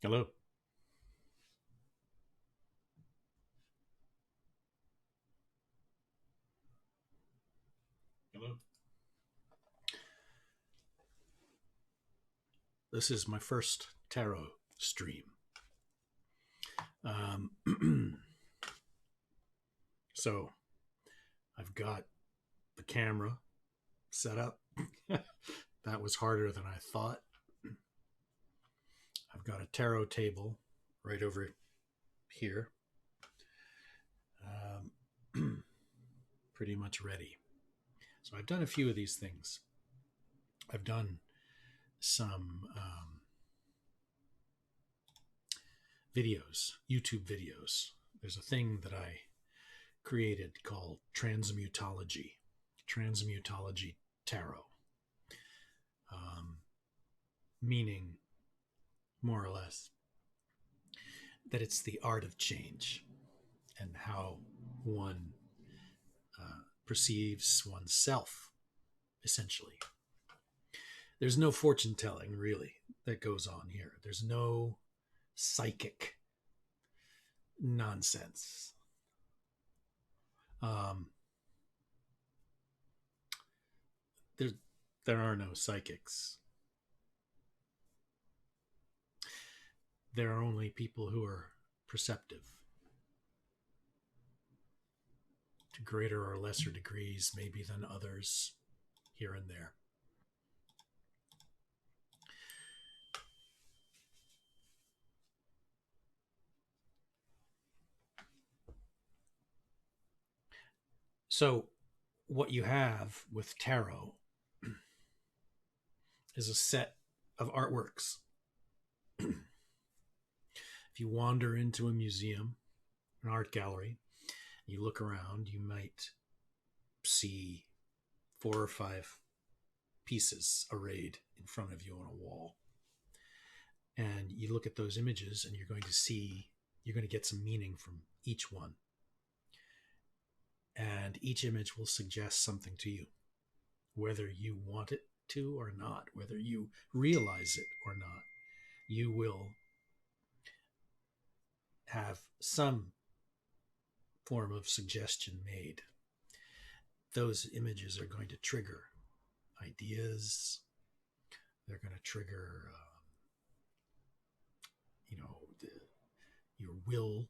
Hello. Hello. This is my first tarot stream. So I've got the camera set up. That was harder than I thought. I've got a tarot table right over here. Pretty much ready. So I've done a few of these things. I've done some videos, YouTube videos. There's a thing that I created called transmutology tarot, meaning more or less that it's the art of change and how one perceives oneself, essentially. There's no fortune telling, really, that goes on here. There's no psychic nonsense. There are no psychics. There are only people who are perceptive to greater or lesser degrees, maybe than others here and there. So what you have with tarot is a set of artworks. If you wander into a museum, an art gallery, you look around, you might see 4 or 5 pieces arrayed in front of you on a wall. And you look at those images and you're going to get some meaning from each one. And each image will suggest something to you, whether you want it to or not, whether you realize it or not. You will have some form of suggestion made. Those images are going to trigger ideas. They're going to trigger, your will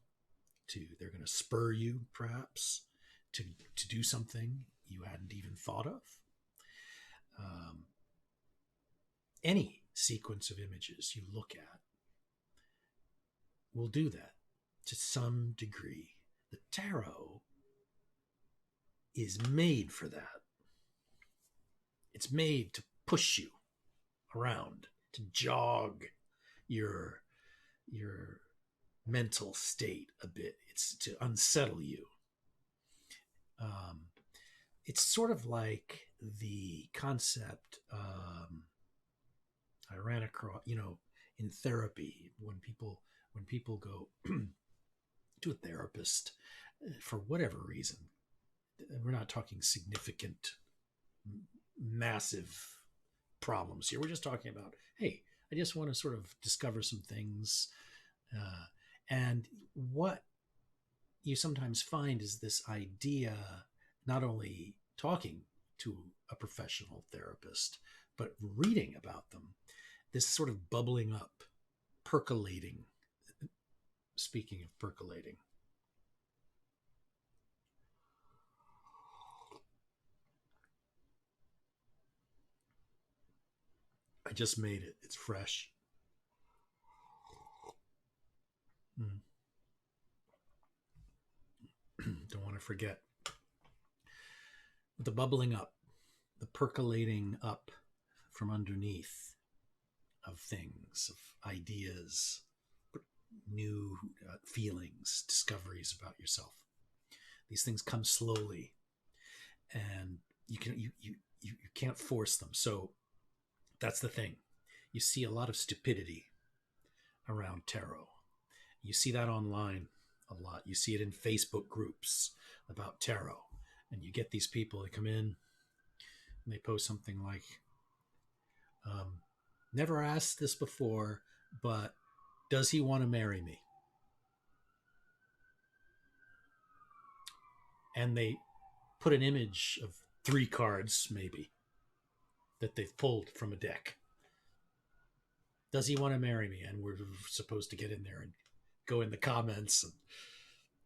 to. They're going to spur you, perhaps, to do something you hadn't even thought of. Any sequence of images you look at will do that to some degree. The tarot is made for that. It's made to push you around, to jog your mental state a bit. It's to unsettle you. It's sort of like the concept I ran across, in therapy, when people go to a therapist for whatever reason. We're not talking significant, massive problems here. We're just talking about, hey, I just want to sort of discover some things. And what you sometimes find is this idea, not only talking to a professional therapist, but reading about them, this sort of bubbling up, percolating. Speaking of percolating, I just made it. It's fresh. Don't want to forget. The bubbling up, the percolating up from underneath of things, of ideas, new feelings, discoveries about yourself. These things come slowly, and you can't force them. So that's the thing. You see a lot of stupidity around tarot. You see that online a lot. You see it in Facebook groups about tarot. And you get these people that come in and they post something like, never asked this before, but Does he want to marry me? And they put an image of 3 cards, maybe, that they've pulled from a deck. Does he want to marry me? And we're supposed to get in there and go in the comments and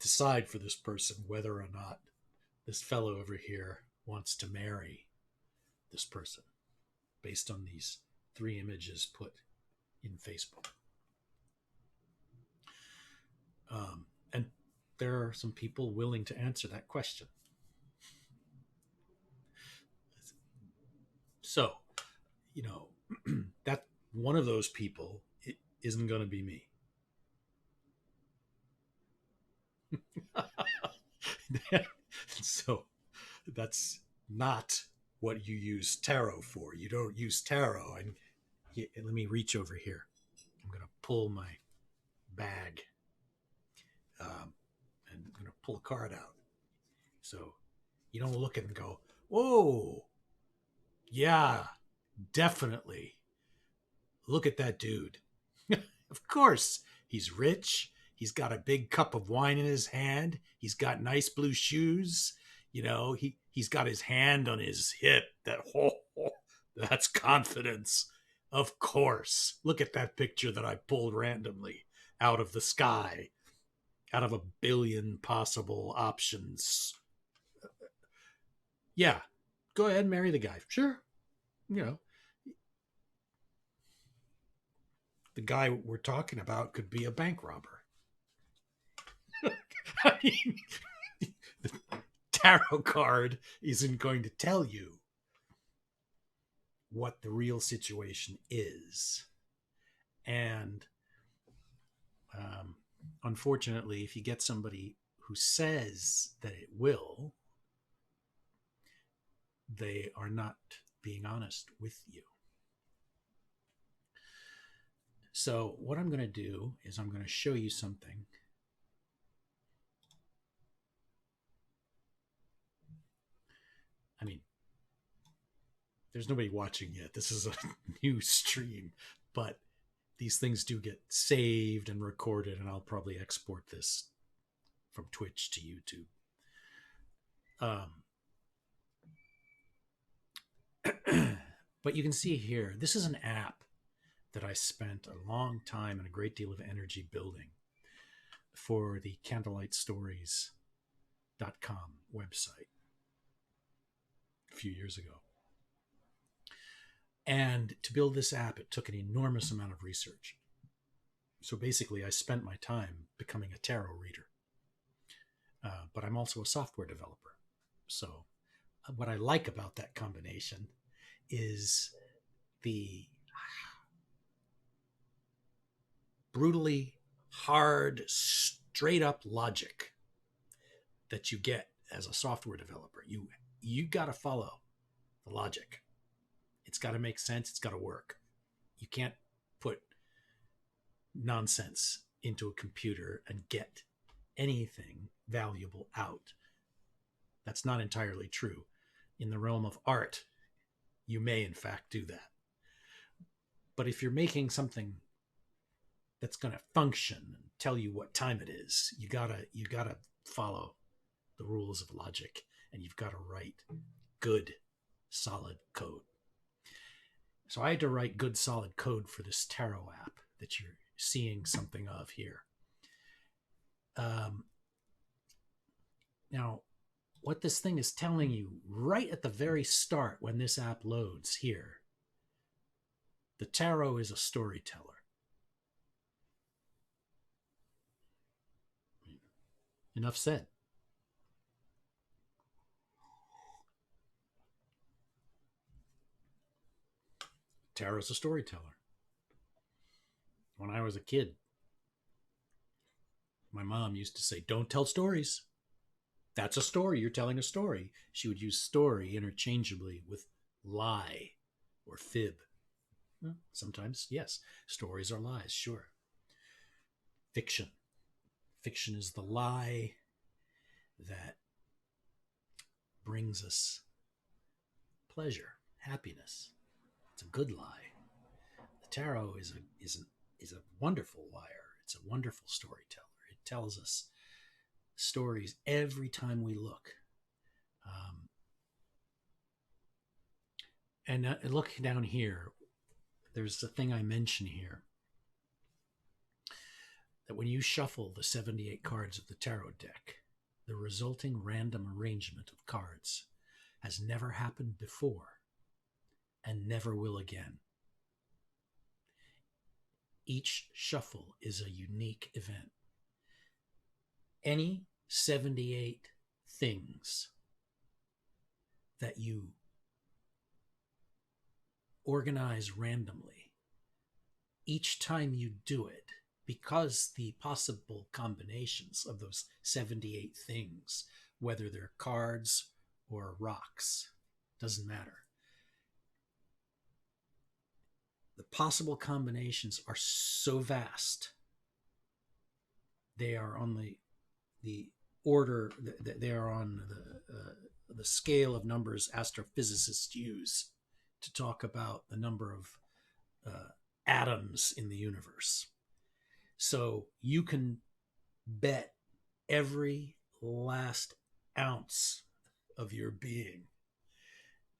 decide for this person whether or not this fellow over here wants to marry this person based on these 3 images put in Facebook. And there are some people willing to answer that question. So, that one of those people isn't going to be me. So that's not what you use tarot for. You don't use tarot. And let me reach over here. I'm going to pull my bag. And I'm going to pull a card out. So you don't look at it and go, whoa, yeah, definitely. Look at that dude. Of course, he's rich. He's got a big cup of wine in his hand. He's got nice blue shoes. He's got his hand on his hip. That's confidence. Of course. Look at that picture that I pulled randomly out of the sky, out of a billion possible options. Yeah, go ahead and marry the guy. Sure. The guy we're talking about could be a bank robber. I mean, the tarot card isn't going to tell you what the real situation is. And unfortunately, if you get somebody who says that it will, they are not being honest with you. So what I'm going to do is I'm going to show you something. I mean, there's nobody watching yet. This is a new stream, but these things do get saved and recorded, and I'll probably export this from Twitch to YouTube. But you can see here, this is an app that I spent a long time and a great deal of energy building for the candlelightstories.com website a few years ago. And to build this app, it took an enormous amount of research. So basically, I spent my time becoming a tarot reader. But I'm also a software developer. So what I like about that combination is the brutally hard, straight up logic that you get as a software developer. You got to follow the logic. It's got to make sense. It's got to work. You can't put nonsense into a computer and get anything valuable out. That's not entirely true. In the realm of art, you may in fact do that. But if you're making something that's going to function and tell you what time it is, you gotta follow the rules of logic, and you've got to write good, solid code. So I had to write good, solid code for this tarot app that you're seeing something of here. Now, what this thing is telling you right at the very start when this app loads here, the tarot is a storyteller. Enough said. Tarot's a storyteller. When I was a kid, my mom used to say, "Don't tell stories. That's a story. You're telling a story." She would use story interchangeably with lie or fib. Well, sometimes, yes, stories are lies, sure. Fiction. Fiction is the lie that brings us pleasure, happiness. It's a good lie. The tarot isn't is a wonderful liar. It's a wonderful storyteller. It tells us stories every time we look. And look down here. There's a thing I mention here, that when you shuffle the 78 cards of the tarot deck, the resulting random arrangement of cards has never happened before and never will again. Each shuffle is a unique event. Any 78 things that you organize randomly, each time you do it, because the possible combinations of those 78 things, whether they're cards or rocks, doesn't matter. The possible combinations are so vast. They are on the order, they are on the scale of numbers astrophysicists use to talk about the number of atoms in the universe. So you can bet every last ounce of your being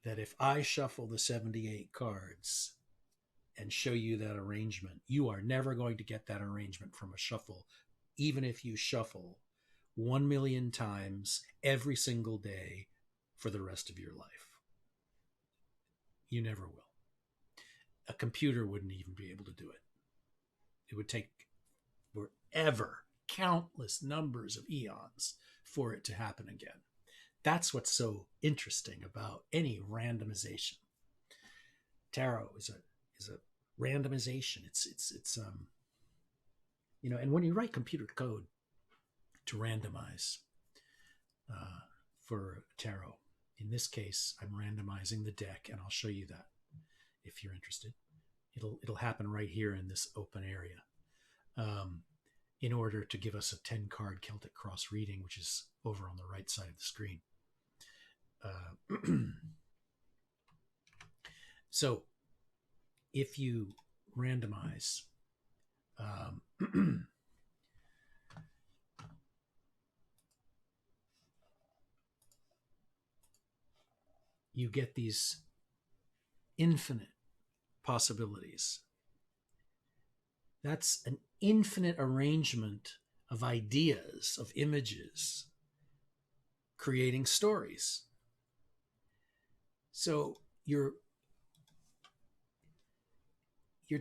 that if I shuffle the 78 cards and show you that arrangement, you are never going to get that arrangement from a shuffle, even if you shuffle 1 million times every single day for the rest of your life. You never will. A computer wouldn't even be able to do it. It would take forever, countless numbers of eons for it to happen again. That's what's so interesting about any randomization. Tarot is a randomization. It's and when you write computer code to randomize for tarot, in this case, I'm randomizing the deck, and I'll show you that if you're interested. It'll happen right here in this open area. In order to give us a 10-card Celtic Cross reading, which is over on the right side of the screen. So if you randomize, you get these infinite possibilities. That's an infinite arrangement of ideas, of images, creating stories. So you're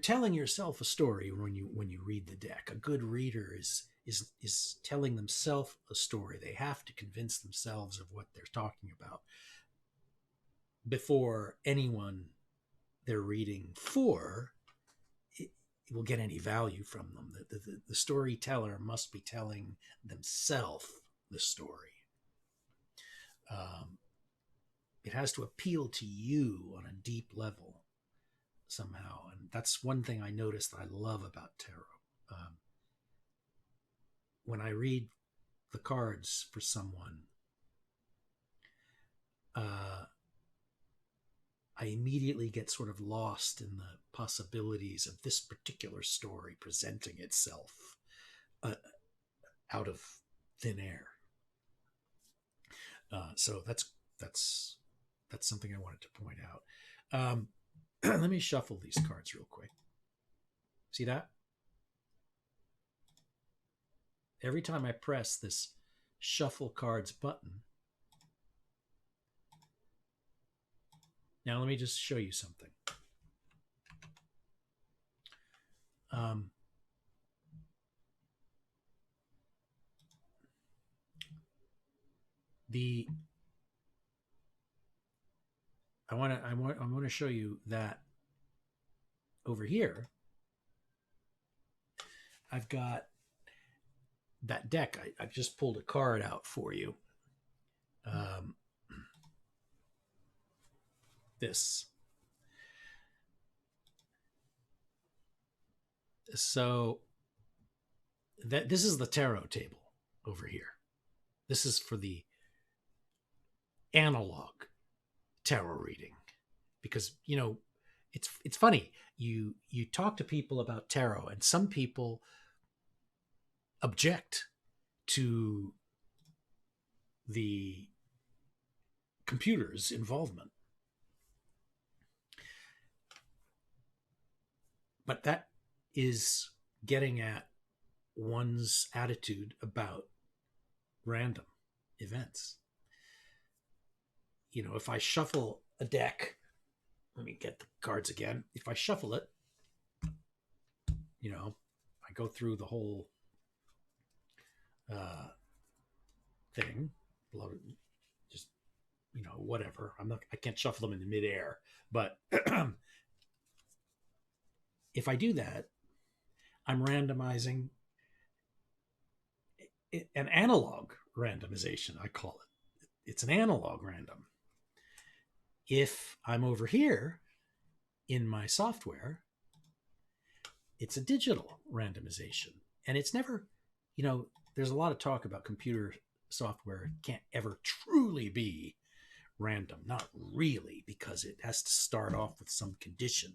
telling yourself a story when you read the deck. A good reader is telling themselves a story. They have to convince themselves of what they're talking about before anyone they're reading for will get any value from them. The storyteller must be telling themselves the story. It has to appeal to you on a deep level somehow. And that's one thing I noticed that I love about tarot. When I read the cards for someone, I immediately get sort of lost in the possibilities of this particular story presenting itself out of thin air. So that's something I wanted to point out. Let me shuffle these cards real quick. See that? Every time I press this shuffle cards button. Now let me just show you something. I want to show you that over here. I've got that deck. I've just pulled a card out for you. This. So this is the tarot table over here. This is for the analog tarot reading, because it's funny. You talk to people about tarot, and some people object to the computer's involvement. But that is getting at one's attitude about random events. You know, if I shuffle a deck, let me get the cards again. If I shuffle it, you know, I go through the whole thing, just, you know, whatever. I can't shuffle them in midair, but if I do that, I'm randomizing an analog randomization, I call it. It's an analog random. If I'm over here in my software, it's a digital randomization. And it's never, you know, there's a lot of talk about computer software can't ever truly be random. Not really, because it has to start off with some condition.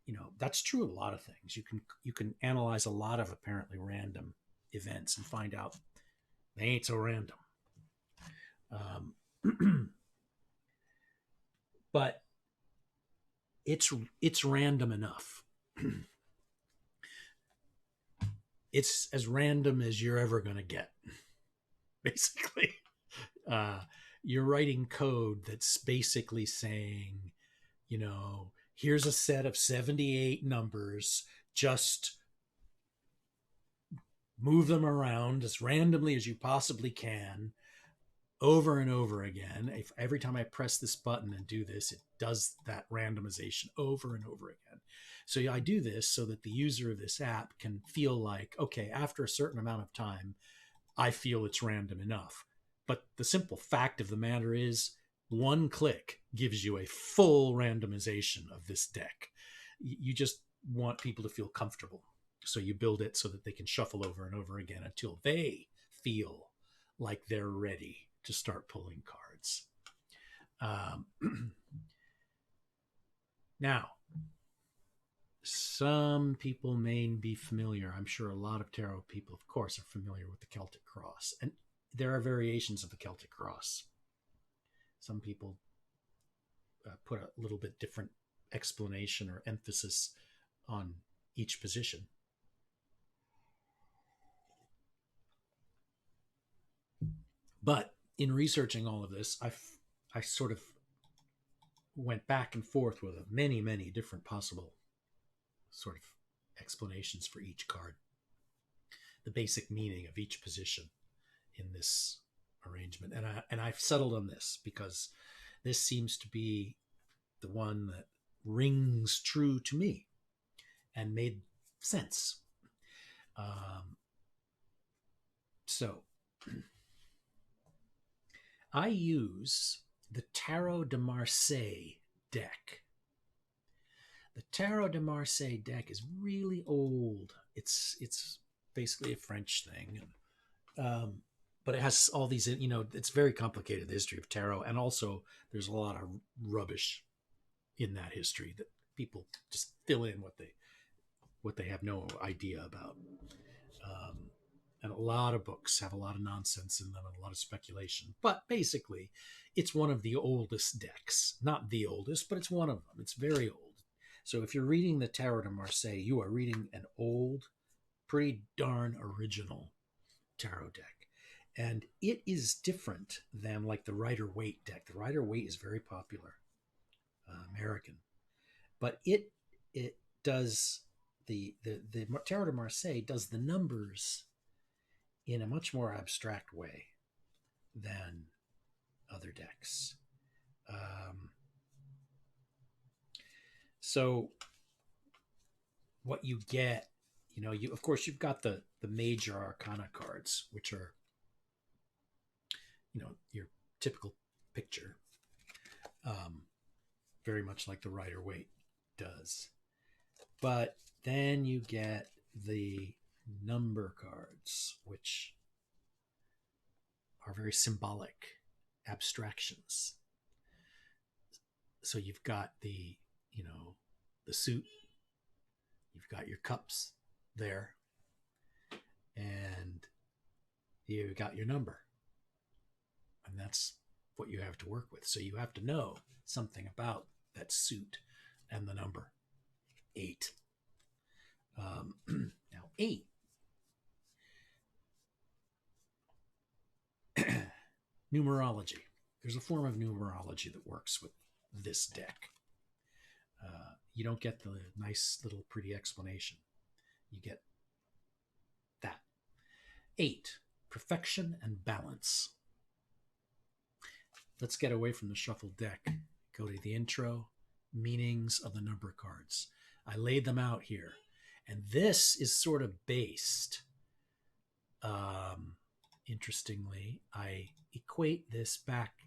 You know, that's true of a lot of things. You can analyze a lot of apparently random events and find out they ain't so random. But it's random enough. It's as random as you're ever going to get, basically. You're writing code that's basically saying, you know, here's a set of 78 numbers, just move them around as randomly as you possibly can over and over again. If every time I press this button and do this, it does that randomization over and over again. So I do this so that the user of this app can feel like, okay, after a certain amount of time, I feel it's random enough. But the simple fact of the matter is, one click gives you a full randomization of this deck. You just want people to feel comfortable. So you build it so that they can shuffle over and over again until they feel like they're ready to start pulling cards. Now, some people may be familiar. I'm sure a lot of tarot people, of course, are familiar with the Celtic Cross. And there are variations of the Celtic Cross. Some people put a little bit different explanation or emphasis on each position. But in researching all of this, I sort of went back and forth with many, many different possible sort of explanations for each card, the basic meaning of each position in this arrangement. And I've settled on this because this seems to be the one that rings true to me and made sense. So I use the Tarot de Marseille deck. The Tarot de Marseille deck is really old. It's basically a French thing. But it has all these, you know, it's very complicated, the history of tarot. And also there's a lot of rubbish in that history that people just fill in what they have no idea about. And a lot of books have a lot of nonsense in them and a lot of speculation. But basically, it's one of the oldest decks. Not the oldest, but it's one of them. It's very old. So if you're reading the Tarot de Marseille, you are reading an old, pretty darn original tarot deck. And it is different than like the Rider-Waite deck. The Rider-Waite is very popular, American. But it does, the Tarot de Marseille does the numbers in a much more abstract way than other decks. So what you get, you know, of course you've got the major arcana cards, which are, you know, your typical picture, very much like the Rider-Waite does. But then you get the number cards, which are very symbolic abstractions. So you've got the, the suit. You've got your cups there, and you've got your number. And that's what you have to work with. So you have to know something about that suit and the number 8. Now, 8. Numerology. There's a form of numerology that works with this deck. You don't get the nice little pretty explanation. You get that. 8. Perfection and balance. Let's get away from the shuffled deck. Go to the intro, meanings of the number cards. I laid them out here. And this is sort of based, interestingly, I equate this back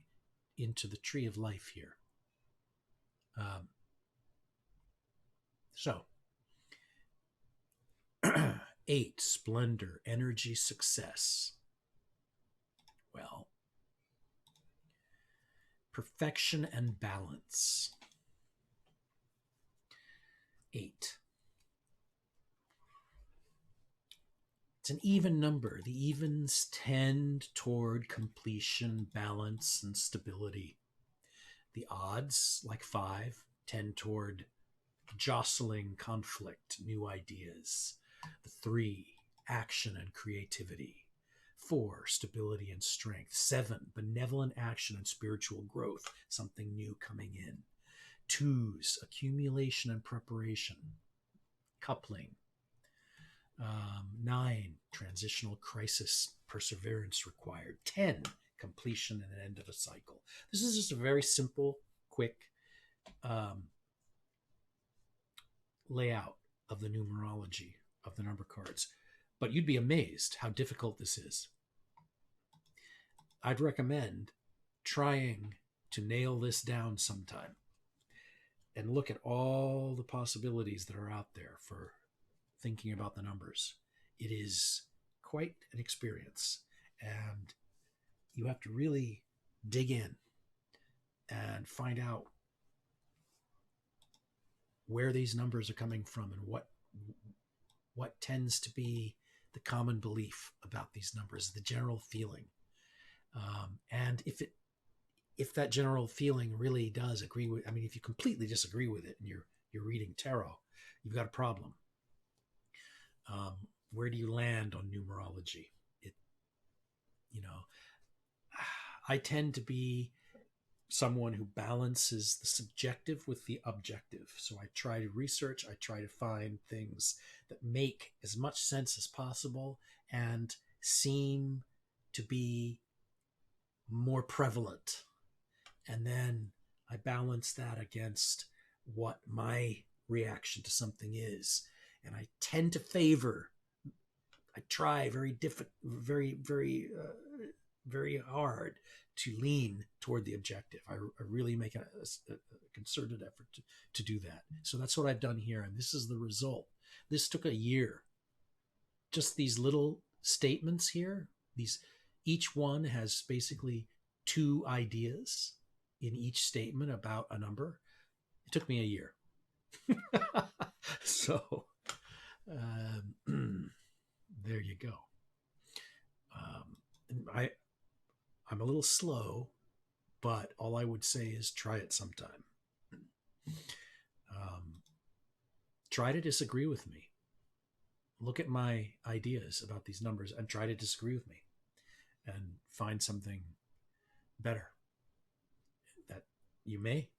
into the tree of life here. So, 8, splendor, energy, success. Well, perfection and balance. 8. It's an even number. The evens tend toward completion, balance, and stability. The odds, like 5, tend toward jostling, conflict, new ideas. The 3, action and creativity. 4, stability and strength. 7, benevolent action and spiritual growth, something new coming in. 2s, accumulation and preparation, coupling. 9, transitional crisis, perseverance required. 10, completion and an end of a cycle. This is just a very simple, quick layout of the numerology of the number cards. But you'd be amazed how difficult this is. I'd recommend trying to nail this down sometime and look at all the possibilities that are out there for thinking about the numbers. It is quite an experience, and you have to really dig in and find out where these numbers are coming from and what tends to be the common belief about these numbers, the general feeling. And if that general feeling really does agree with, if you completely disagree with it and you're reading tarot, you've got a problem. Where do you land on numerology? I tend to be someone who balances the subjective with the objective. So I try to research, I try to find things that make as much sense as possible and seem to be more prevalent. And then I balance that against what my reaction to something is. And I tend to favor, I try very hard to lean toward the objective. I really make a concerted effort to do that. So that's what I've done here. And this is the result. This took a year. Just these little statements here, each one has basically 2 ideas in each statement about a number. It took me a year. So there you go. I'm a little slow, but all I would say is try it sometime. Try to disagree with me. Look at my ideas about these numbers and try to disagree with me and find something better that you may.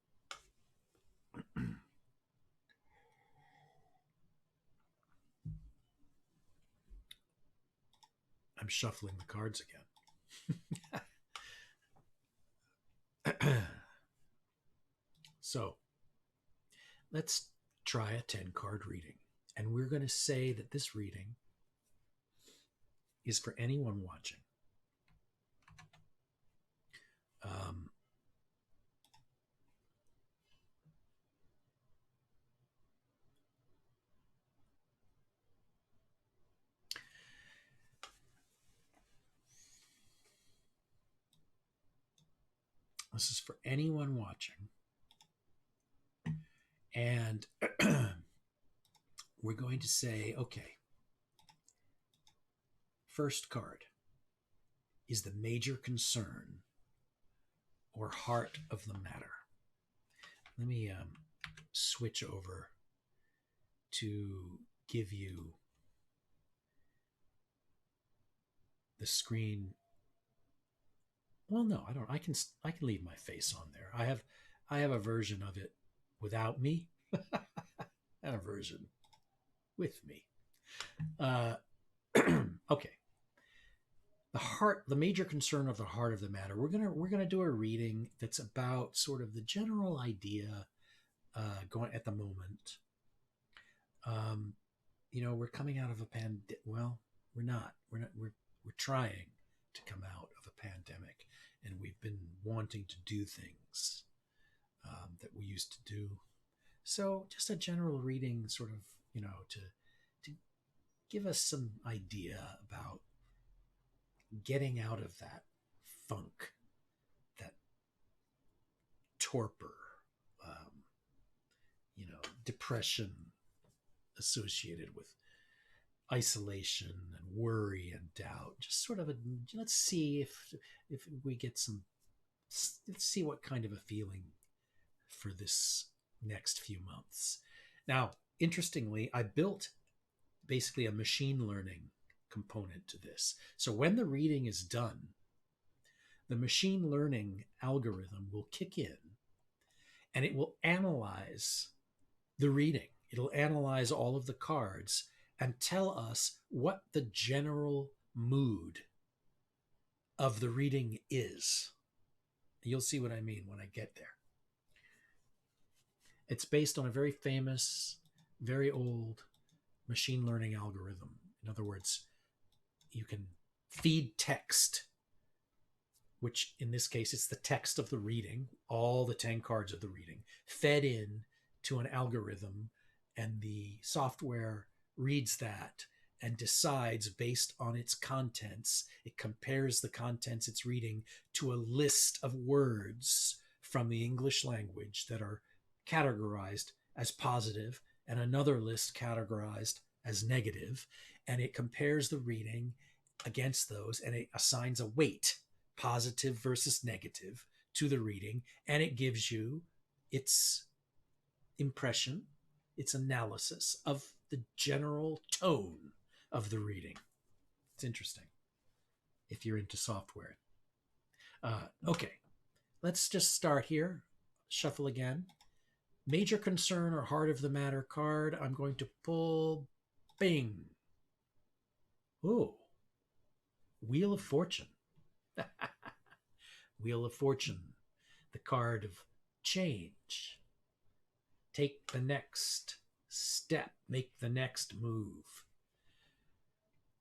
I'm shuffling the cards again. So let's try a 10-card reading. And we're going to say that this reading is for anyone watching. This is for anyone watching. And we're going to say, okay, first card is the major concern or heart of the matter. Let me switch over to give you the screen. Well, no, I don't. I can leave my face on there. I have a version of it without me, and a version with me. Okay. The major concern of the heart of the matter. We're gonna do a reading that's about sort of the general idea going at the moment. We're coming out of a pandemic. Well, we're not. We're trying to come out of a pandemic, and we've been wanting to do things that we used to do. So, just a general reading, sort of, to give us some idea about getting out of that funk, that torpor, depression associated with isolation and worry and doubt. Just sort of let's see if we get some. Let's see what kind of a feeling for this next few months. Now, interestingly, I built basically a machine learning component to this. So when the reading is done, the machine learning algorithm will kick in and it will analyze the reading. It'll analyze all of the cards and tell us what the general mood of the reading is. You'll see what I mean when I get there. It's based on a very famous, very old machine learning algorithm. In other words, you can feed text, which in this case, it's the text of the reading, all the 10 cards of the reading, fed in to an algorithm, and the software reads that and decides based on its contents. It compares the contents it's reading to a list of words from the English language that are categorized as positive and another list categorized as negative. And it compares the reading against those and it assigns a weight, positive versus negative, to the reading. And it gives you its impression, its analysis of the general tone of the reading. It's interesting if you're into software. Okay, let's just start here. Shuffle again. Major concern or heart of the matter card. I'm going to pull, bing. Oh, Wheel of Fortune. Wheel of Fortune, the card of change. Take the next step, make the next move.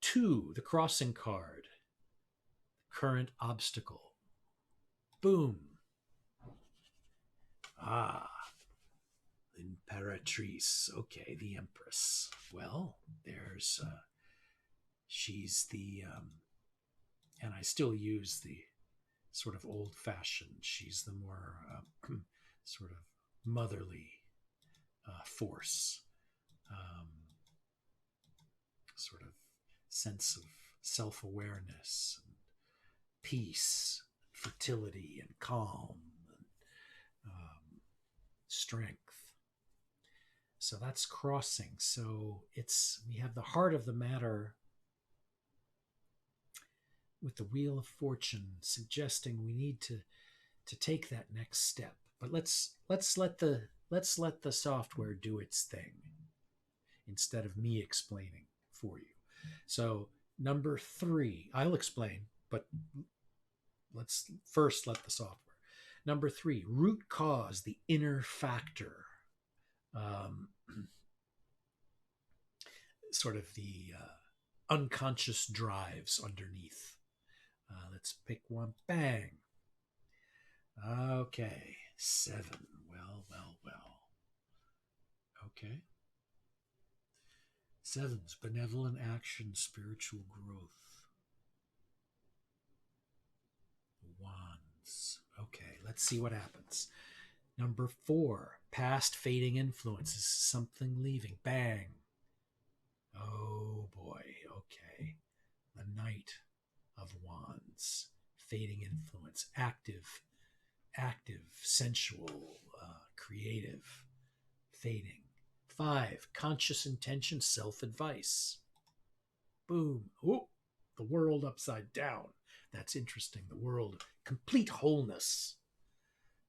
2, the crossing card, current obstacle. Boom. Imperatrice. Okay, the Empress. Well, there's she's the and I still use the sort of old-fashioned. She's the more sort of motherly force, sort of sense of self-awareness and peace, fertility and calm and strength. So that's crossing. So we have the heart of the matter with the Wheel of Fortune suggesting we need to take that next step. But let's let the software do its thing instead of me explaining for you. So number 3, I'll explain, but let's first let the software. Number 3, root cause, the inner factor. Sort of the unconscious drives underneath. Let's pick one. Bang. Okay. 7. Well. Okay. 7's benevolent action, spiritual growth. Wands. Okay, let's see what happens. Number 4, past fading influences, something leaving. Bang. Oh boy, okay. The Knight of Wands, fading influence, active, sensual, creative, fading. 5, conscious intention, self-advice. Boom. Oh, the world upside down. That's interesting. The world, complete wholeness,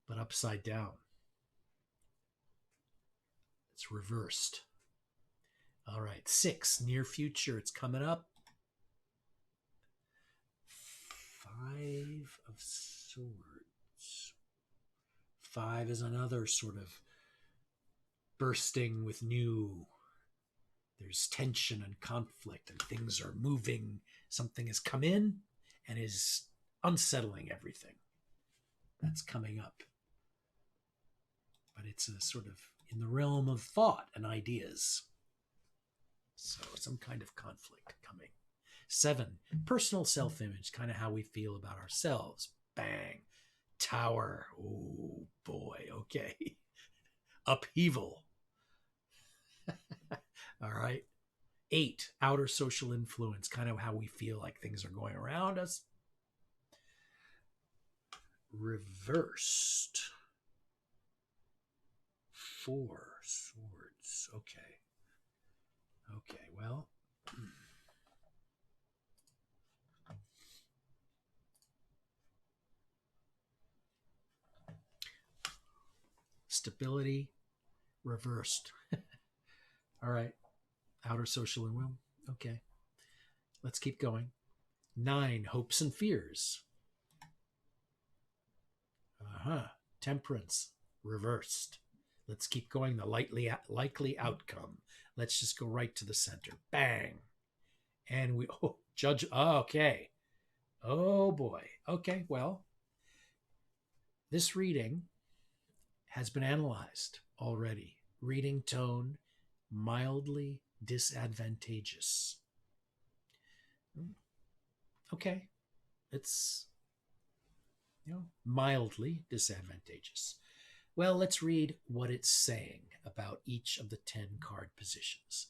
but upside down. It's reversed. All right. 6, near future. It's coming up. 5 of Swords. 5 is another sort of bursting with new. There's tension and conflict, and things are moving. Something has come in and is unsettling everything. That's coming up. But it's a sort of in the realm of thought and ideas. So some kind of conflict coming. 7, personal self-image, kind of how we feel about ourselves. Bang. Tower. Oh boy. Okay. Upheaval. All right. 8, outer social influence, kind of how we feel like things are going around us. Reversed. 4 swords. Okay. Okay, well. Stability. Reversed. All right. Outer social and will. Okay. Let's keep going. 9, hopes and fears. Temperance. Reversed. Let's keep going. The likely outcome. Let's just go right to the center. Bang. And we, judge. Oh, okay. Oh boy. Okay. Well, this reading has been analyzed already. Reading tone, mildly disadvantageous. Okay. It's, mildly disadvantageous. Well, let's read what it's saying about each of the 10 card positions.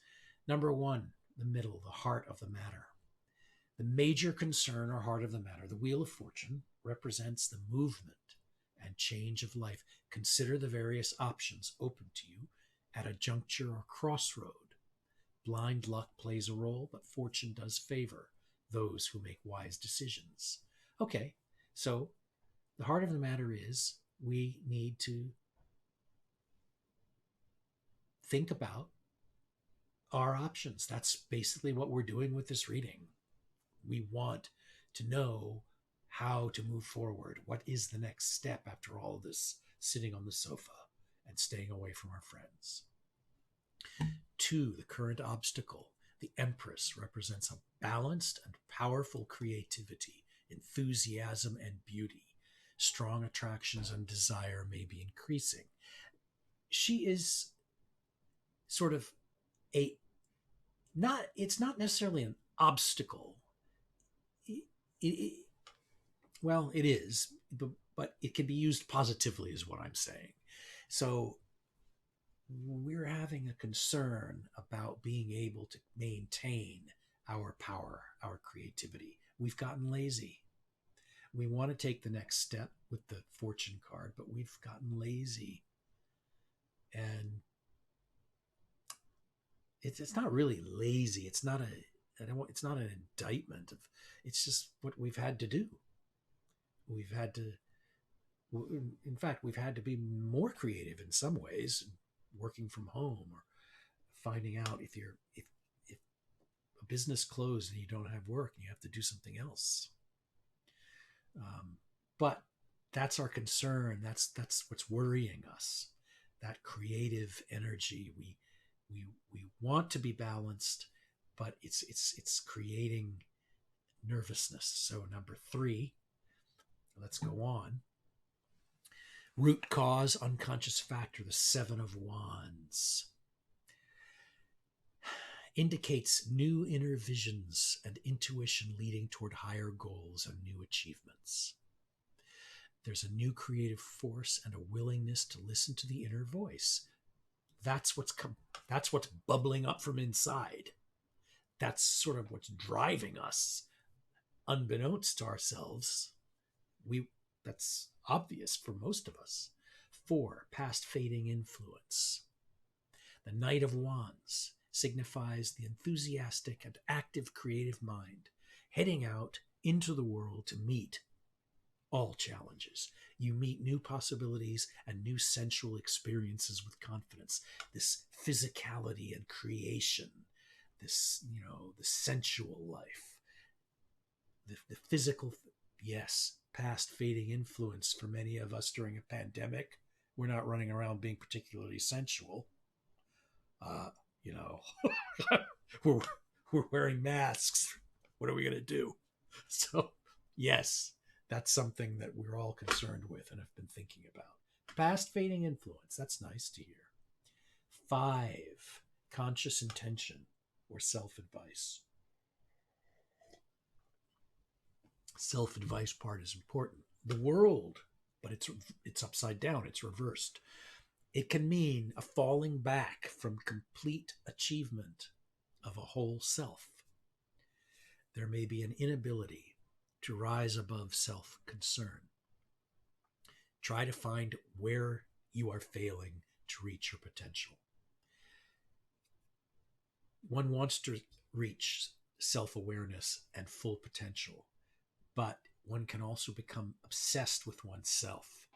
Number 1, the middle, the heart of the matter. The major concern or heart of the matter, the Wheel of Fortune, represents the movement and change of life. Consider the various options open to you at a juncture or crossroad. Blind luck plays a role, but fortune does favor those who make wise decisions. Okay, so the heart of the matter is we need to think about our options. That's basically what we're doing with this reading. We want to know how to move forward. What is the next step after all this sitting on the sofa and staying away from our friends? 2, the current obstacle. The Empress represents a balanced and powerful creativity, enthusiasm, and beauty. Strong attractions and desire may be increasing. She is sort of it's not necessarily an obstacle. Well, it is, but it can be used positively is what I'm saying. So we're having a concern about being able to maintain our power, our creativity. We've gotten lazy. We want to take the next step with the fortune card, but we've gotten lazy. And it's not really lazy. It's not an indictment of, it's just what we've had to do. We've had to, in fact, we've had to be more creative in some ways, working from home or finding out if a business closed and you don't have work and you have to do something else. But that's our concern. That's what's worrying us. That creative energy. We want to be balanced, but it's creating nervousness. So number 3, let's go on. Root cause, unconscious factor, the 7 of Wands. Indicates new inner visions and intuition leading toward higher goals and new achievements. There's a new creative force and a willingness to listen to the inner voice. That's what's bubbling up from inside. That's sort of what's driving us, unbeknownst to ourselves. That's obvious for most of us. 4, past fading influence. The Knight of Wands signifies the enthusiastic and active creative mind, heading out into the world to meet all challenges. You meet new possibilities and new sensual experiences with confidence. This physicality and creation, this, the sensual life, the physical, yes, past fading influence for many of us during a pandemic. We're not running around being particularly sensual. we're wearing masks. What are we going to do? So, yes, that's something that we're all concerned with and have been thinking about. Past fading influence. That's nice to hear. 5, conscious intention or self-advice. Self-advice part is important. The world, but it's upside down. It's reversed. It can mean a falling back from complete achievement of a whole self. There may be an inability to rise above self-concern. Try to find where you are failing to reach your potential. One wants to reach self-awareness and full potential, but one can also become obsessed with oneself.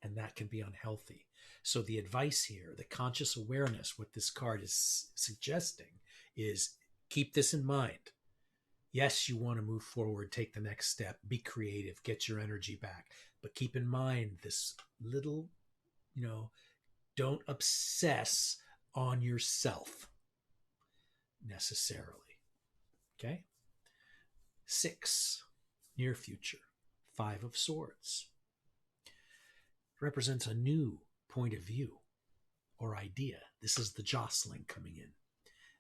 And that can be unhealthy. So the advice here, the conscious awareness, what this card is suggesting is keep this in mind. Yes, you want to move forward, take the next step, be creative, get your energy back. But keep in mind this little, don't obsess on yourself necessarily. Okay? 6, near future. 5 of Swords. It represents a new point of view or idea. This is the jostling coming in.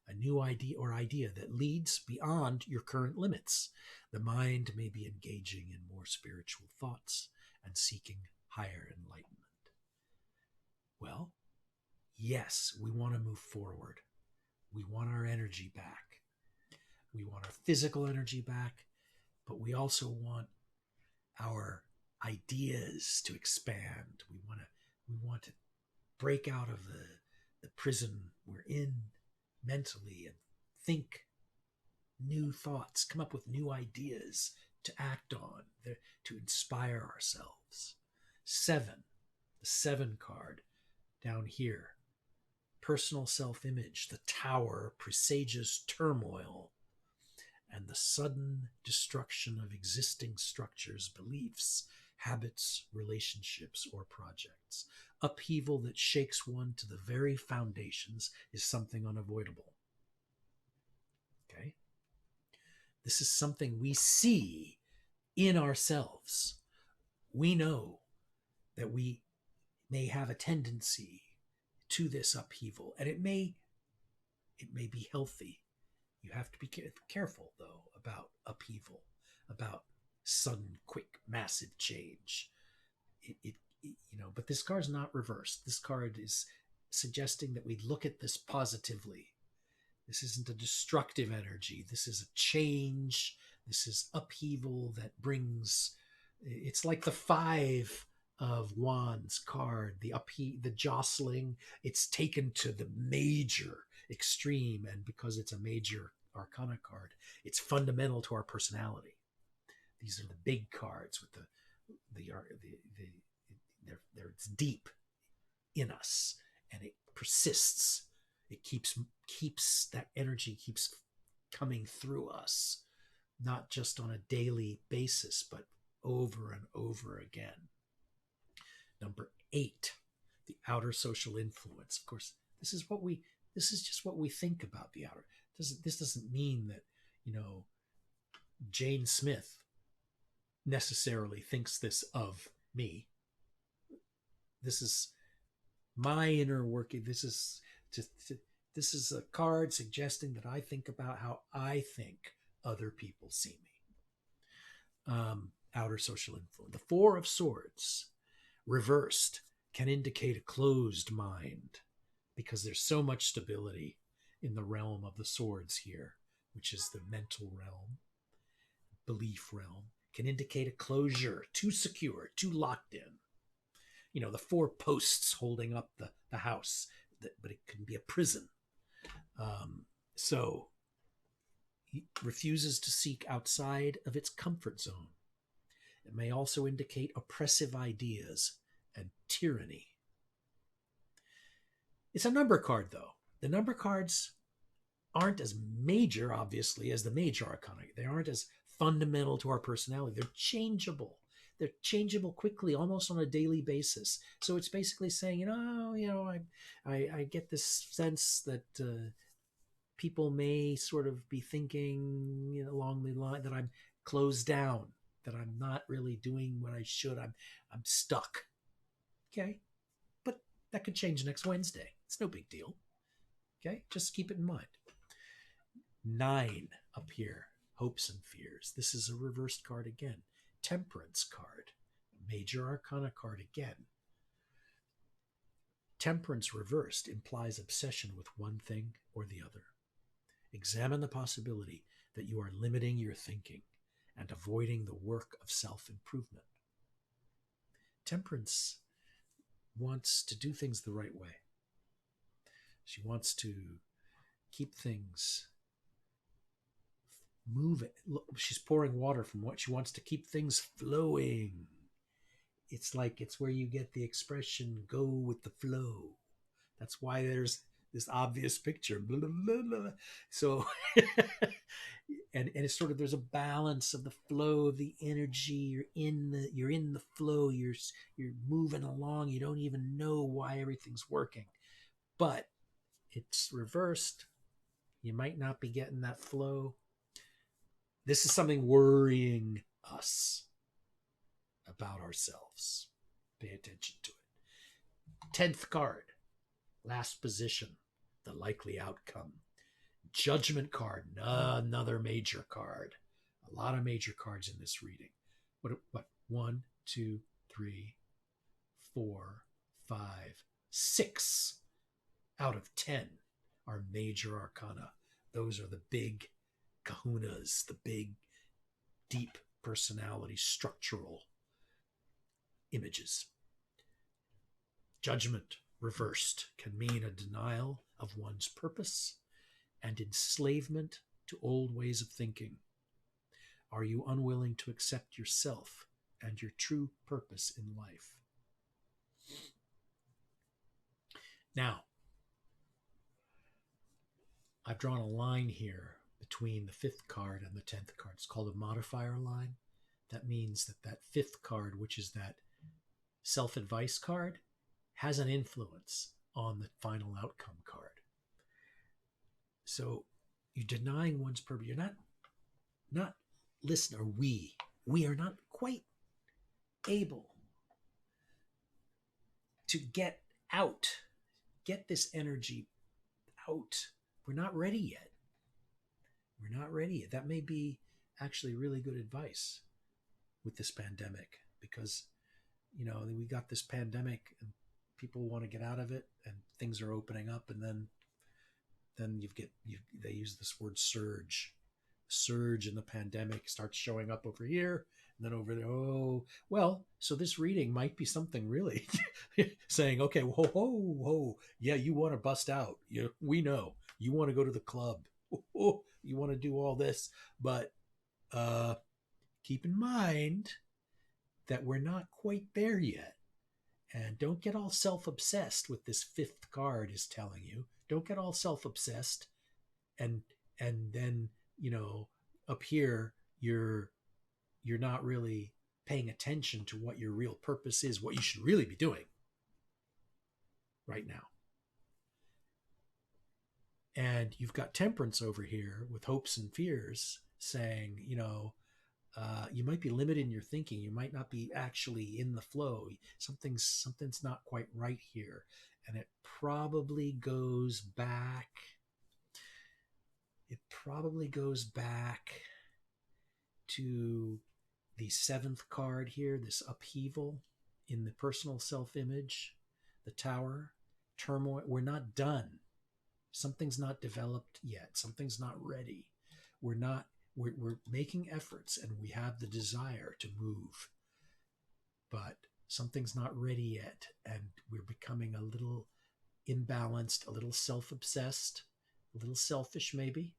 A new idea or idea that leads beyond your current limits. The mind may be engaging in more spiritual thoughts and seeking higher enlightenment. Well, yes, we want to move forward. We want our energy back. We want our physical energy back, but we also want our ideas to expand. We want to break out of the prison we're in mentally and think new thoughts, come up with new ideas to act on, to inspire ourselves. 7, the 7 card down here. Personal self-image, the Tower presages turmoil and the sudden destruction of existing structures, beliefs, habits, relationships, or projects. Upheaval that shakes one to the very foundations is something unavoidable. Okay? This is something we see in ourselves. We know that we may have a tendency to this upheaval, and it may be healthy. You have to be careful, though, about upheaval, about sudden, quick, massive change. But this card's not reversed. This card is suggesting that we look at this positively. This isn't a destructive energy. This is a change. This is upheaval that brings. It's like the 5 of Wands card, the jostling. It's taken to the major extreme, and because it's a major arcana card, it's fundamental to our personality. These are the big cards with it's deep in us, and it persists. It keeps that energy keeps coming through us, not just on a daily basis, but over and over again. Number 8, the outer social influence. Of course, this is just what we think about the outer. This doesn't mean that, Jane Smith necessarily thinks this of me. This is my inner working. This is a card suggesting that I think about how I think other people see me. outer social influence. The Four of Swords, reversed, can indicate a closed mind because there's so much stability in the realm of the swords here, which is the mental realm, belief realm, can indicate a closure, too secure, too locked in. The four posts holding up the house, but it can be a prison. So he refuses to seek outside of its comfort zone. It may also indicate oppressive ideas and tyranny. It's a number card, though. The number cards aren't as major, obviously, as the major arcana. They aren't as fundamental to our personality. They're changeable. They're changeable quickly, almost on a daily basis. So it's basically saying, I get this sense that people may sort of be thinking along the line that I'm closed down, that I'm not really doing what I should. I'm stuck. Okay, but that could change next Wednesday. It's no big deal. Okay, just keep it in mind. 9 up here, hopes and fears. This is a reversed card again. Temperance card, major arcana card again. Temperance reversed implies obsession with one thing or the other. Examine the possibility that you are limiting your thinking and avoiding the work of self-improvement. Temperance wants to do things the right way. She wants to keep things moving. She's pouring water from what she wants to keep things flowing. It's where you get the expression, go with the flow. That's why there's this obvious picture. Blah, blah, blah, blah. So, and it's sort of, there's a balance of the flow of the energy. You're in the flow. You're moving along. You don't even know why everything's working, but it's reversed. You might not be getting that flow. This is something worrying us about ourselves. Pay attention to it. 10th card, last position, the likely outcome. Judgment card, another major card. A lot of major cards in this reading. What? 1, 2, 3, 4, 5, 6 out of 10 are major arcana. Those are the big kahunas, the big, deep personality, structural images. Judgment reversed can mean a denial of one's purpose and enslavement to old ways of thinking. Are you unwilling to accept yourself and your true purpose in life? Now, I've drawn a line here between the 5th card and the 10th card. It's called a modifier line. That means that 5th card, which is that self-advice card, has an influence on the final outcome card. So you're denying one's purpose. You're not listener. We are not quite able to get this energy out. We're not ready yet. That may be actually really good advice with this pandemic, because we got this pandemic and people want to get out of it and things are opening up, and then they use this word surge in the pandemic starts showing up over here and then over there. Oh, well, so this reading might be something really saying, okay, whoa, yeah, you want to bust out. We know you want to go to the club. You want to do all this, but keep in mind that we're not quite there yet. And don't get all self-obsessed with this 5th card is telling you. Don't get all self-obsessed and then, up here you're not really paying attention to what your real purpose is, what you should really be doing right now. And you've got temperance over here with hopes and fears saying, you might be limited in your thinking. You might not be actually in the flow. Something's not quite right here. And it probably goes back. To the seventh card here, this upheaval in the personal self-image, the Tower, turmoil. We're not done. Something's not developed yet. Something's not ready. We're making efforts, and we have the desire to move, but something's not ready yet, and we're becoming a little imbalanced, a little self-obsessed, a little selfish maybe,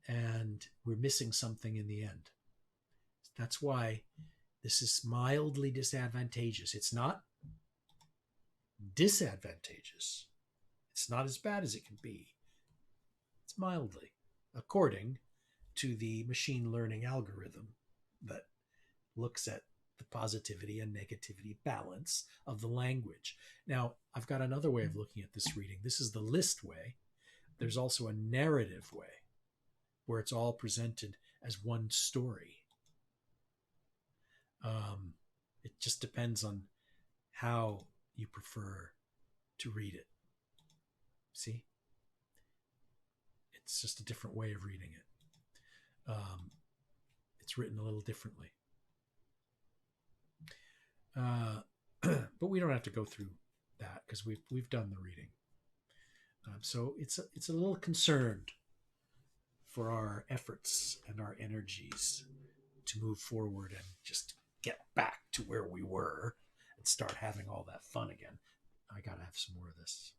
and we're missing something in the end. That's why this is mildly disadvantageous. It's not disadvantageous. It's not as bad as it can be. It's mildly, according to the machine learning algorithm that looks at the positivity and negativity balance of the language. Now, I've got another way of looking at this reading. This is the list way. There's also a narrative way where it's all presented as one story. It just depends on how you prefer to read it. See? It's just a different way of reading it. It's written a little differently. But we don't have to go through that because we've done the reading. So it's a little concerned for our efforts and our energies to move forward and just get back to where we were and start having all that fun again. I gotta have some more of this.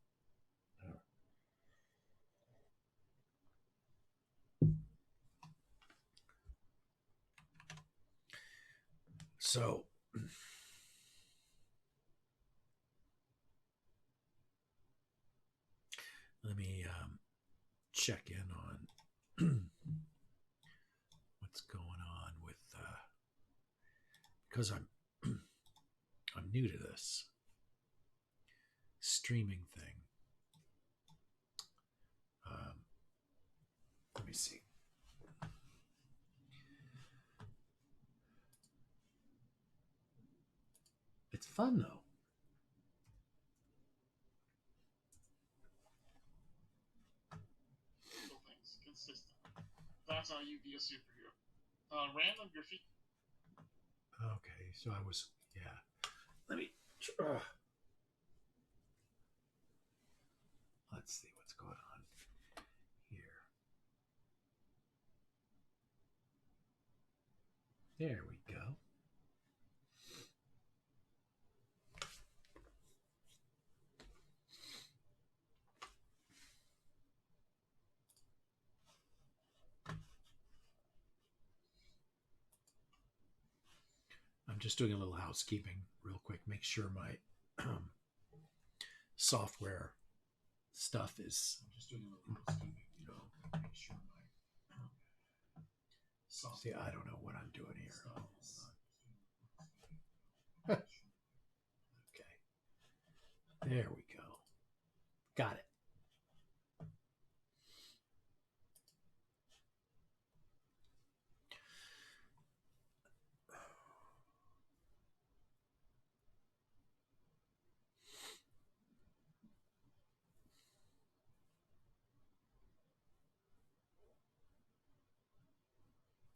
So let me check in on what's going on with because I'm new to this streaming thing. Let me see. It's fun though. Things consistent. That's how you be a superhero. Random graffiti. Okay, so I was, yeah. Let me. Let's see what's going on here. There we go. I'm just doing a little housekeeping real quick. Make sure my software stuff is. I'm just doing a little housekeeping, make sure my. See, I don't know what I'm doing here. Okay. There we go. Got it.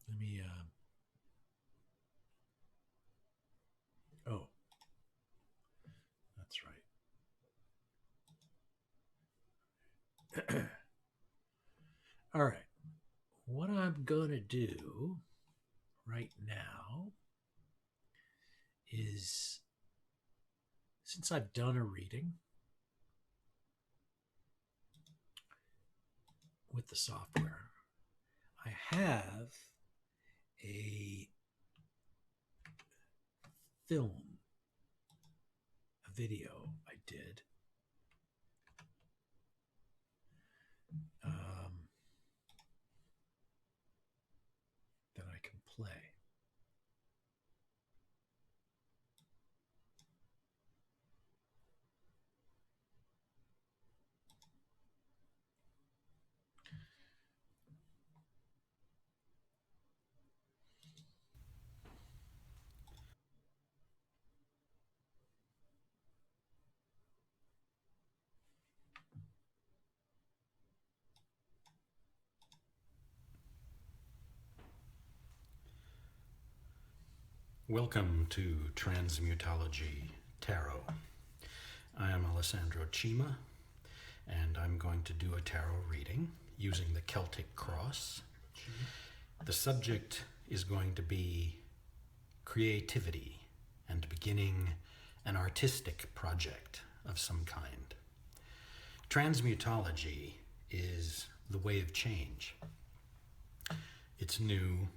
Let me. Oh, that's right. All right. What I'm going to do right now is, since I've done a reading with the software, I have a film, a video I did. That I can play. Welcome to Transmutology Tarot. I am Alessandro Cima, and I'm going to do a tarot reading using the Celtic Cross. The subject is going to be creativity and beginning an artistic project of some kind. Transmutology is the way of change. It's new.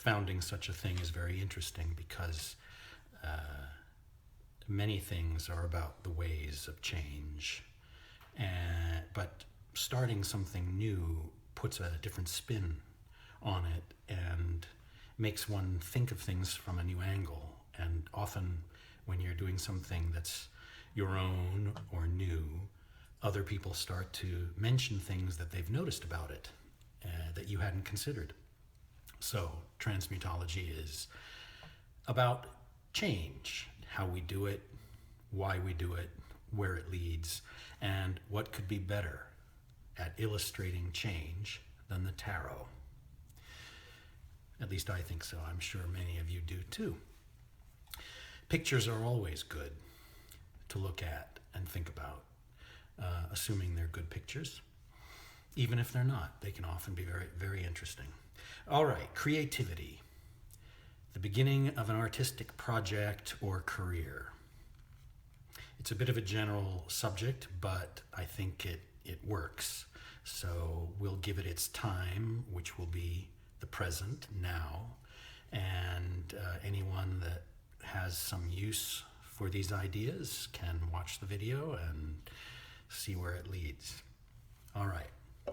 Founding such a thing is very interesting because many things are about the ways of change, but starting something new puts a different spin on it and makes one think of things from a new angle. And often when you're doing something that's your own or new, other people start to mention things that they've noticed about it that you hadn't considered. So transmutology is about change, how we do it, why we do it, where it leads, and what could be better at illustrating change than the tarot. At least I think so. I'm sure many of you do too. Pictures are always good to look at and think about, assuming they're good pictures. Even if they're not, they can often be very, very interesting. All right, creativity, the beginning of an artistic project or career. It's a bit of a general subject, but I think it works. So we'll give it its time, which will be the present, now. And anyone that has some use for these ideas can watch the video and see where it leads. All right,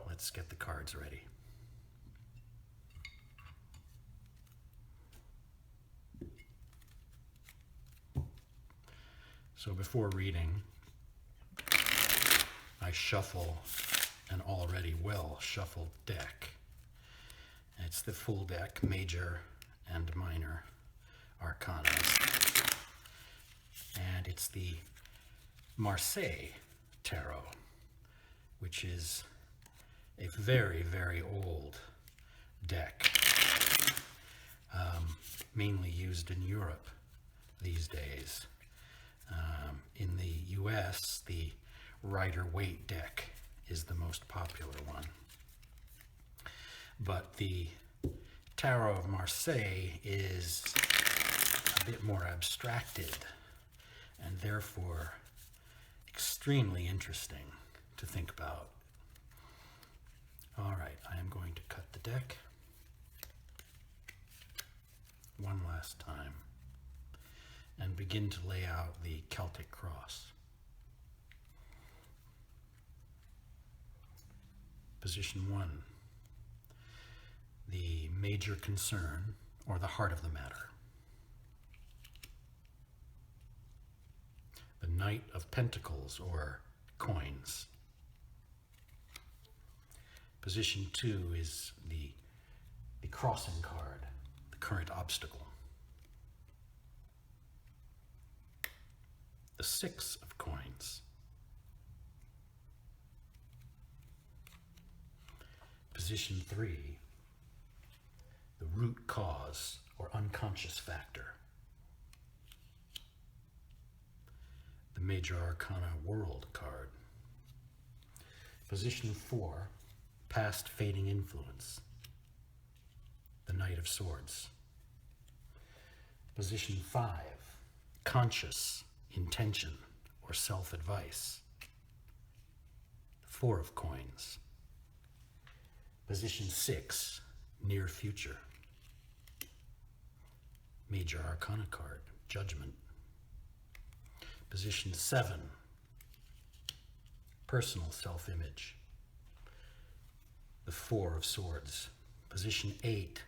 let's get the cards ready. So before reading, I shuffle an already well shuffled deck. It's the full deck, major and minor arcana. And it's the Marseille tarot, which is a very, very old deck, mainly used in Europe these days. In the US, the Rider-Waite deck is the most popular one. But the Tarot of Marseille is a bit more abstracted and therefore extremely interesting to think about. All right, I am going to cut the deck one last time and begin to lay out the Celtic Cross. Position 1, the major concern, or the heart of the matter. The Knight of Pentacles, or coins. Position 2 is the crossing card, the current obstacle. The 6 of coins. Position 3, the root cause or unconscious factor. The Major Arcana World card. Position 4, past fading influence. The Knight of Swords. Position 5, conscious intention or self-advice. 4 of coins. Position 6, near future. Major Arcana card, Judgment. Position 7, personal self-image. The 4 of Swords. Position 8,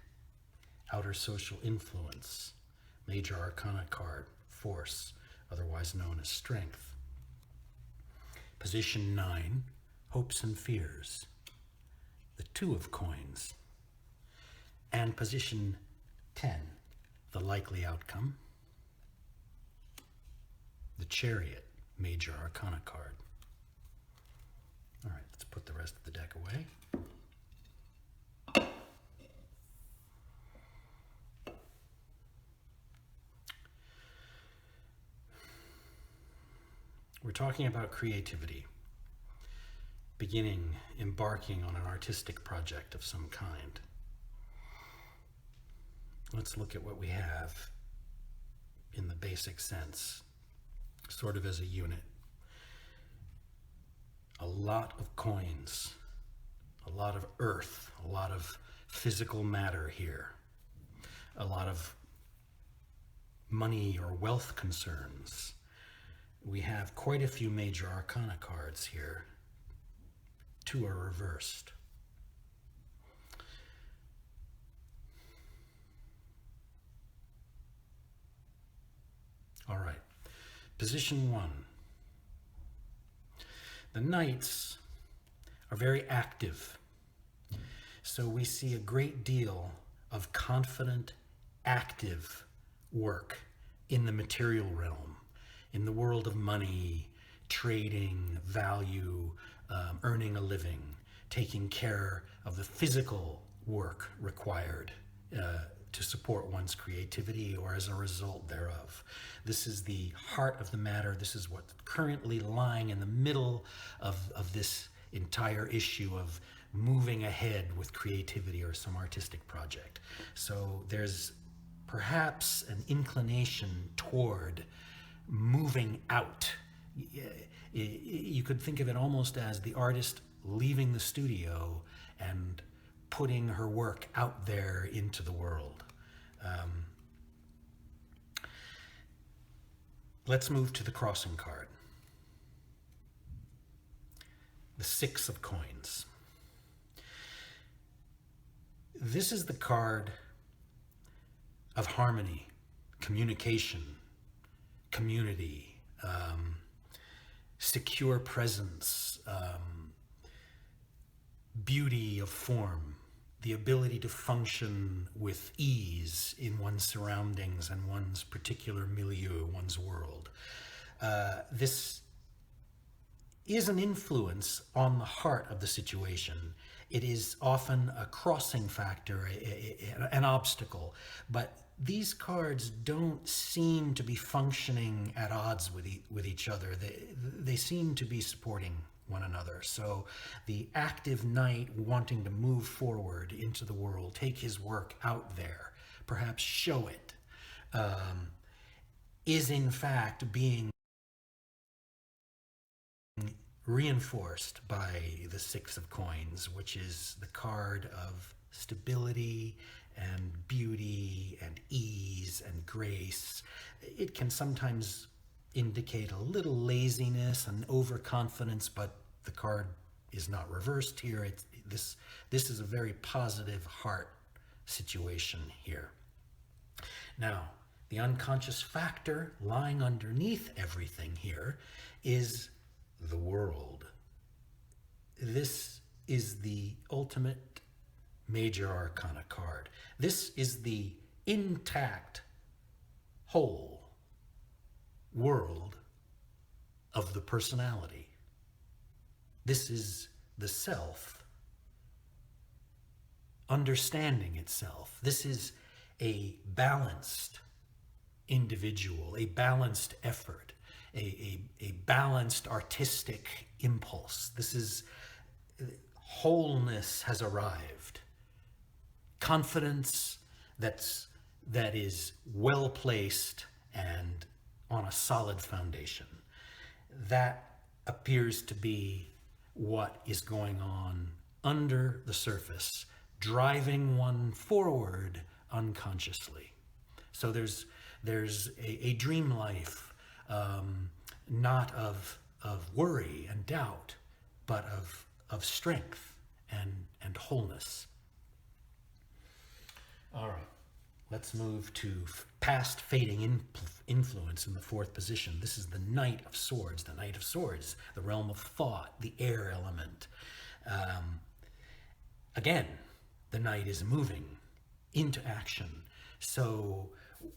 outer social influence. Major Arcana card, Force, otherwise known as Strength. Position 9, hopes and fears. The 2 of coins. And position 10, the likely outcome. The Chariot, Major Arcana card. All right, let's put the rest of the deck away. talking about creativity, embarking on an artistic project of some kind. Let's look at what we have in the basic sense, sort of as a unit. A lot of coins, a lot of earth, a lot of physical matter here, a lot of money or wealth concerns. We have quite a few major arcana cards here. 2 are reversed. All right, position 1. The knights are very active. So we see a great deal of confident, active work in the material realm, in the world of money, trading, value, earning a living, taking care of the physical work required to support one's creativity or as a result thereof. This is the heart of the matter. This is what's currently lying in the middle of this entire issue of moving ahead with creativity or some artistic project. So there's perhaps an inclination toward moving out. You could think of it almost as the artist leaving the studio and putting her work out there into the world. Let's move to the crossing card. The 6 of coins. This is the card of harmony, communication, community, secure presence, beauty of form, the ability to function with ease in one's surroundings and one's particular milieu, one's world. This is an influence on the heart of the situation. It is often a crossing factor, an obstacle, but these cards don't seem to be functioning at odds with each other. They seem to be supporting one another. So the active knight wanting to move forward into the world, take his work out there, perhaps show it, is in fact being reinforced by the 6 of coins, which is the card of stability and beauty and ease and grace. It can sometimes indicate a little laziness and overconfidence, but the card is not reversed here. This is a very positive heart situation here. Now, the unconscious factor lying underneath everything here is the world. This is the ultimate major arcana card. This is the intact whole world of the personality. This is the self understanding itself. This is a balanced individual, a balanced effort, a balanced artistic impulse. This is wholeness has arrived. Confidence that is well placed and on a solid foundation. That appears to be what is going on under the surface, driving one forward unconsciously. So there's a dream life, not of worry and doubt, but of strength and wholeness. All right, let's move to past fading influence in the 4th position. This is the Knight of Swords. The Knight of Swords, the realm of thought, the air element. Again, the Knight is moving into action. So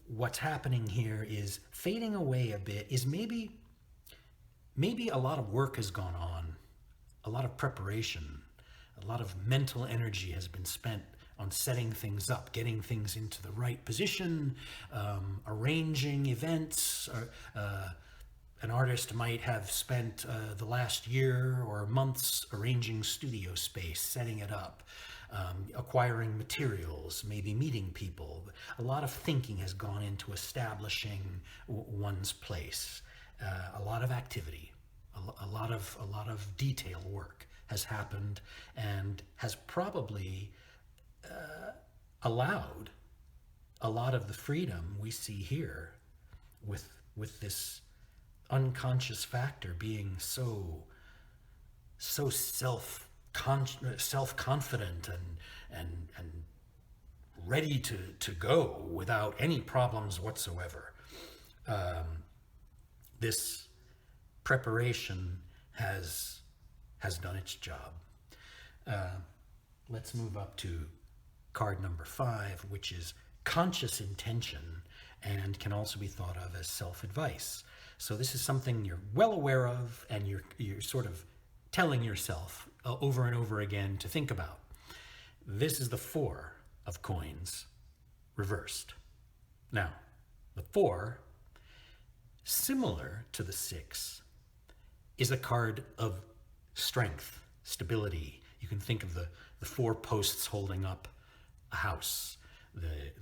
what's happening here is fading away a bit is maybe a lot of work has gone on, a lot of preparation, a lot of mental energy has been spent on setting things up, getting things into the right position, arranging events, An artist might have spent the last year or months arranging studio space, setting it up, acquiring materials, maybe meeting people. A lot of thinking has gone into establishing one's place. A lot of activity, a lot of detail work has happened and has probably allowed a lot of the freedom we see here with this unconscious factor being so self-confident and ready to go without any problems whatsoever. This preparation has done its job. Let's move up to card number 5, which is conscious intention, and can also be thought of as self-advice. So this is something you're well aware of, and you're sort of telling yourself over and over again to think about. This is the 4 of coins reversed. Now, the 4, similar to the 6, is a card of strength, stability. You can think of the 4 posts holding up a house,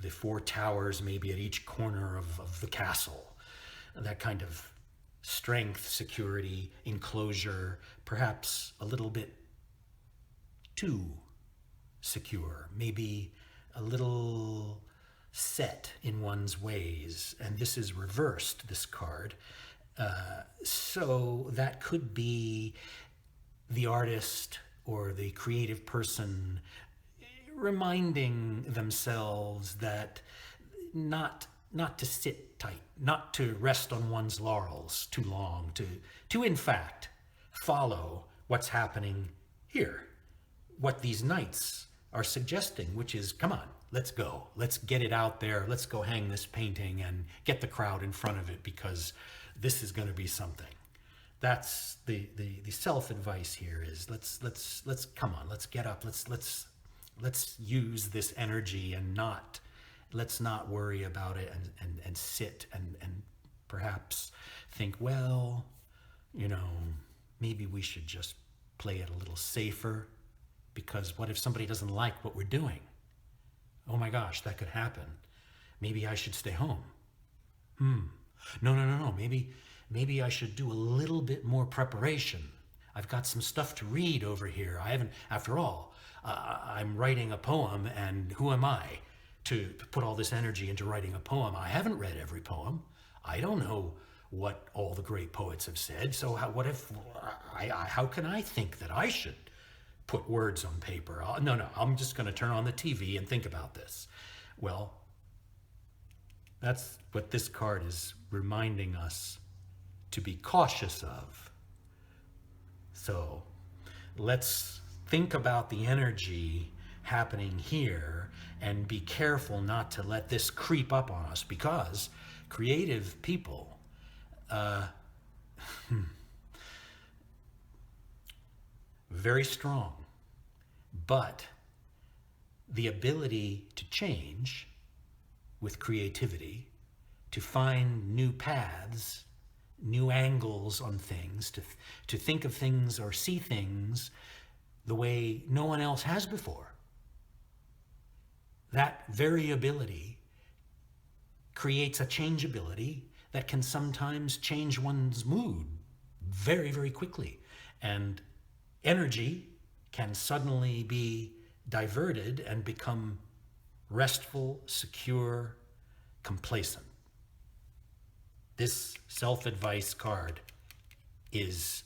the 4 towers maybe at each corner of the castle. That kind of strength, security, enclosure, perhaps a little bit too secure, maybe a little set in one's ways. And this is reversed, this card. So that could be the artist or the creative person reminding themselves that not to sit tight, not to rest on one's laurels too long, to in fact follow what's happening here, what these knights are suggesting, which is, come on, let's go, let's get it out there, let's go hang this painting and get the crowd in front of it, because this is going to be something. That's the self-advice here is let's come on, let's get up, let's use this energy and let's not worry about it and sit and perhaps think, well, maybe we should just play it a little safer, because what if somebody doesn't like what we're doing? Oh my gosh, that could happen. Maybe I should stay home. No. Maybe I should do a little bit more preparation. I've got some stuff to read over here. After all, I'm writing a poem, and who am I to put all this energy into writing a poem? I haven't read every poem. I don't know what all the great poets have said. So how can I think that I should put words on paper? No, I'm just going to turn on the TV and think about this. Well, that's what this card is reminding us to be cautious of. So let's think about the energy happening here and be careful not to let this creep up on us, because creative people very strong, but the ability to change with creativity, to find new paths, new angles on things, to think of things or see things the way no one else has before. That variability creates a changeability that can sometimes change one's mood very, very quickly. And energy can suddenly be diverted and become restful, secure, complacent. This self-advice card is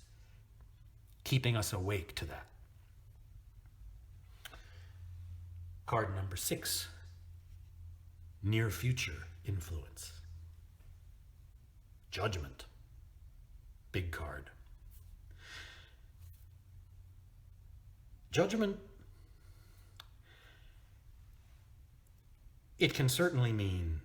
keeping us awake to that. Card number 6, near future influence. Judgment, big card. Judgment, it can certainly mean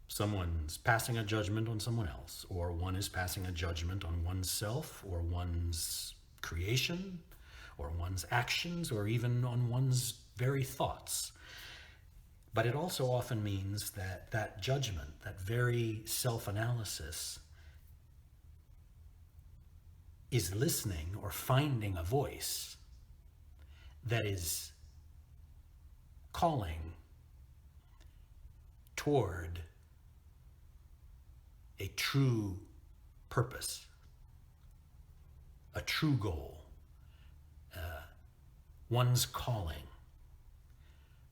someone's passing a judgment on someone else, or one is passing a judgment on oneself, or one's creation, or one's actions, or even on one's very thoughts. But it also often means that that judgment, that very self-analysis, is listening or finding a voice that is calling toward a true purpose, a true goal, one's calling.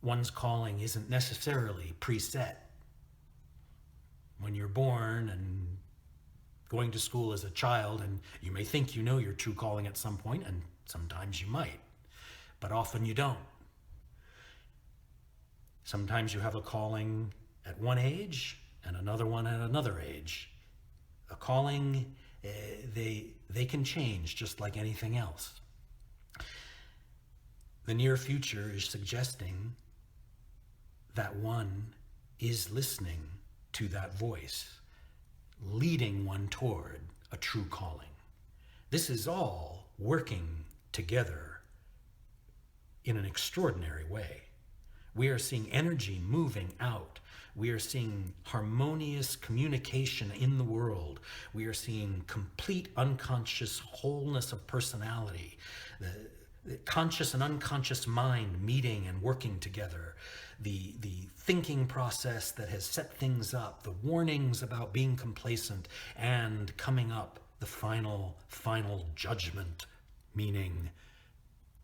One's calling isn't necessarily preset. When you're born and going to school as a child, and you may think you know your true calling at some point, and sometimes you might, but often you don't. Sometimes you have a calling at one age and another one at another age. A calling, they can change just like anything else. The near future is suggesting that one is listening to that voice, leading one toward a true calling. This is all working together in an extraordinary way. We are seeing energy moving out. We are seeing harmonious communication in the world. We are seeing complete unconscious wholeness of personality. The conscious and unconscious mind meeting and working together. The thinking process that has set things up, the warnings about being complacent, and coming up the final judgment, meaning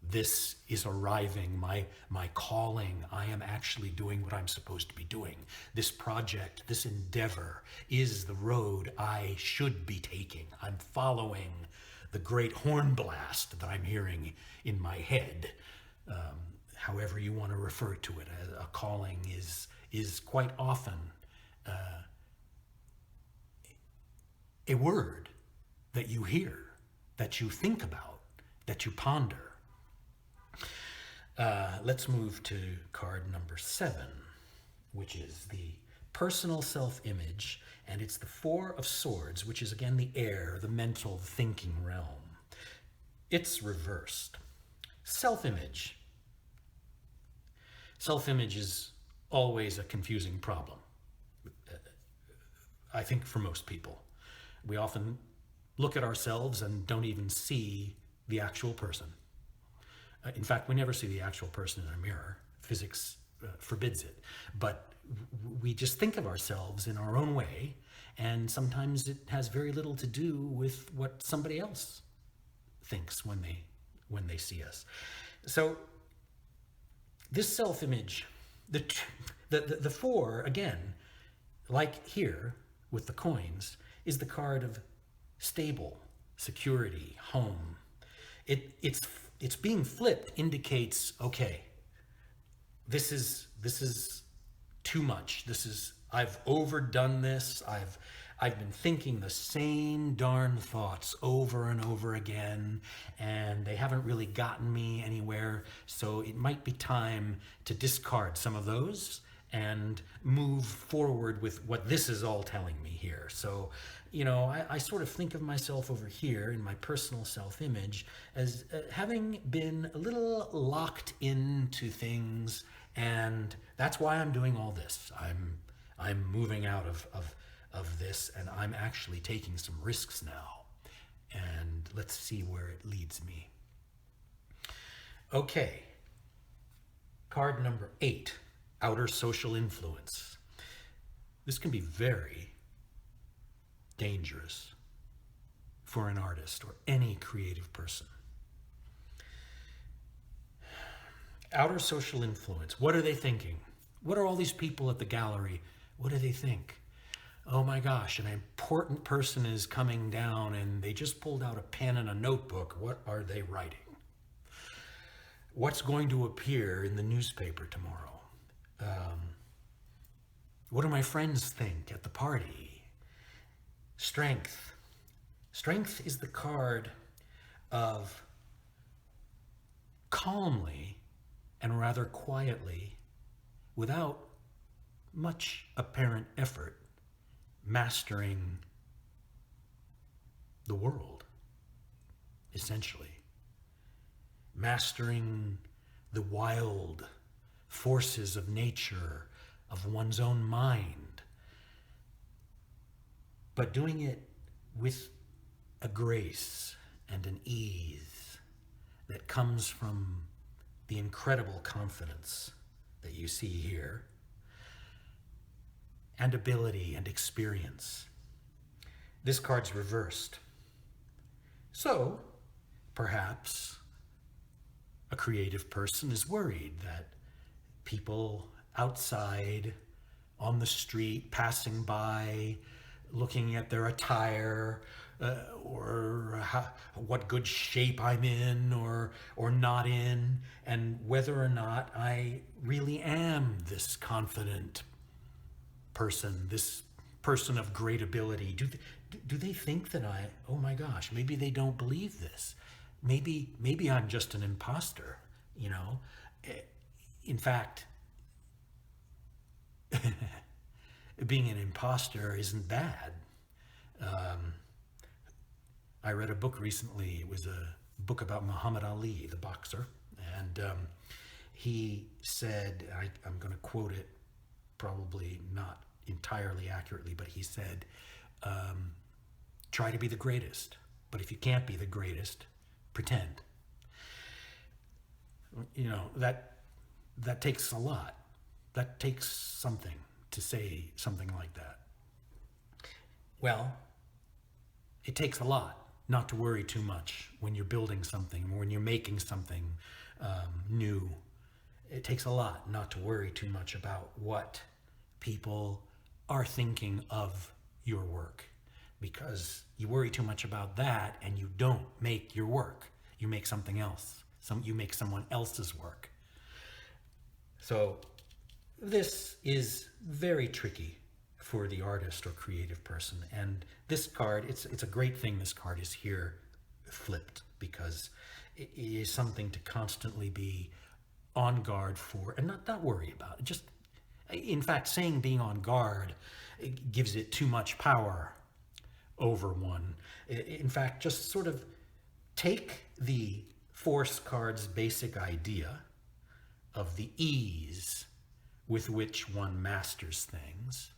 this is arriving, my calling, I am actually doing what I'm supposed to be doing. This project, this endeavor is the road I should be taking. I'm following the great horn blast that I'm hearing in my head. However you want to refer to it, a calling is quite often a word that you hear, that you think about, that you ponder. Let's move to card number 7, which is the personal self-image, and it's the 4 of Swords, which is again the air, the mental, thinking realm. It's reversed. Self-image. Self-image is always a confusing problem, I think, for most people. We often look at ourselves and don't even see the actual person. In fact, we never see the actual person in a mirror. Physics forbids it. But we just think of ourselves in our own way, and sometimes it has very little to do with what somebody else thinks when they see us. So this self-image, the 4, again, like here with the coins, is the card of stable, security, home. It's being flipped indicates, okay, this is too much. I've overdone this. I've been thinking the same darn thoughts over and over again, and they haven't really gotten me anywhere. So it might be time to discard some of those and move forward with what this is all telling me here. So, you know, I sort of think of myself over here in my personal self-image as having been a little locked into things, and that's why I'm doing all this. I'm moving out of this, and I'm actually taking some risks now. And let's see where it leads me. Okay. Card number 8, outer social influence. This can be very dangerous for an artist or any creative person. Outer social influence. What are they thinking? What are all these people at the gallery? What do they think? Oh my gosh, an important person is coming down and they just pulled out a pen and a notebook. What are they writing? What's going to appear in the newspaper tomorrow? What do my friends think at the party? Strength. Strength is the card of calmly and rather quietly, without much apparent effort, mastering the world, essentially. Mastering the wild, forces of nature, of one's own mind, but doing it with a grace and an ease that comes from the incredible confidence that you see here, and ability and experience. This card's reversed. So, perhaps a creative person is worried that people outside, on the street, passing by, looking at their attire, or what good shape I'm in or not in, and whether or not I really am this confident person, this person of great ability. Do they think that oh my gosh, maybe they don't believe this. Maybe I'm just an imposter, you know? In fact, being an imposter isn't bad. I read a book recently. It was a book about Muhammad Ali, the boxer. And he said, I'm going to quote it, probably not entirely accurately, but he said, try to be the greatest. But if you can't be the greatest, pretend. You know, that takes a lot. That takes something to say something like that. Well, it takes a lot not to worry too much when you're building something, when you're making something new. It takes a lot not to worry too much about what people are thinking of your work, because you worry too much about that and you don't make your work. You make something else. You make someone else's work. So this is very tricky for the artist or creative person. And this card, it's a great thing this card is here flipped, because it is something to constantly be on guard for and not worry about. Just, in fact, saying being on guard, it gives it too much power over one. In fact, just sort of take the Force card's basic idea of the ease with which one masters things,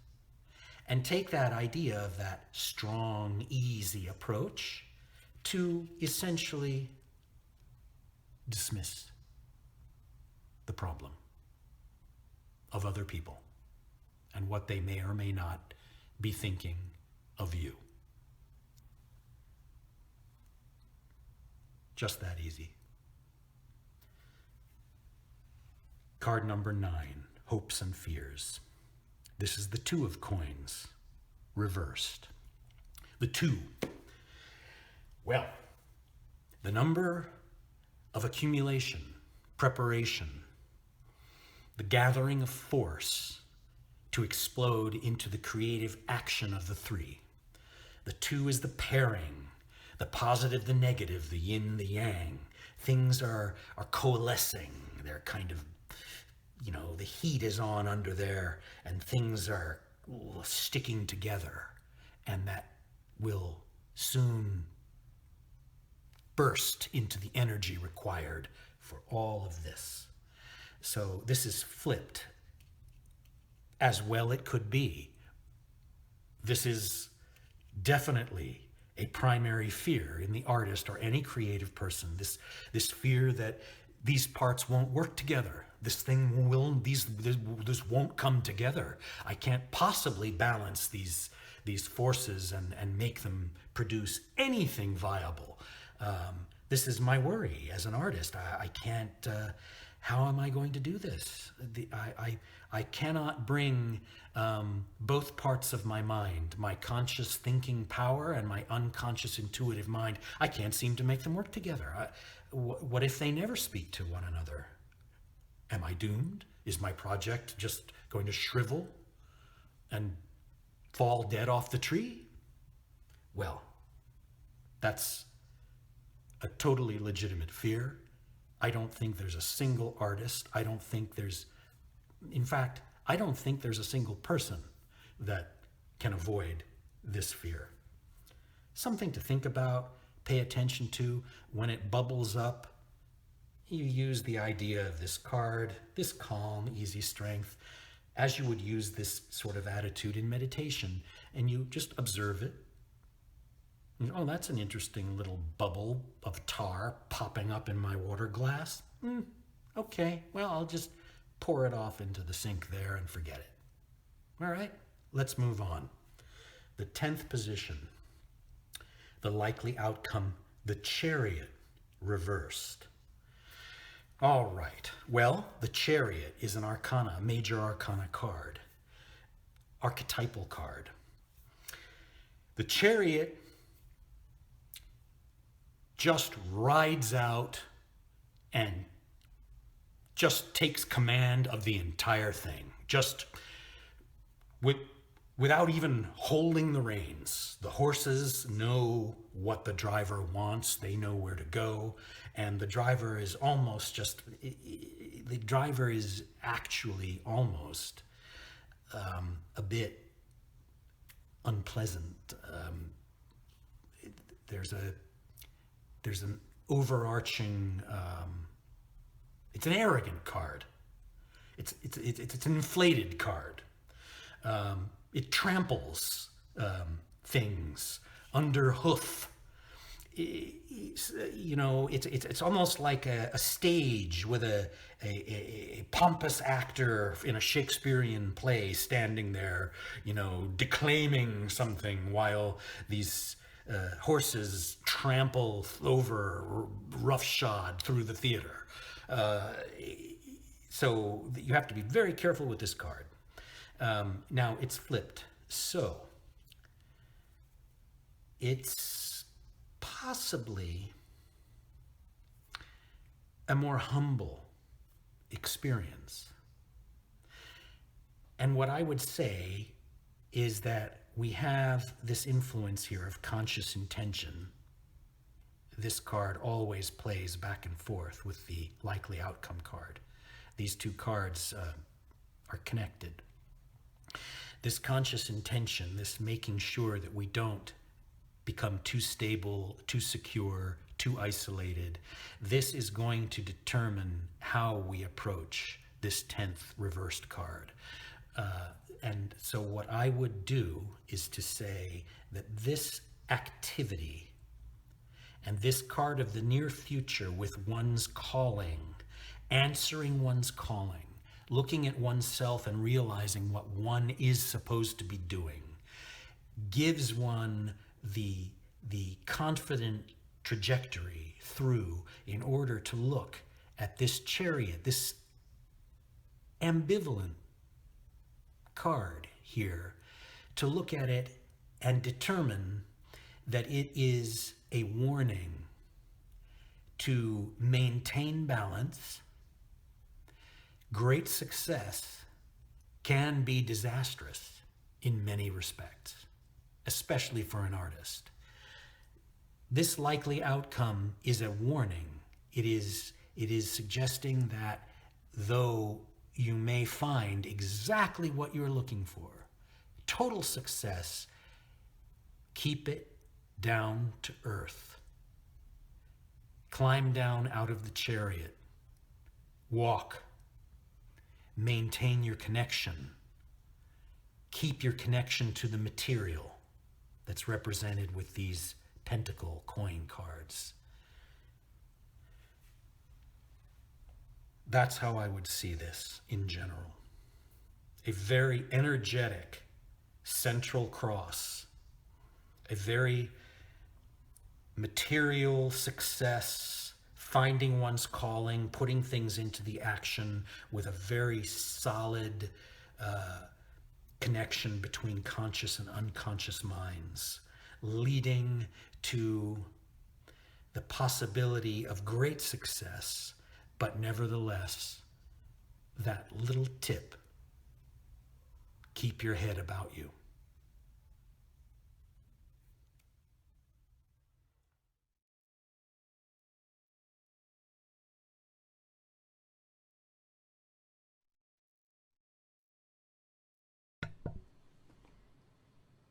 and take that idea of that strong, easy approach to essentially dismiss the problem of other people and what they may or may not be thinking of you. Just that easy. Card number 9, Hopes and Fears. This is the 2 of coins, reversed. The 2. Well, the number of accumulation, preparation, the gathering of force to explode into the creative action of the 3. The 2 is the pairing, the positive, the negative, the yin, the yang. Things are coalescing. They're kind of, you know, the heat is on under there and things are sticking together, and that will soon burst into the energy required for all of this. So this is flipped as well it could be. This is definitely a primary fear in the artist or any creative person. This fear that these parts won't work together. This won't come together. I can't possibly balance these forces and make them produce anything viable. This is my worry as an artist. I can't. How am I going to do this? I cannot bring both parts of my mind, my conscious thinking power and my unconscious intuitive mind. I can't seem to make them work together. What if they never speak to one another? Am I doomed? Is my project just going to shrivel and fall dead off the tree? Well, that's a totally legitimate fear. I don't think there's a single artist. I don't think there's a single person that can avoid this fear. Something to think about, pay attention to when it bubbles up. You use the idea of this card, this calm, easy strength, as you would use this sort of attitude in meditation, and you just observe it. And, oh, that's an interesting little bubble of tar popping up in my water glass. Okay, well, I'll just pour it off into the sink there and forget it. All right, let's move on. The 10th position, the likely outcome, the Chariot Reversed. All right, well, the Chariot is an arcana, major arcana card, archetypal card. The Chariot just rides out and just takes command of the entire thing, just without even holding the reins. The horses know what the driver wants, they know where to go, and the driver is actually almost a bit unpleasant. There's an overarching, it's an arrogant card. It's an inflated card. It tramples things under hoof. You know, it's almost like a stage with a pompous actor in a Shakespearean play standing there, you know, declaiming something while these horses trample over roughshod through the theater. So you have to be very careful with this card. Now it's flipped, so it's possibly a more humble experience. And what I would say is that we have this influence here of conscious intention. This card always plays back and forth with the likely outcome card. These two cards are connected. This conscious intention, this making sure that we don't become too stable, too secure, too isolated, this is going to determine how we approach this 10th reversed card. And so what I would do is to say that this activity and this card of the near future with one's calling, answering one's calling, looking at oneself and realizing what one is supposed to be doing, gives one the confident trajectory through in order to look at this Chariot, this ambivalent card here, to look at it and determine that it is a warning to maintain balance. Great success can be disastrous in many respects, especially for an artist. This likely outcome is a warning. It is suggesting that though you may find exactly what you're looking for, total success, keep it down to earth. Climb down out of the chariot. Walk. Maintain your connection. Keep your connection to the material that's represented with these pentacle coin cards. That's how I would see this in general. A very energetic central cross, a very material success, finding one's calling, putting things into the action with a very solid connection between conscious and unconscious minds, leading to the possibility of great success, but nevertheless, that little tip, keep your head about you.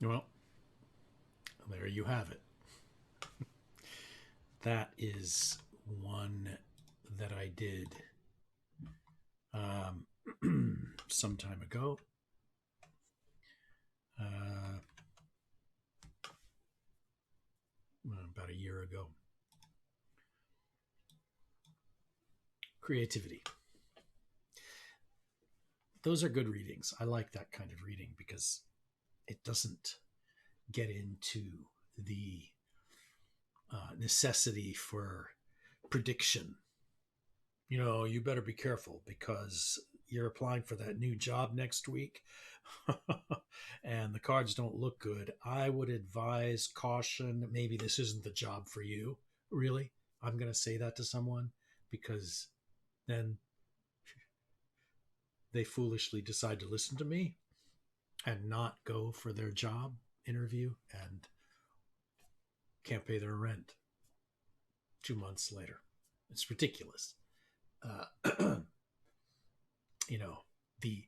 Well, there you have it. That is one that I did some time ago. About a year ago. Creativity. Those are good readings. I like that kind of reading because it doesn't get into the necessity for prediction. You know, you better be careful because you're applying for that new job next week and the cards don't look good. I would advise caution. Maybe this isn't the job for you. Really? I'm going to say that to someone because then they foolishly decide to listen to me and not go for their job interview and can't pay their rent 2 months later. It's ridiculous. You know, the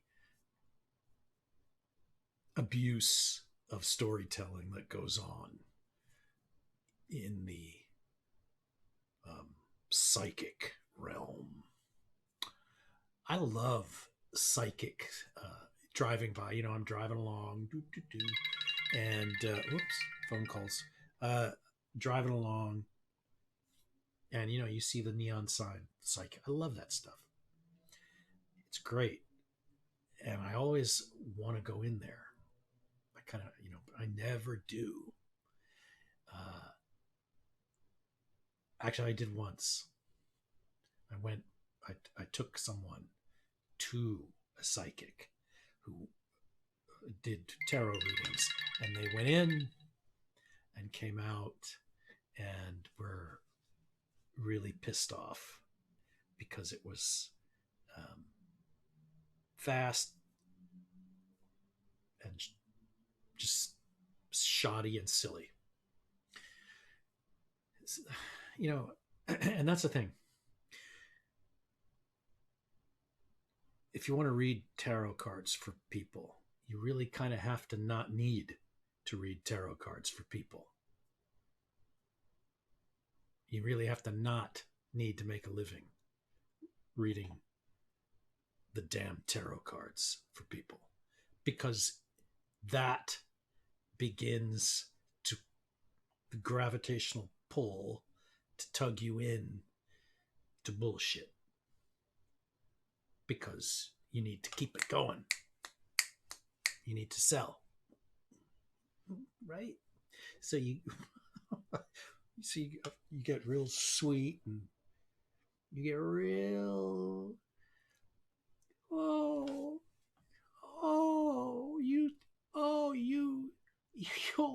abuse of storytelling that goes on in the psychic realm. I love psychic driving by. You know, I'm driving along, and whoops, phone calls. Driving along, and you know, you see the neon sign, psychic. I love that stuff. It's great, and I always want to go in there. I kind of, you know, but I never do. Actually, I did once. I took someone to a psychic who did tarot readings, and they went in and came out and were really pissed off because it was fast and just shoddy and silly. You know, and that's the thing. If you want to read tarot cards for people, you really kind of have to not need to read tarot cards for people. You really have to not need to make a living reading the damn tarot cards for people, because that begins to the gravitational pull to tug you in to bullshit, because you need to keep it going. You need to sell, right? So you get real sweet and you get real,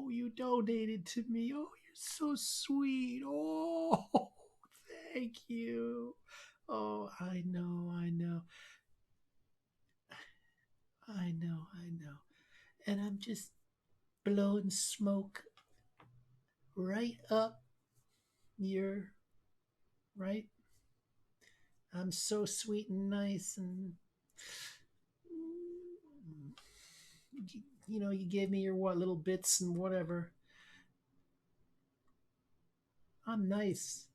you donated to me. Oh, you're so sweet. Oh, thank you. Oh, I know. And I'm just blowing smoke right up your, right? I'm so sweet and nice, and you know, you gave me your little bits and whatever. I'm nice,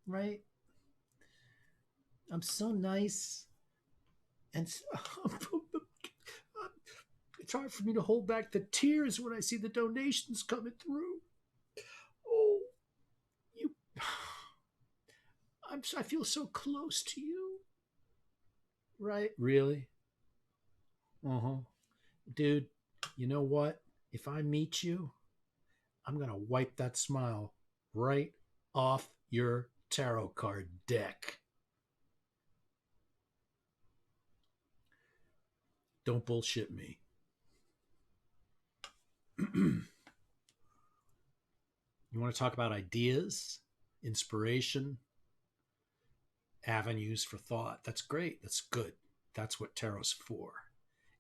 right? I'm so nice, and it's hard for me to hold back the tears when I see the donations coming through. Oh, I feel so close to you, right? Really? Dude, you know what? If I meet you, I'm going to wipe that smile right off your tarot card deck. Don't bullshit me. You want to talk about ideas, inspiration, avenues for thought? That's great. That's good. That's what tarot's for.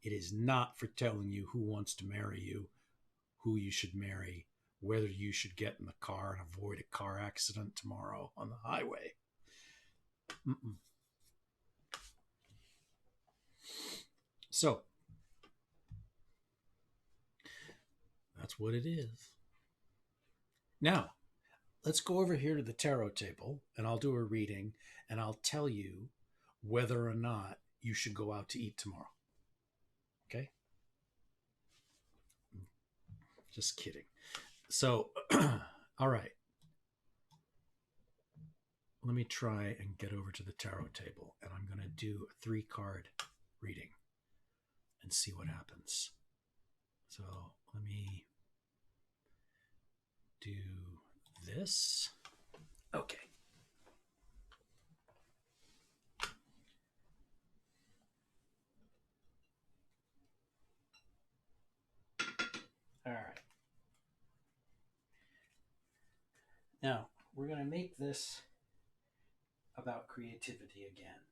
It is not for telling you who wants to marry you, who you should marry, whether you should get in the car and avoid a car accident tomorrow on the highway. So, that's what it is. Now, let's go over here to the tarot table and I'll do a reading and I'll tell you whether or not you should go out to eat tomorrow. Okay? Just kidding. So, all right. Let me try and get over to the tarot table and I'm going to do a 3-card reading and see what happens. So, let me do this. Okay. All right. Now, we're going to make this about creativity again.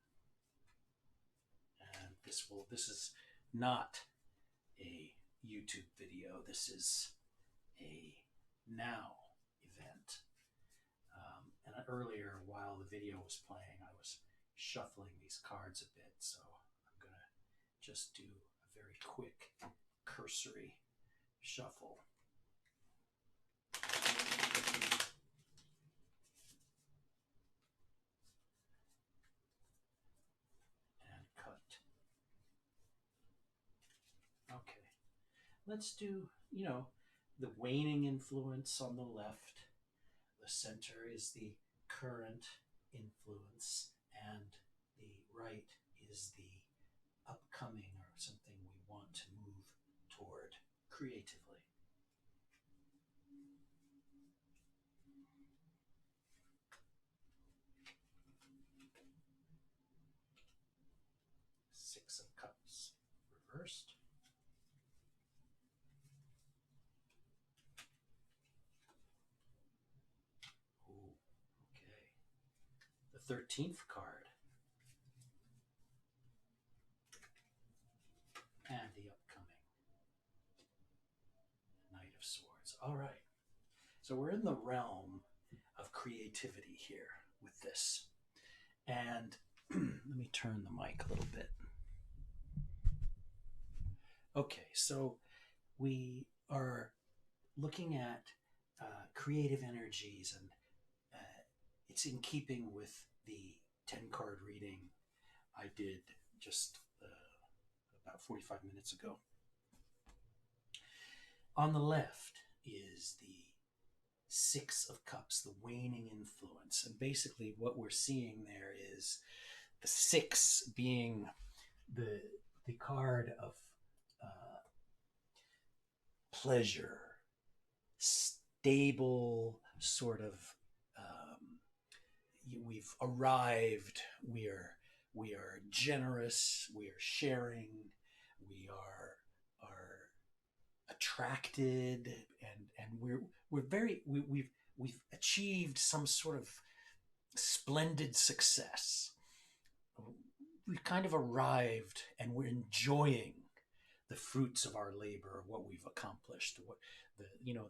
And this is not a YouTube video. This is a now event. And earlier, while the video was playing, I was shuffling these cards a bit. So I'm going to just do a very quick cursory shuffle. And cut. Okay. Let's do, the waning influence on the left. The center is the current influence, and the right is the upcoming or something we want to move toward creatively. Six of Cups reversed. Ooh, okay. The 13th card. And the upcoming Knight of Swords. All right. So we're in the realm of creativity here with this. And let me turn the mic a little bit. Okay, so we are looking at creative energies, and it's in keeping with the 10-card reading I did just about 45 minutes ago. On the left is the Six of Cups, the waning influence. And basically what we're seeing there is the 6 being the card of pleasure, stable sort of, we've arrived, we are generous, we are sharing, we are attracted, and we've achieved some sort of splendid success. We've kind of arrived and we're enjoying the fruits of our labor, what we've accomplished. What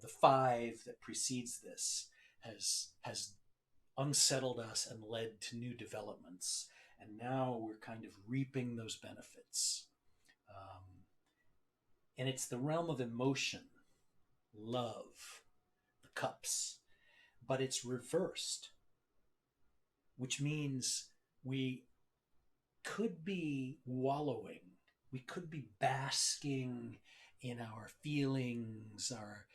the 5 that precedes this has unsettled us and led to new developments, and now we're kind of reaping those benefits. And it's the realm of emotion, love, the cups, but it's reversed, which means we could be wallowing, we could be basking in our feelings, our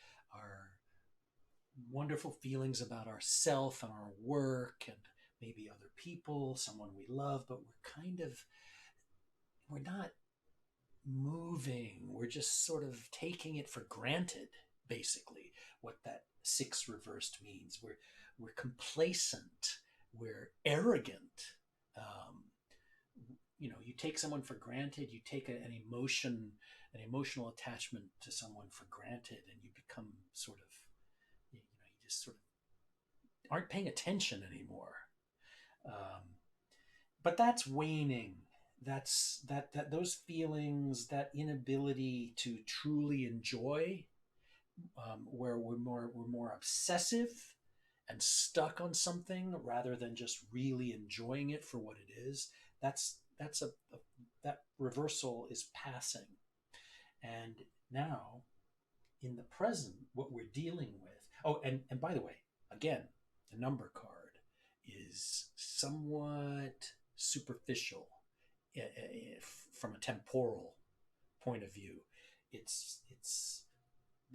wonderful feelings about ourself and our work and maybe other people, someone we love, but we're not moving. We're just sort of taking it for granted, basically, what that 6 reversed means. We're complacent. We're arrogant. You take someone for granted. You take an emotional attachment to someone for granted, and you become sort of, you just sort of aren't paying attention anymore. But that's waning. That's those feelings, that inability to truly enjoy, where we're more obsessive and stuck on something rather than just really enjoying it for what it is. That reversal is passing, and now in the present, what we're dealing with. Oh, and by the way, again, the number card is somewhat superficial from a temporal point of view. It's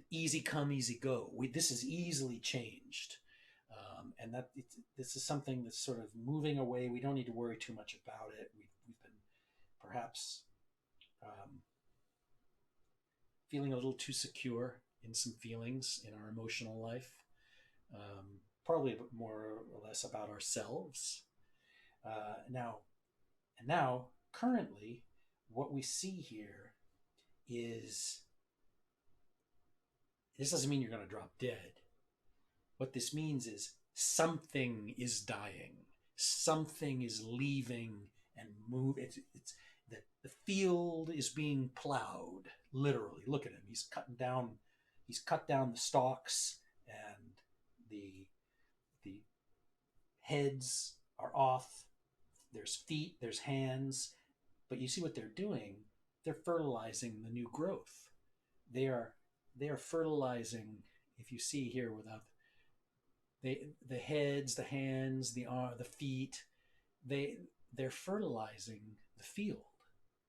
easy come, easy go. This is easily changed, and this is something that's sort of moving away. We don't need to worry too much about it. We've been perhaps feeling a little too secure in some feelings in our emotional life, probably a bit more or less about ourselves. Now, currently, what we see here is this doesn't mean you're going to drop dead. What this means is something is dying, something is leaving and move. It's the field is being plowed. Literally, look at him. He's cut down the stalks, and the heads are off. There's feet, there's hands, but you see what they're doing. They're fertilizing the new growth. They are fertilizing. If you see here, without the heads, the hands, the feet, they're fertilizing the field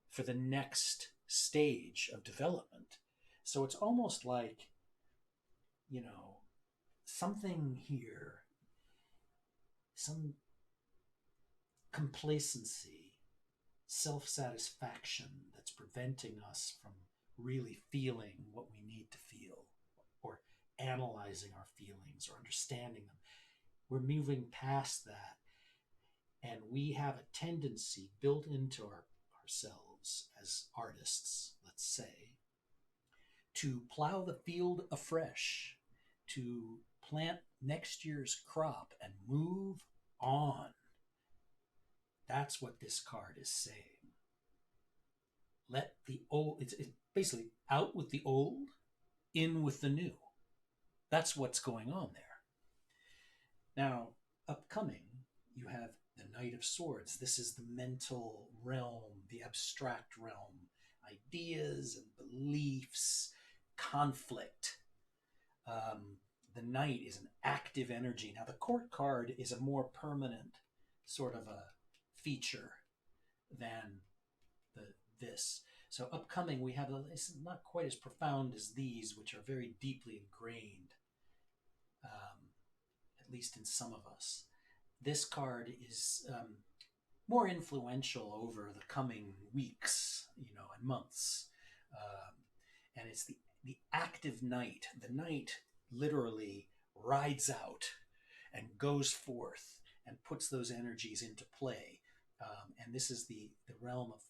for the next stage of development. So it's almost like, something here, some complacency, self-satisfaction that's preventing us from really feeling what we need to feel, or analyzing our feelings or understanding them. We're moving past that, and we have a tendency built into ourselves as artists, let's say, to plow the field afresh, to plant next year's crop and move on. That's what this card is saying. Let the old, it's basically out with the old, in with the new. That's what's going on there. Now, upcoming, you have the Knight of Swords. This is the mental realm, the abstract realm, ideas and beliefs, conflict. The Knight is an active energy. Now, the Court card is a more permanent sort of a feature than this. So upcoming, we have it's not quite as profound as these, which are very deeply ingrained, at least in some of us. This card is more influential over the coming weeks, and months, and it's the active knight. The knight literally rides out and goes forth and puts those energies into play. And this is the realm of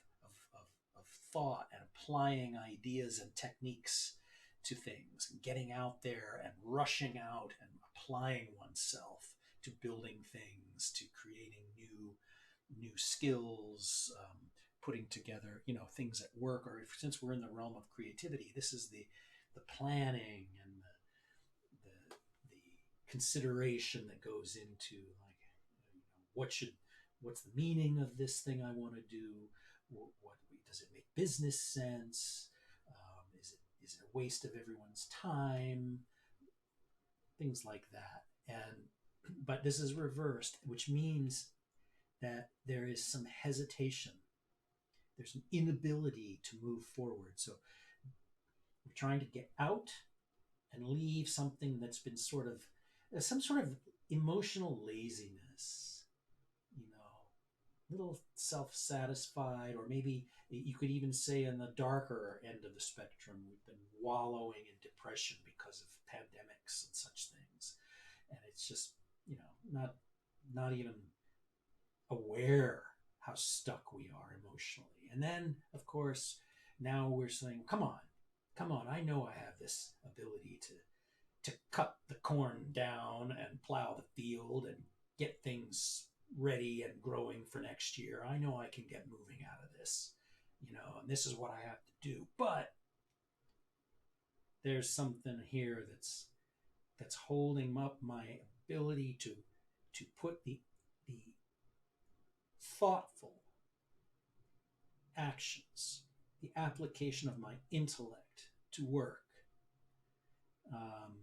thought and applying ideas and techniques to things, and getting out there and rushing out and applying oneself to building things, to creating new skills, putting together things at work, or since we're in the realm of creativity, this is the planning and the consideration that goes into, like, what's the meaning of this thing I want to do? What does it make business sense? Is it a waste of everyone's time? Things like that. But this is reversed, which means that there is some hesitation. There's an inability to move forward. So we're trying to get out and leave something that's been some sort of emotional laziness, little self-satisfied, or maybe you could even say on the darker end of the spectrum, we've been wallowing in depression because of pandemics and such things. And it's just, not even aware how stuck we are emotionally. And then, of course, now we're saying, come on, I know I have this ability to cut the corn down and plow the field and get things ready and growing for next year. I know I can get moving out of this, and this is what I have to do. But there's something here that's holding up my ability to put the thoughtful actions, the application of my intellect to work.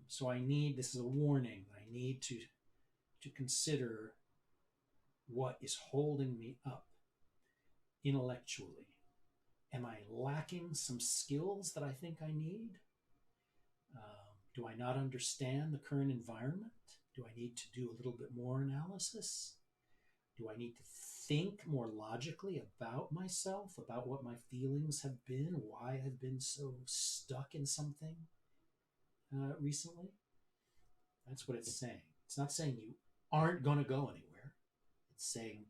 So I need, this is a warning, I need to consider what is holding me up intellectually. Am I lacking some skills that I think I need? Do I not understand the current environment? Do I need to do a little bit more analysis? Do I need to think more logically about myself, about what my feelings have been, why I've been so stuck in something recently? That's what it's saying. It's not saying you aren't going to go anywhere. It's saying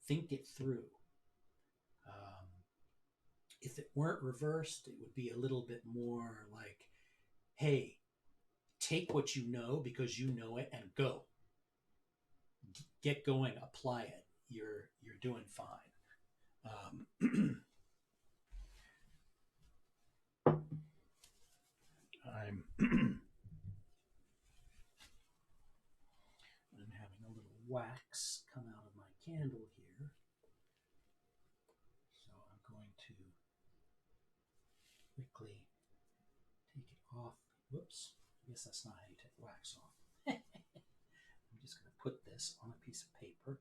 think it through. If it weren't reversed, it would be a little bit more like, hey, take what you know because you know it and go. Get going, apply it. You're doing fine. I'm having a little wax come out of my candle here. So I'm going to quickly take it off. Whoops. I guess that's not how you take wax off. I'm just going to put this on a piece of paper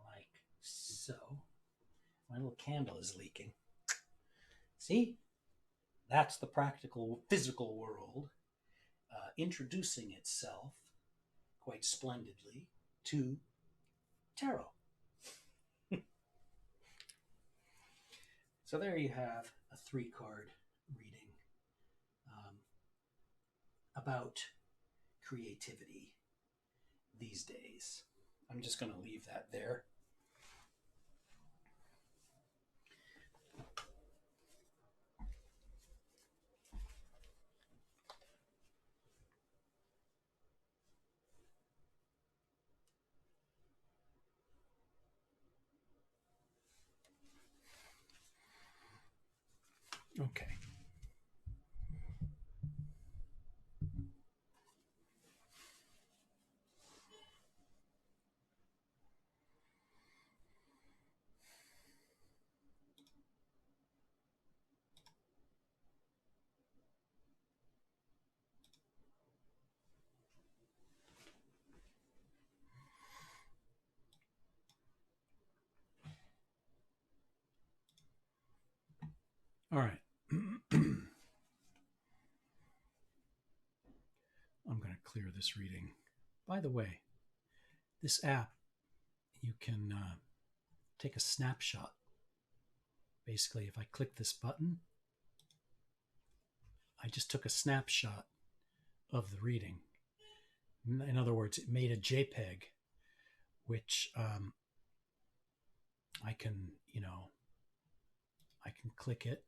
like so. My little candle is leaking. See? That's the practical, physical world introducing itself quite splendidly to tarot. So there you have a 3-card reading about creativity these days. I'm just going to leave that there. Okay. All right. I'm going to clear this reading. By the way, this app, you can take a snapshot. Basically, if I click this button, I just took a snapshot of the reading. In other words, it made a JPEG, which I can click it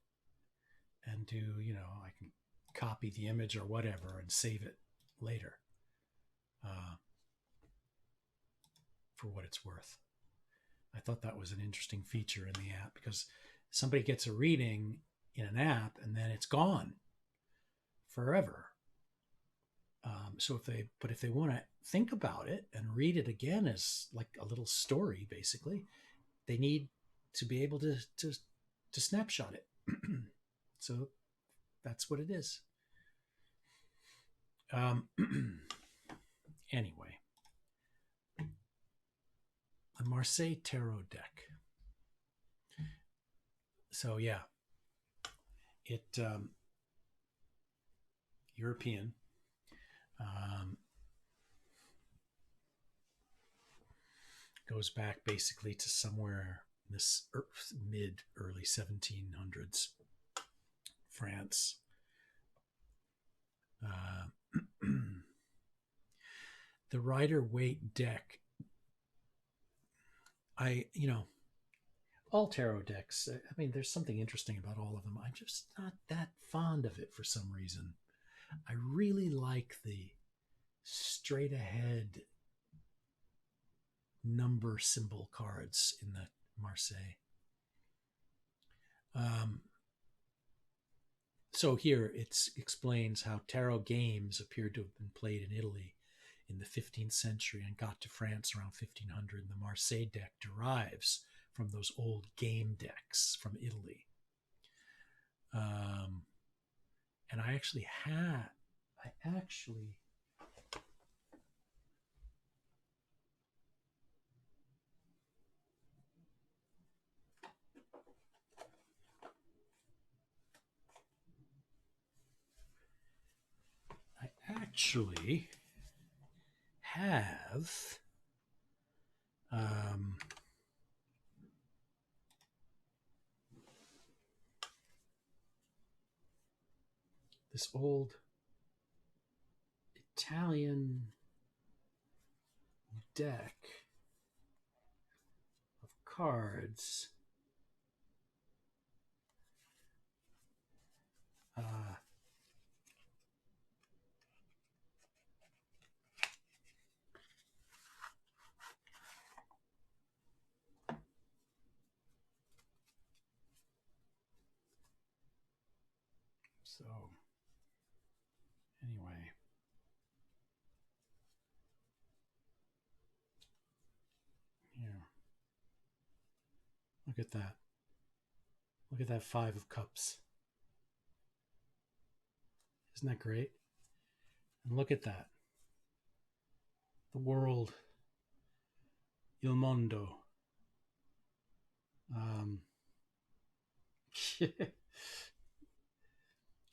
and do, I can copy the image or whatever and save it later for what it's worth. I thought that was an interesting feature in the app because somebody gets a reading in an app and then it's gone forever. So if they want to think about it and read it again as like a little story, basically, they need to be able to snapshot it. So that's what it is. Anyway, a Marseille tarot deck. So yeah, it European. Goes back basically to somewhere in this mid-early 1700s, France. The Rider-Waite deck, all tarot decks, I mean, there's something interesting about all of them. I'm just not that fond of it for some reason. I really like the straight ahead number symbol cards in the Marseille. So here it explains how tarot games appeared to have been played in Italy in the 15th century and got to France around 1500. And the Marseille deck derives from those old game decks from Italy. And I actually actually have this old Italian deck of cards. So, anyway. Here. Look at that. Look at that 5 of Cups. Isn't that great? And look at that. The world. Il mondo.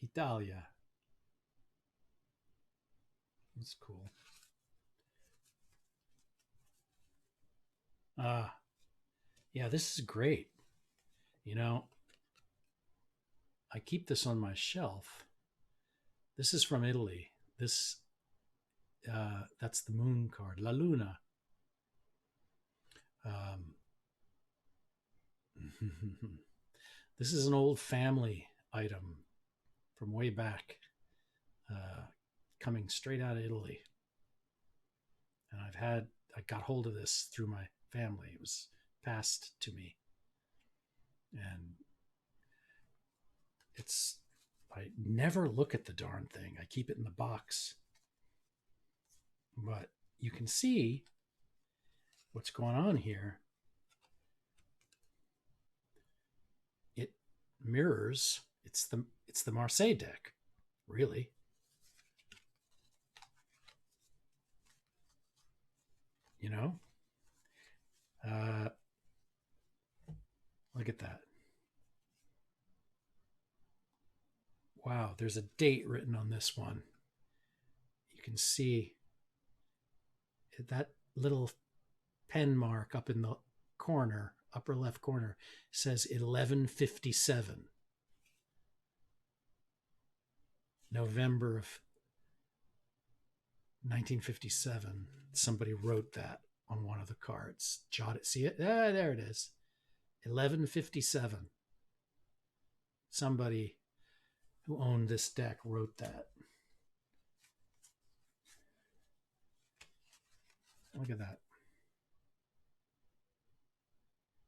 Italia. That's cool. Yeah, this is great. You know, I keep this on my shelf. This is from Italy. This, that's the moon card, La Luna. This is an old family item from way back, coming straight out of Italy. And I got hold of this through my family. It was passed to me. And I never look at the darn thing. I keep it in the box. But you can see what's going on here. It mirrors, it's the Marseille deck, really. You know? Look at that. Wow, there's a date written on this one. You can see that little pen mark up in the corner, upper left corner, says 1157. November of 1957. Somebody wrote that on one of the cards. Jot it. See it? Ah, there it is. 1157. Somebody who owned this deck wrote that. Look at that.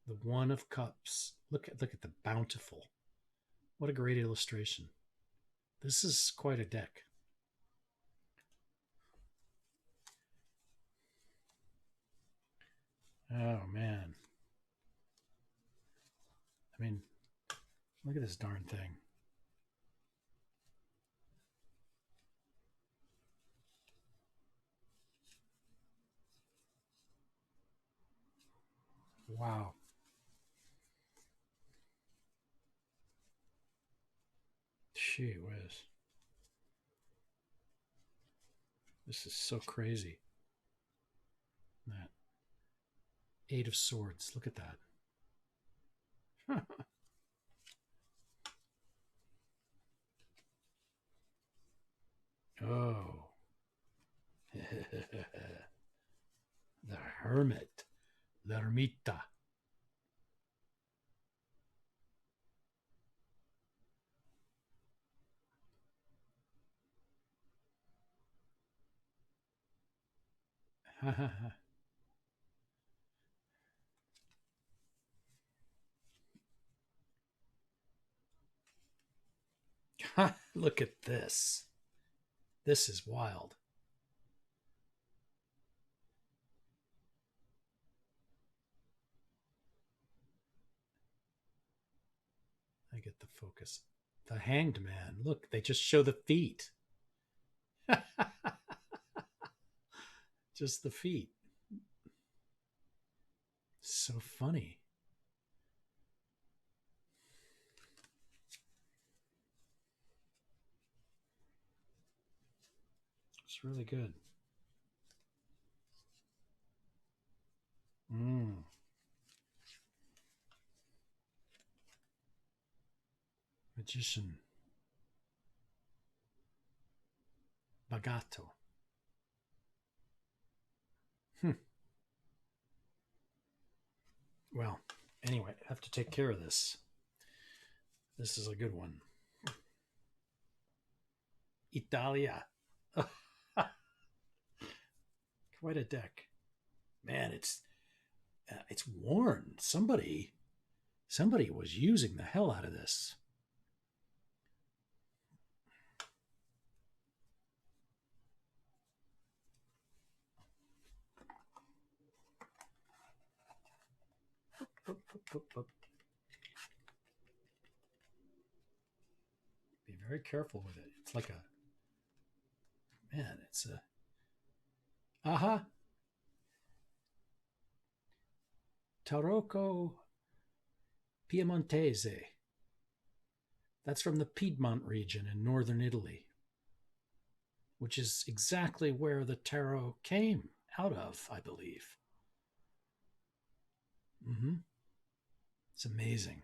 The 1 of Cups. Look at the Bountiful. What a great illustration. This is quite a deck. Oh, man. I mean, look at this darn thing. Wow. Gee whiz. This is so crazy. That 8 of Swords. Look at that. Oh. The Hermit. La Ermita. Look at this. This is wild. I get the focus. The Hanged Man. Look, they just show the feet. Just the feet. So funny. It's really good. Magician. Bagato. Well, anyway, I have to take care of this. This is a good one. Italia. Quite a deck. Man, it's worn. Somebody was using the hell out of this. Be very careful with it. It's like a, man, it's a, aha. Tarocco Piemontese. That's from the Piedmont region in northern Italy, which is exactly where the tarot came out of, I believe. It's amazing.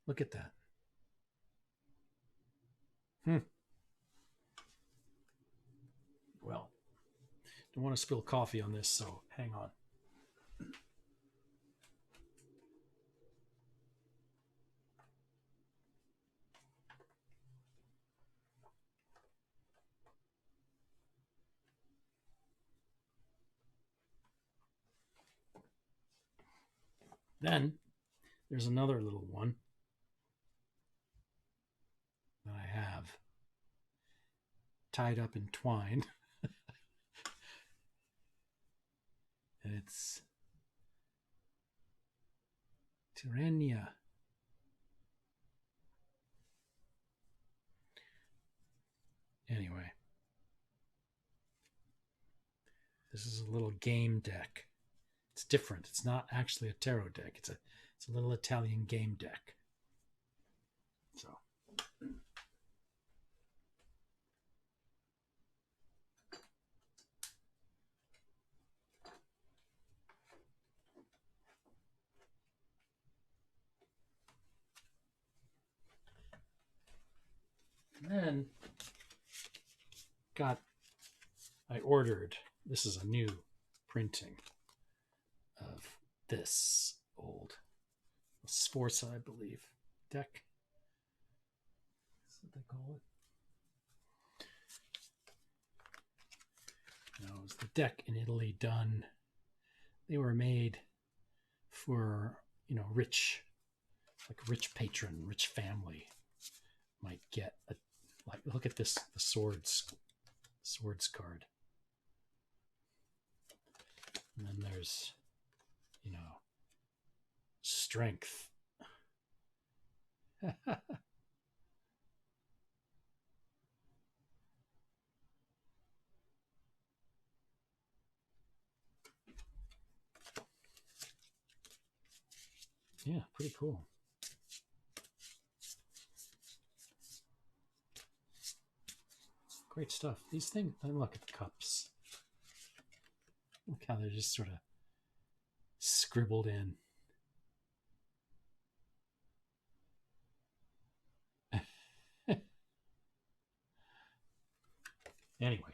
Look at that. Well, don't want to spill coffee on this, so hang on. Then there's another little one that I have tied up in twine. And it's Tyrannia. Anyway, this is a little game deck. It's different. It's not actually a tarot deck. It's a little Italian game deck. So then I ordered, this is a new printing of this old Sforza, I believe, deck. That's what they call it. Now, it was the deck in Italy done. They were made for, rich patron, rich family might get a, like, look at this, the swords card. And then there's, strength. Yeah, pretty cool. Great stuff. These things, and look at the cups. Look how they're just sort of scribbled in. Anyway.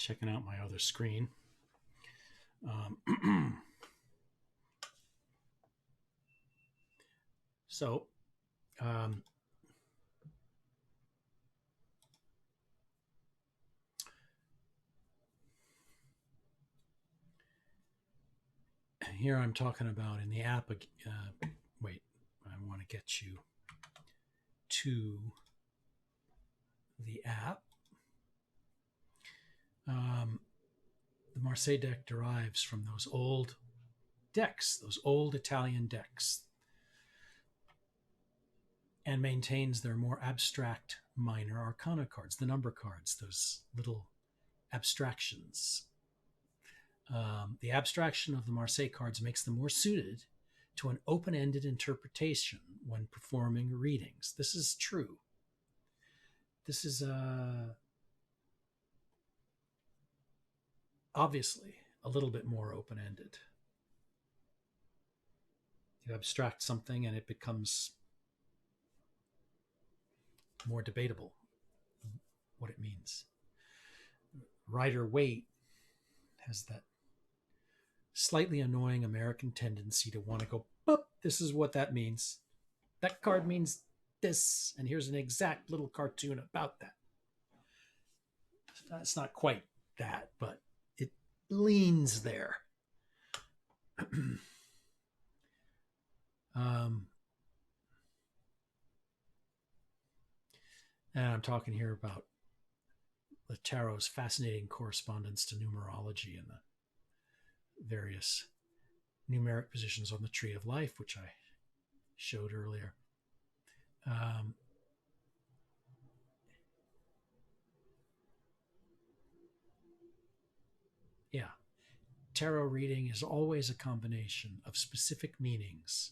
checking out my other screen. So, here I'm talking about in the app. Wait, I want to get you to the app. The Marseille deck derives from those old decks, those old Italian decks, and maintains their more abstract minor arcana cards, the number cards, those little abstractions. The abstraction of the Marseille cards makes them more suited to an open-ended interpretation when performing readings. This is true. This is obviously a little bit more open-ended. You abstract something and it becomes more debatable what it means. Rider-Waite has that slightly annoying American tendency to want to go, boop, this is what that means. That card means this, and here's an exact little cartoon about that. It's not quite that, but it leans there. And I'm talking here about the tarot's fascinating correspondence to numerology and the various numeric positions on the tree of life, which I showed earlier. Yeah. Tarot reading is always a combination of specific meanings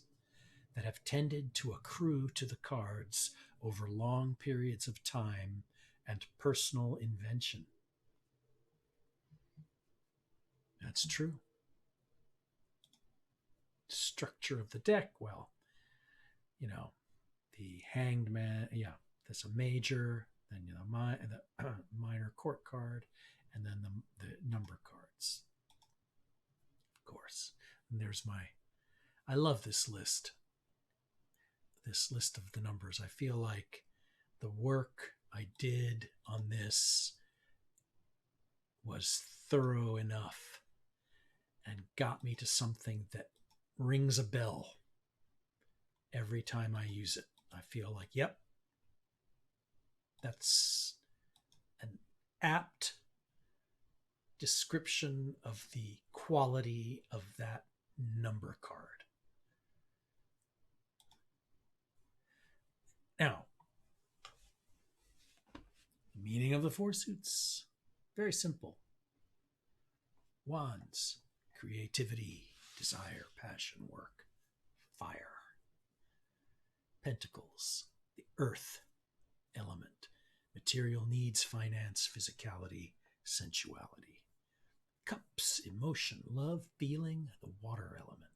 that have tended to accrue to the cards over long periods of time and personal invention. That's true. Structure of the deck, well, you know, the Hanged Man, yeah, that's a major, then you know, the minor court card, and then the number cards, of course. And there's I love this list of the numbers. I feel like the work I did on this was thorough enough and got me to something that rings a bell every time I use it. I feel like, yep, that's an apt description of the quality of that number card. Now, the meaning of the four suits, very simple. Wands, creativity, desire, passion, work, fire. Pentacles, the earth element, material needs, finance, physicality, sensuality. Cups, emotion, love, feeling, the water element.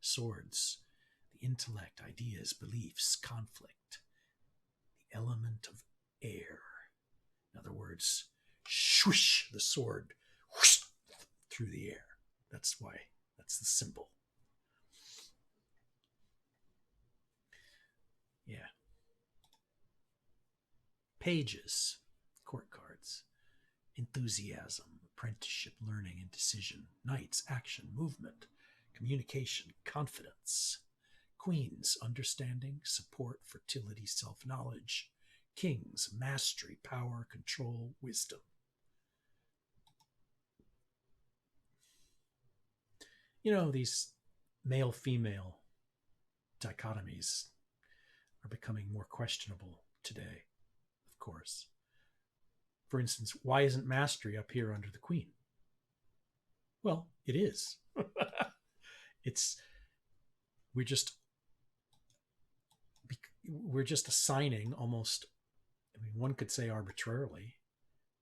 Swords, the intellect, ideas, beliefs, conflict, the element of air. In other words, swoosh the sword whoosh, through the air. That's why, that's the symbol. Yeah. Pages, court cards, enthusiasm, apprenticeship, learning, indecision. Knights, action, movement, communication, confidence. Queens, understanding, support, fertility, self-knowledge. Kings, mastery, power, control, wisdom. You know, these male-female dichotomies are becoming more questionable today, of course. For instance, why isn't mastery up here under the queen? Well, it is. We're just assigning almost, I mean, one could say arbitrarily,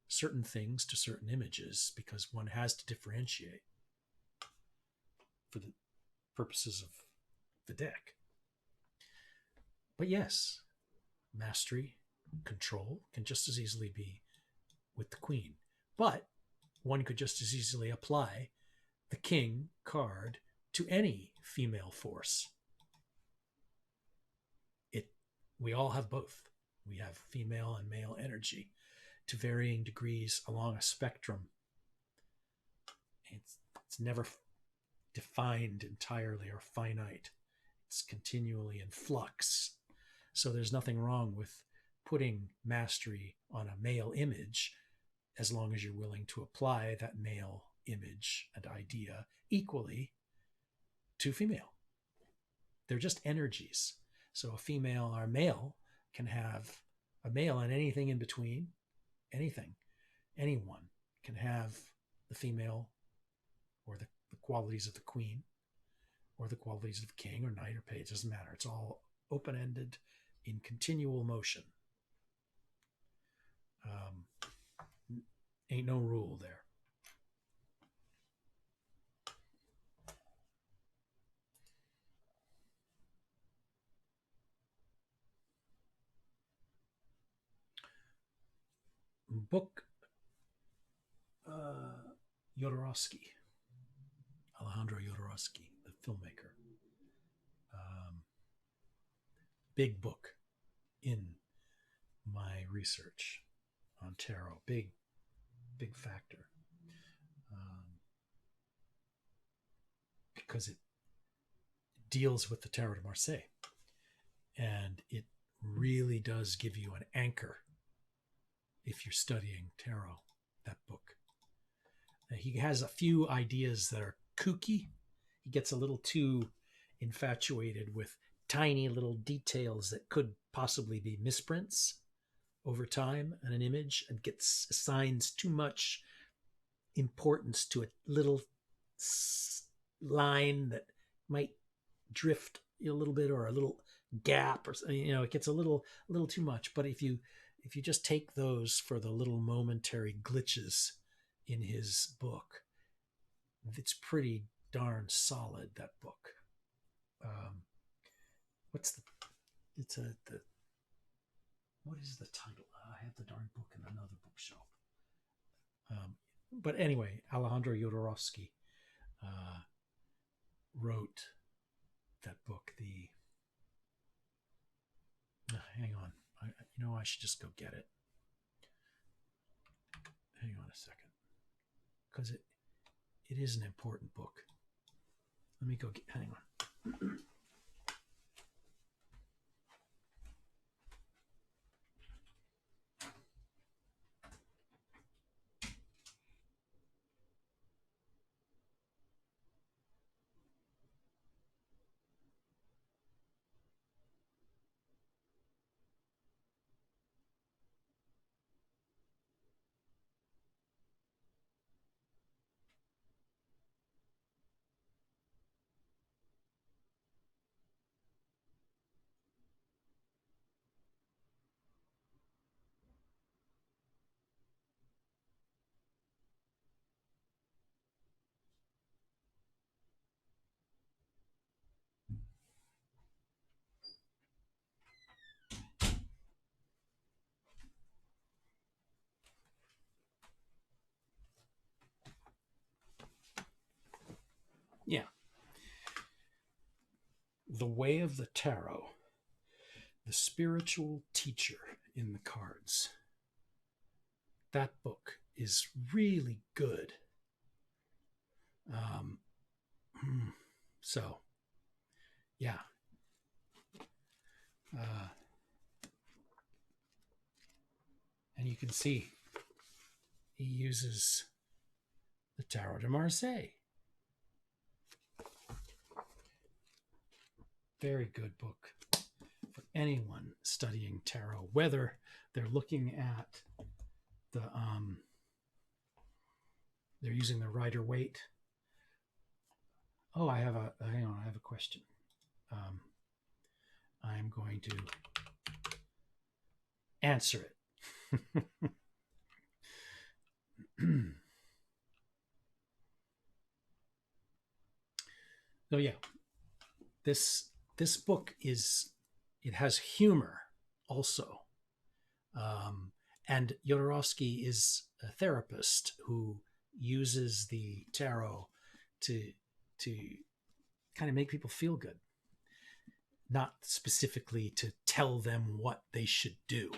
certain things to certain images because one has to differentiate for the purposes of the deck. But yes, mastery, control can just as easily be with the queen. But one could just as easily apply the king card to any female force. We all have both. We have female and male energy to varying degrees along a spectrum. It's never defined entirely or finite. It's continually in flux. So there's nothing wrong with putting mastery on a male image as long as you're willing to apply that male image and idea equally to female. They're just energies. So a female or male can have a male and anything in between, anything. Anyone can have the female or the qualities of the queen or the qualities of the king or knight or page. It doesn't matter. It's all open-ended in continual motion. Ain't no rule there. Book Jodorowsky, Alejandro Jodorowsky, the filmmaker. Big book in my research on tarot. Big factor. Because it deals with the Tarot de Marseille. And it really does give you an anchor if you're studying tarot, that book. He has a few ideas that are kooky. He gets a little too infatuated with tiny little details that could possibly be misprints over time in an image, and assigns too much importance to a little line that might drift a little bit, or a little gap, or it gets a little too much. But if you just take those for the little momentary glitches in his book, it's pretty darn solid, that book. What is the title? I have the darn book in another bookshelf. But anyway, Alejandro Jodorowsky wrote that book. Hang on. I should just go get it. Hang on a second. Because it is an important book. Let me go hang on. Yeah. The Way of the Tarot, the spiritual teacher in the cards. That book is really good. So, yeah. And you can see he uses the Tarot de Marseille. Very good book for anyone studying tarot, whether they're looking at they're using the Rider-Waite. Oh, hang on, I have a question. I'm going to answer it. So yeah, this book it has humor also. And Jodorowsky is a therapist who uses the tarot to kind of make people feel good, not specifically to tell them what they should do.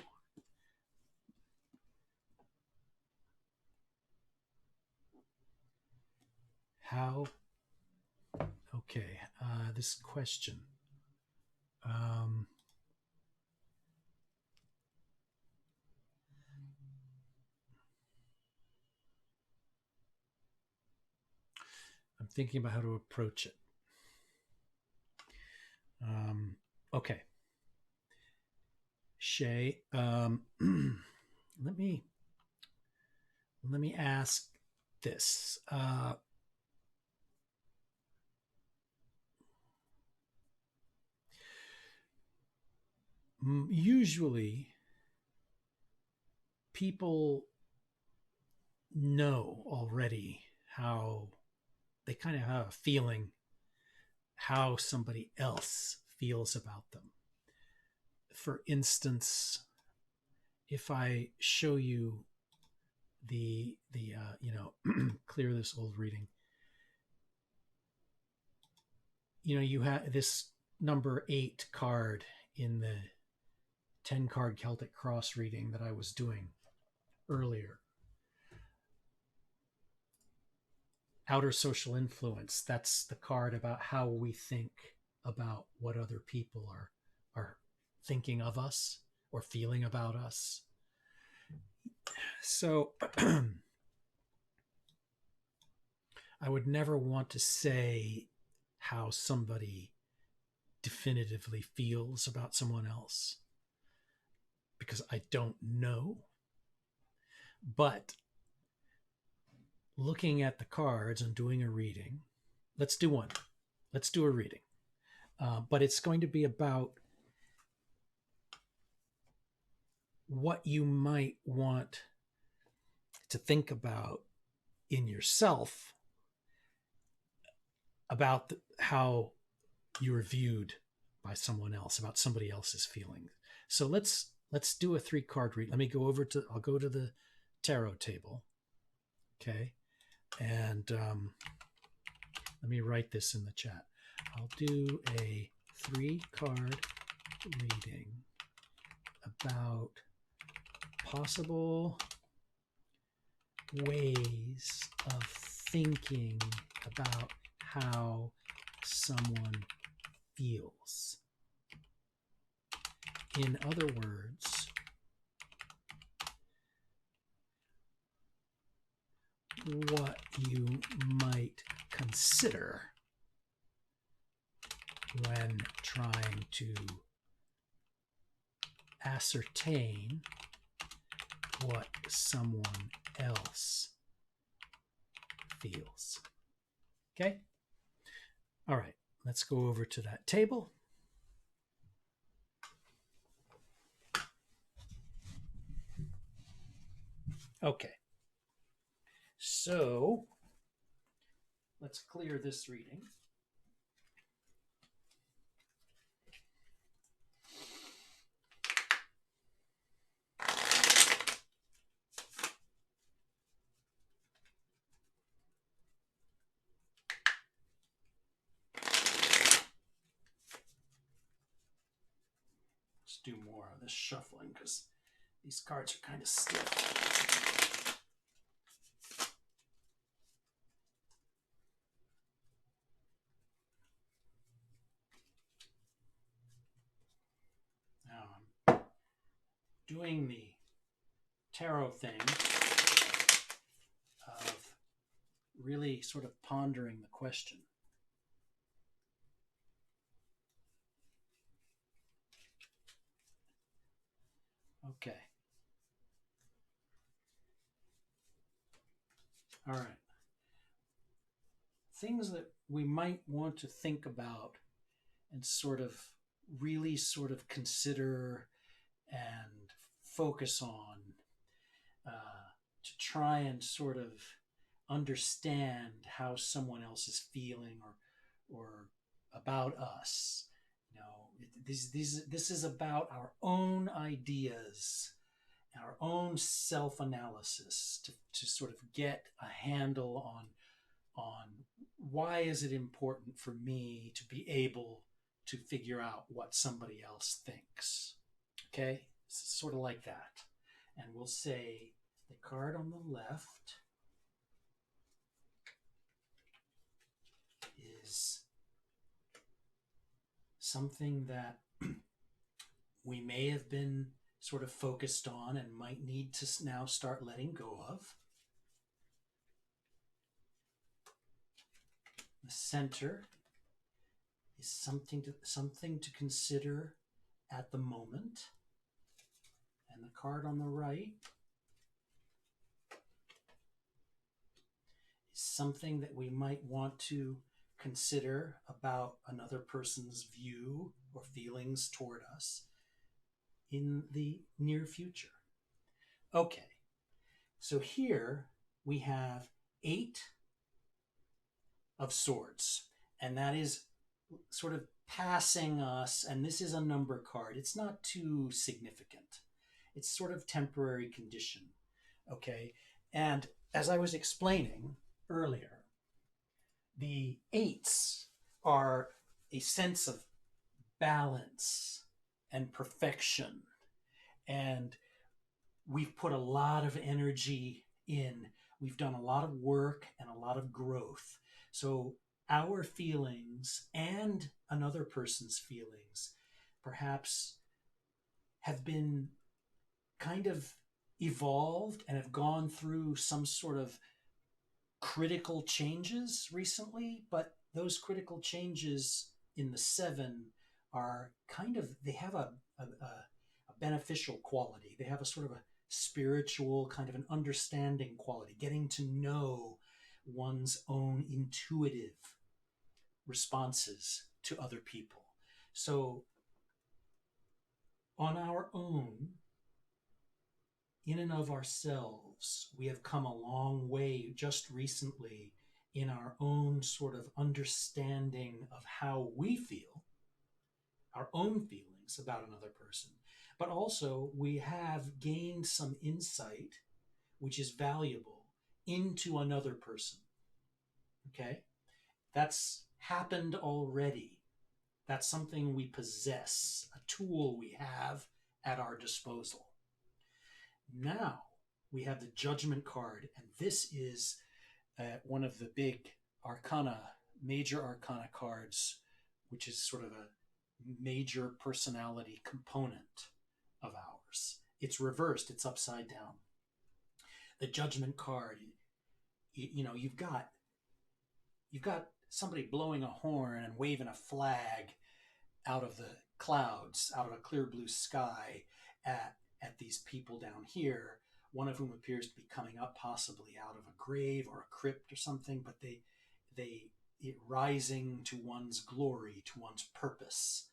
How? Okay, this question. I'm thinking about how to approach it. Okay. Shay, let me ask this. Usually people know already how they kind of have a feeling how somebody else feels about them. For instance, if I show you the clear this old reading, you have this number 8 card in the 10 card Celtic Cross reading that I was doing earlier. Outer social influence, that's the card about how we think about what other people are thinking of us or feeling about us. So I would never want to say how somebody definitively feels about someone else because I don't know. But looking at the cards and doing a reading, let's do one. Let's do a reading. But it's going to be about what you might want to think about in yourself about how you were viewed by someone else, about somebody else's feelings. So let's do a 3 card read. I'll go to the tarot table. Okay. And let me write this in the chat. I'll do a 3 card reading about possible ways of thinking about how someone feels. In other words, what you might consider when trying to ascertain what someone else feels. Okay? All right, let's go over to that table. Okay. So let's clear this reading. Let's do more of this shuffling because these cards are kind of stiff. Now I'm doing the tarot thing of really sort of pondering the question. Okay. All right. Things that we might want to think about and sort of really sort of consider and focus on to try and sort of understand how someone else is feeling or about us. This is about our own ideas our own self-analysis to sort of get a handle on why is it important for me to be able to figure out what somebody else thinks. Okay, it's sort of like that. And we'll say the card on the left is something that we may have been sort of focused on and might need to now start letting go of. The center is something to consider at the moment. And the card on the right is something that we might want to consider about another person's view or feelings toward us in the near future. Okay, so here we have 8 of swords, and that is sort of passing us, and this is a number card. It's not too significant. It's sort of temporary condition, okay? And as I was explaining earlier, the 8s are a sense of balance and perfection, and we've put a lot of energy in. We've done a lot of work and a lot of growth. So our feelings and another person's feelings perhaps have been kind of evolved and have gone through some sort of critical changes recently, but those critical changes in the 7 are kind of, they have a beneficial quality. They have a sort of a spiritual kind of an understanding quality, getting to know one's own intuitive responses to other people. So on our own, in and of ourselves, we have come a long way just recently in our own sort of understanding of how we feel, our own feelings about another person. But also we have gained some insight, which is valuable, into another person. Okay? That's happened already. That's something we possess, a tool we have at our disposal. Now we have the Judgment card, and this is one of the big arcana, major arcana cards, which is sort of a major personality component of ours. It's reversed, it's upside down. The Judgment card, you know, you've got somebody blowing a horn and waving a flag out of the clouds, out of a clear blue sky at these people down here, one of whom appears to be coming up possibly out of a grave or a crypt or something, but it rising to one's glory, to one's purpose.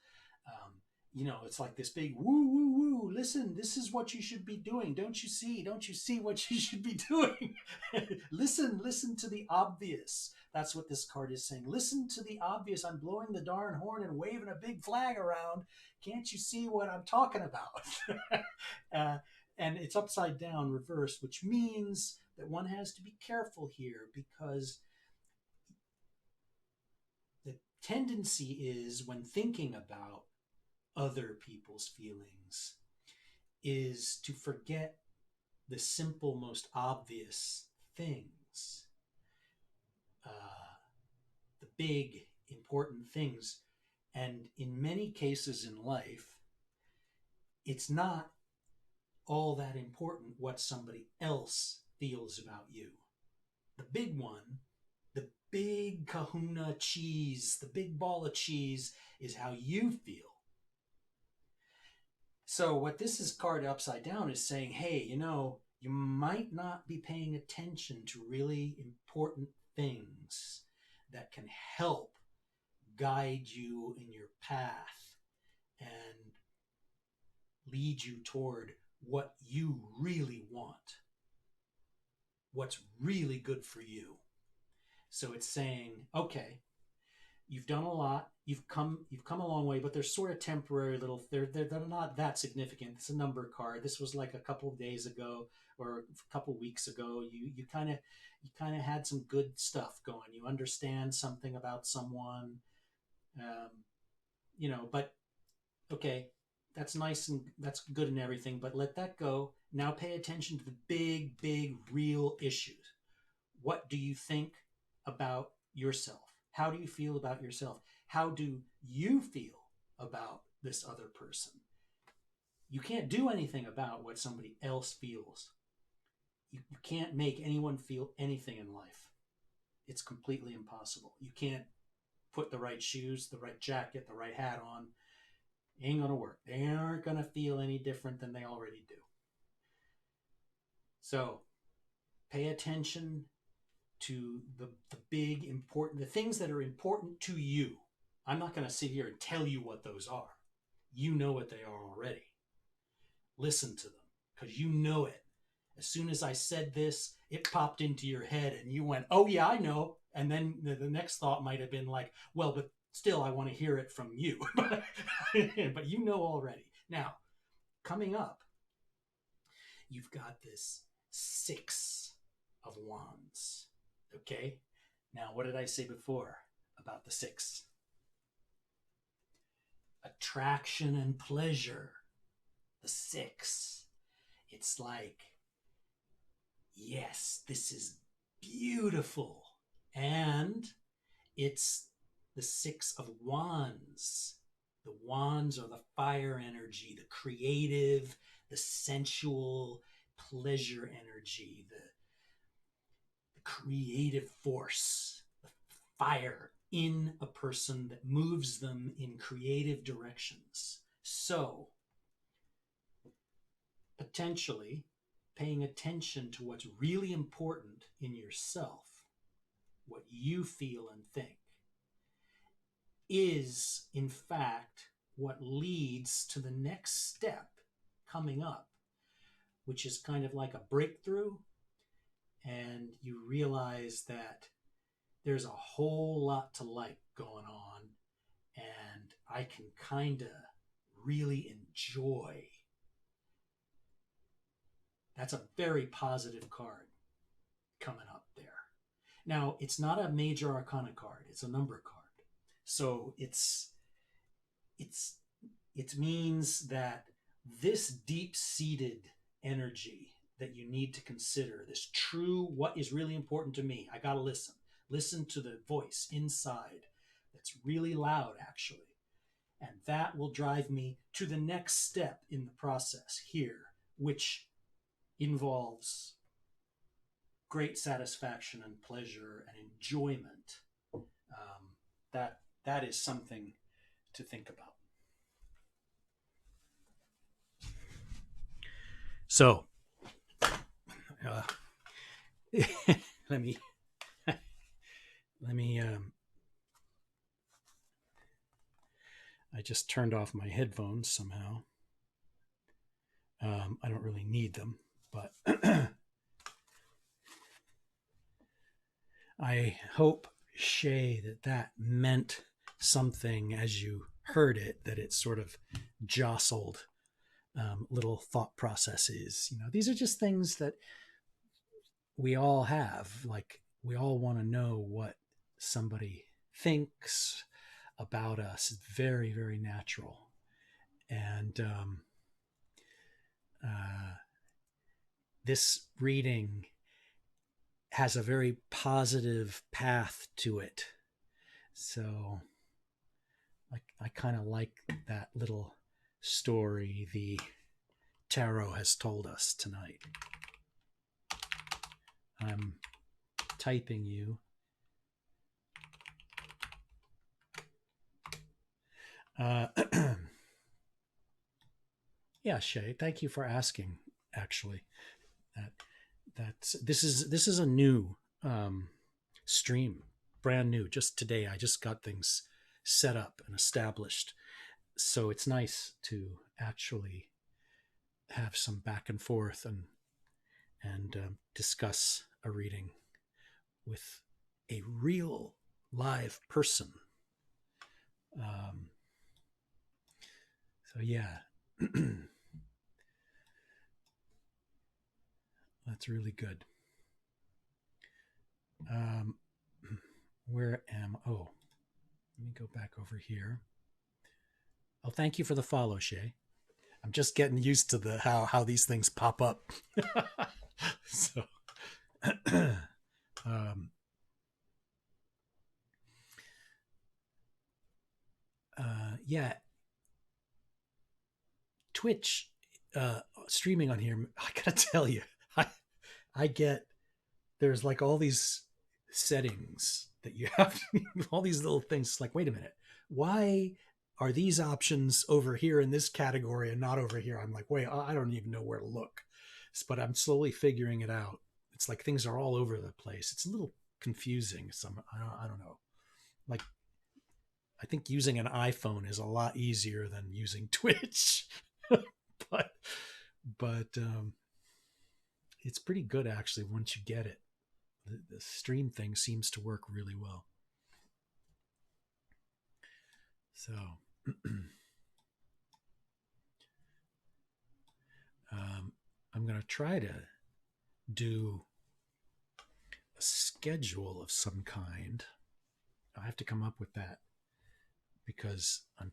You know, it's like this big woo, woo, woo. Listen, this is what you should be doing. Don't you see? Don't you see what you should be doing? Listen to the obvious. That's what this card is saying. Listen to the obvious. I'm blowing the darn horn and waving a big flag around. Can't you see what I'm talking about? And it's upside down, reversed, which means that one has to be careful here, because the tendency is, when thinking about other people's feelings, is to forget the simple, most obvious things, the big, important things. And in many cases in life, it's not all that important what somebody else feels about you. The big one, the big kahuna cheese, the big ball of cheese, is how you feel. So what this is card upside down is saying, hey, you know, you might not be paying attention to really important things that can help guide you in your path and lead you toward what you really want, what's really good for you. So it's saying, okay, You've done a lot. You've come a long way, but they're sort of temporary little. They're not that significant. It's a number card. This was like a couple of days ago or a couple of weeks ago. You kind of had some good stuff going. You understand something about someone, um, But okay, that's nice and that's good and everything. But let that go. Now pay attention to the big, big, real issues. What do you think about yourself? How do you feel about yourself? How do you feel about this other person? You can't do anything about what somebody else feels. You can't make anyone feel anything in life. It's completely impossible. You can't put the right shoes, the right jacket, the right hat on. It ain't going to work. They aren't going to feel any different than they already do. So pay attention to the big important, the things that are important to you. I'm not going to sit here and tell you what those are. You know what they are already. Listen to them because you know it. As soon as I said this, it popped into your head and you went, oh yeah, I know. And then the next thought might have been like, well, but still I want to hear it from you. But you know already. Now, coming up, you've got this 6 of Wands. Okay? Now, what did I say before about the 6? Attraction and pleasure. The 6. It's like, yes, this is beautiful. And it's the 6 of Wands. The wands are the fire energy, the creative, the sensual pleasure energy, the creative force, the fire in a person that moves them in creative directions. So, potentially paying attention to what's really important in yourself, what you feel and think, is in fact what leads to the next step coming up, which is kind of like a breakthrough. And you realize that there's a whole lot to like going on, and I can kind of really enjoy. That's a very positive card coming up there. Now, it's not a major arcana card, it's a number card. So it means that this deep-seated energy that you need to consider, this true, what is really important to me, I got to listen to the voice inside that's really loud, actually. And that will drive me to the next step in the process here, which involves great satisfaction and pleasure and enjoyment. That is something to think about. So, let me I just turned off my headphones somehow. I don't really need them, but I hope, Shay, that meant something as you heard it, that it sort of jostled little thought processes. These are just things that we all have. Like, we all want to know what somebody thinks about us. It's very, very natural. And this reading has a very positive path to it. So I kind of like that little story the tarot has told us tonight. I'm typing you. Yeah, Shay, thank you for asking. Actually, this is a new stream, brand new. Just today, I just got things set up and established, so it's nice to actually have some back and forth and discuss a reading with a real live person So yeah, that's really good. Where am? Oh, let me go back over here. Oh, thank you for the follow, Shay. I'm just getting used to the how these things pop up. So, yeah, Twitch streaming on here. I gotta tell you, I get there's like all these settings that you have, all these little things. It's like, wait a minute, why are these options over here in this category and not over here? I'm like, wait, I don't even know where to look. But I'm slowly figuring it out. It's like things are all over the place. It's a little confusing. I don't know. Like, I think using an iPhone is a lot easier than using Twitch, but it's pretty good actually once you get it. The stream thing seems to work really well. So I'm going to try to do a schedule of some kind. I have to come up with that because I'm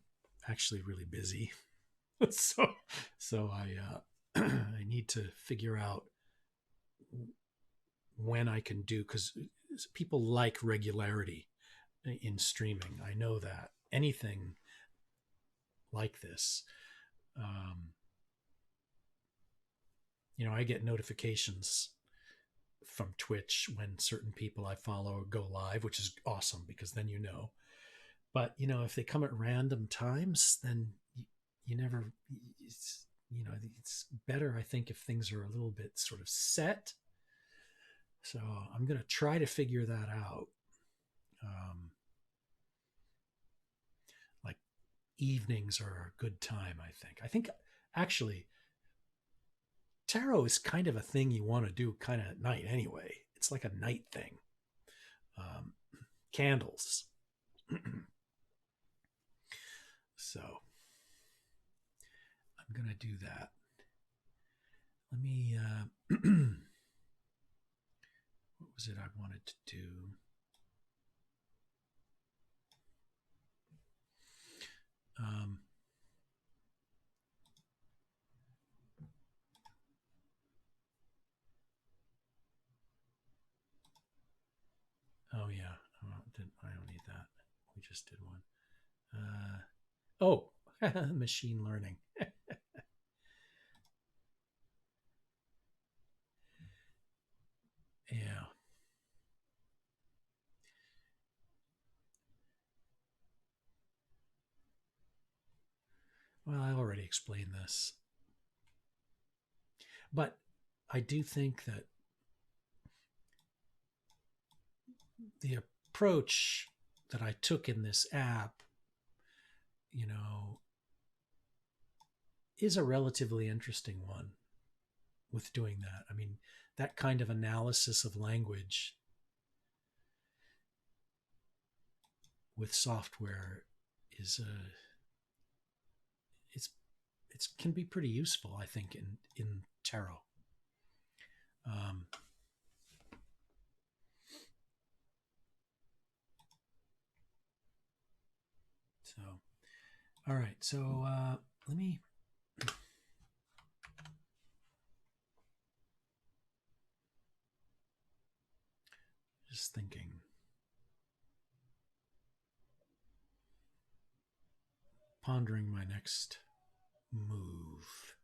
actually really busy. so I need to figure out when I can do, because people like regularity in streaming. I know that anything like this, I get notifications from Twitch when certain people I follow go live, which is awesome because then But if they come at random times, then you never. It's better, I think, if things are a little bit sort of set. So I'm going to try to figure that out. Like evenings are a good time, I think. I think actually tarot is kind of a thing you want to do kind of at night anyway. It's like a night thing. Candles. So I'm going to do that. Let me, what was it I wanted to do? Oh yeah, I don't need that. We just did one. Machine learning. Yeah. Well, I already explained this. But I do think that the approach that I took in this app, is a relatively interesting one with doing that. I mean, that kind of analysis of language with software is it can be pretty useful, I think, in tarot. So, all right. So let me. Just thinking. Pondering my next move.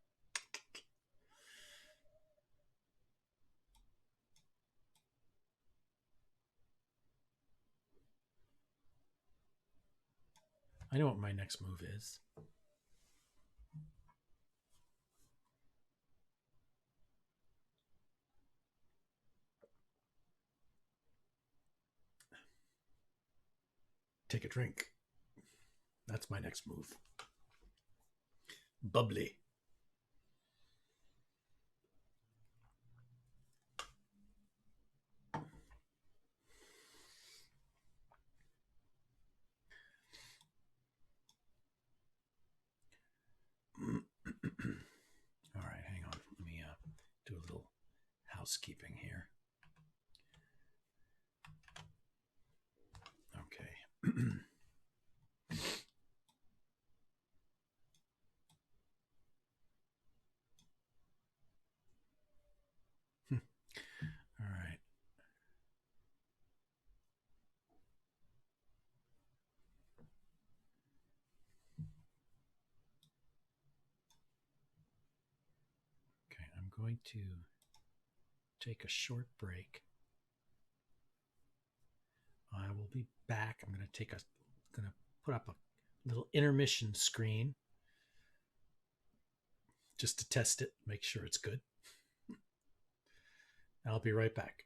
I know what my next move is. Take a drink. That's my next move. Bubbly. housekeeping here. Okay. All right. Okay, I'm going to take a short break. I will be back. I'm going to put up a little intermission screen just to test it, make sure it's good. I'll be right back.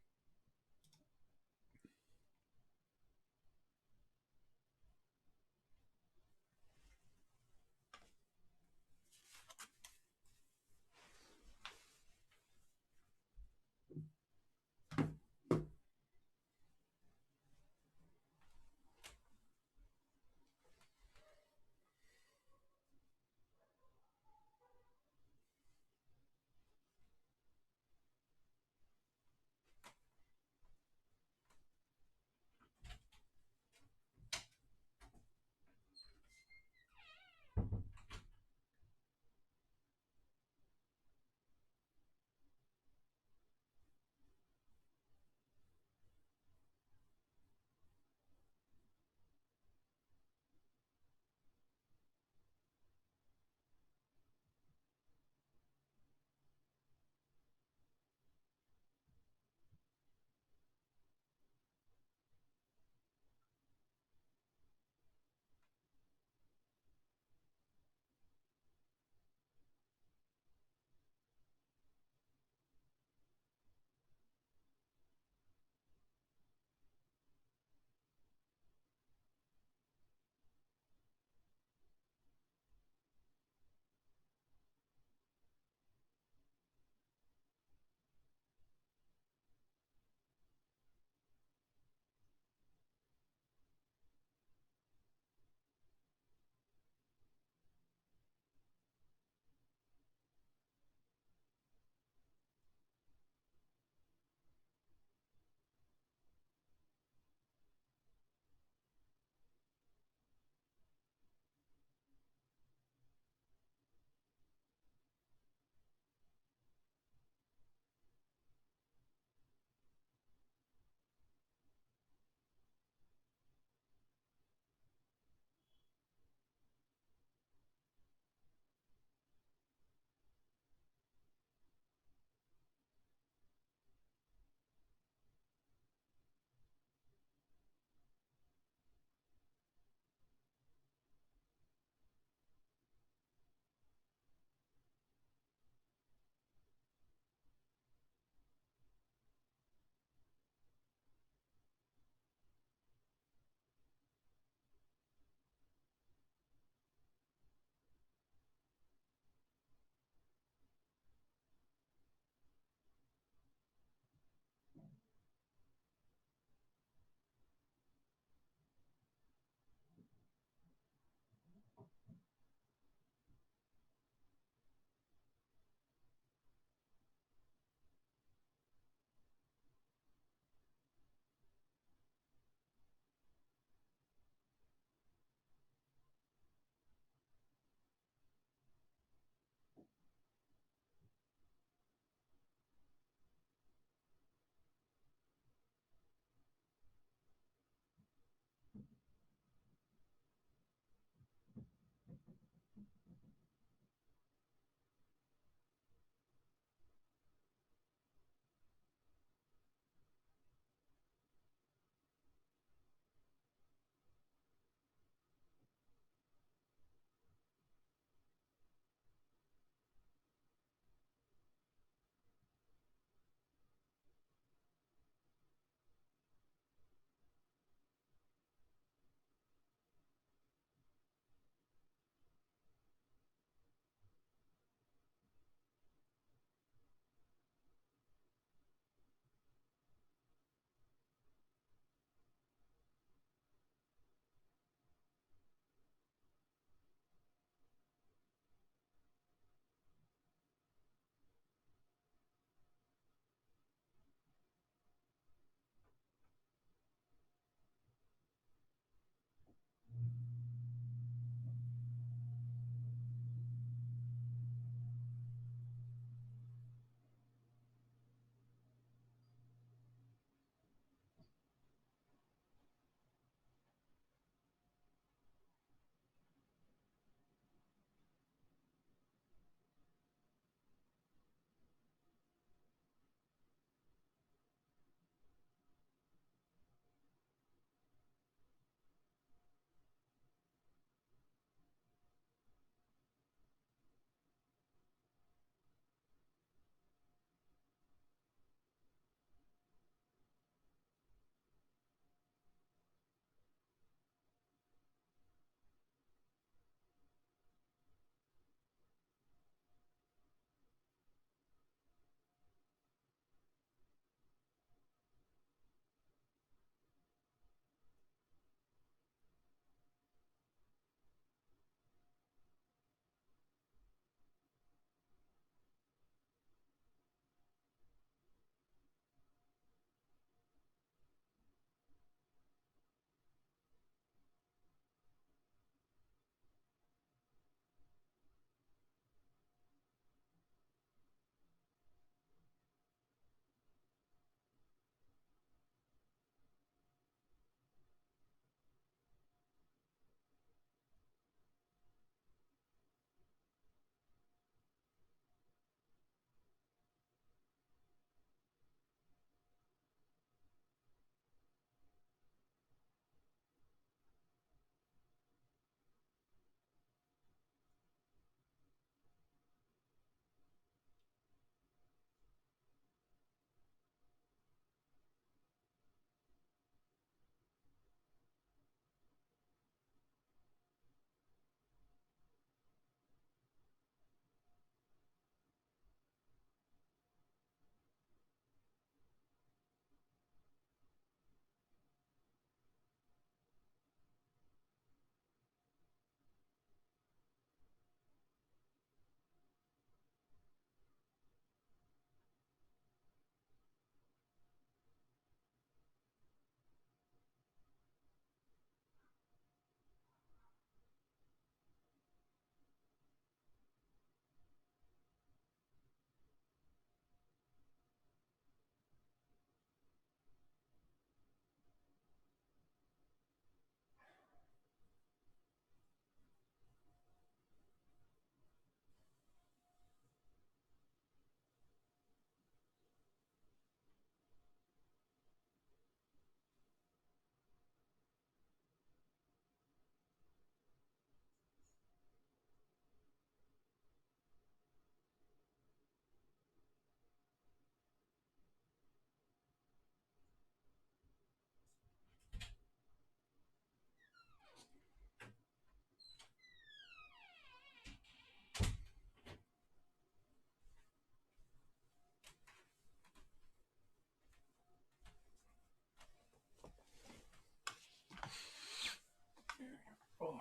Oh.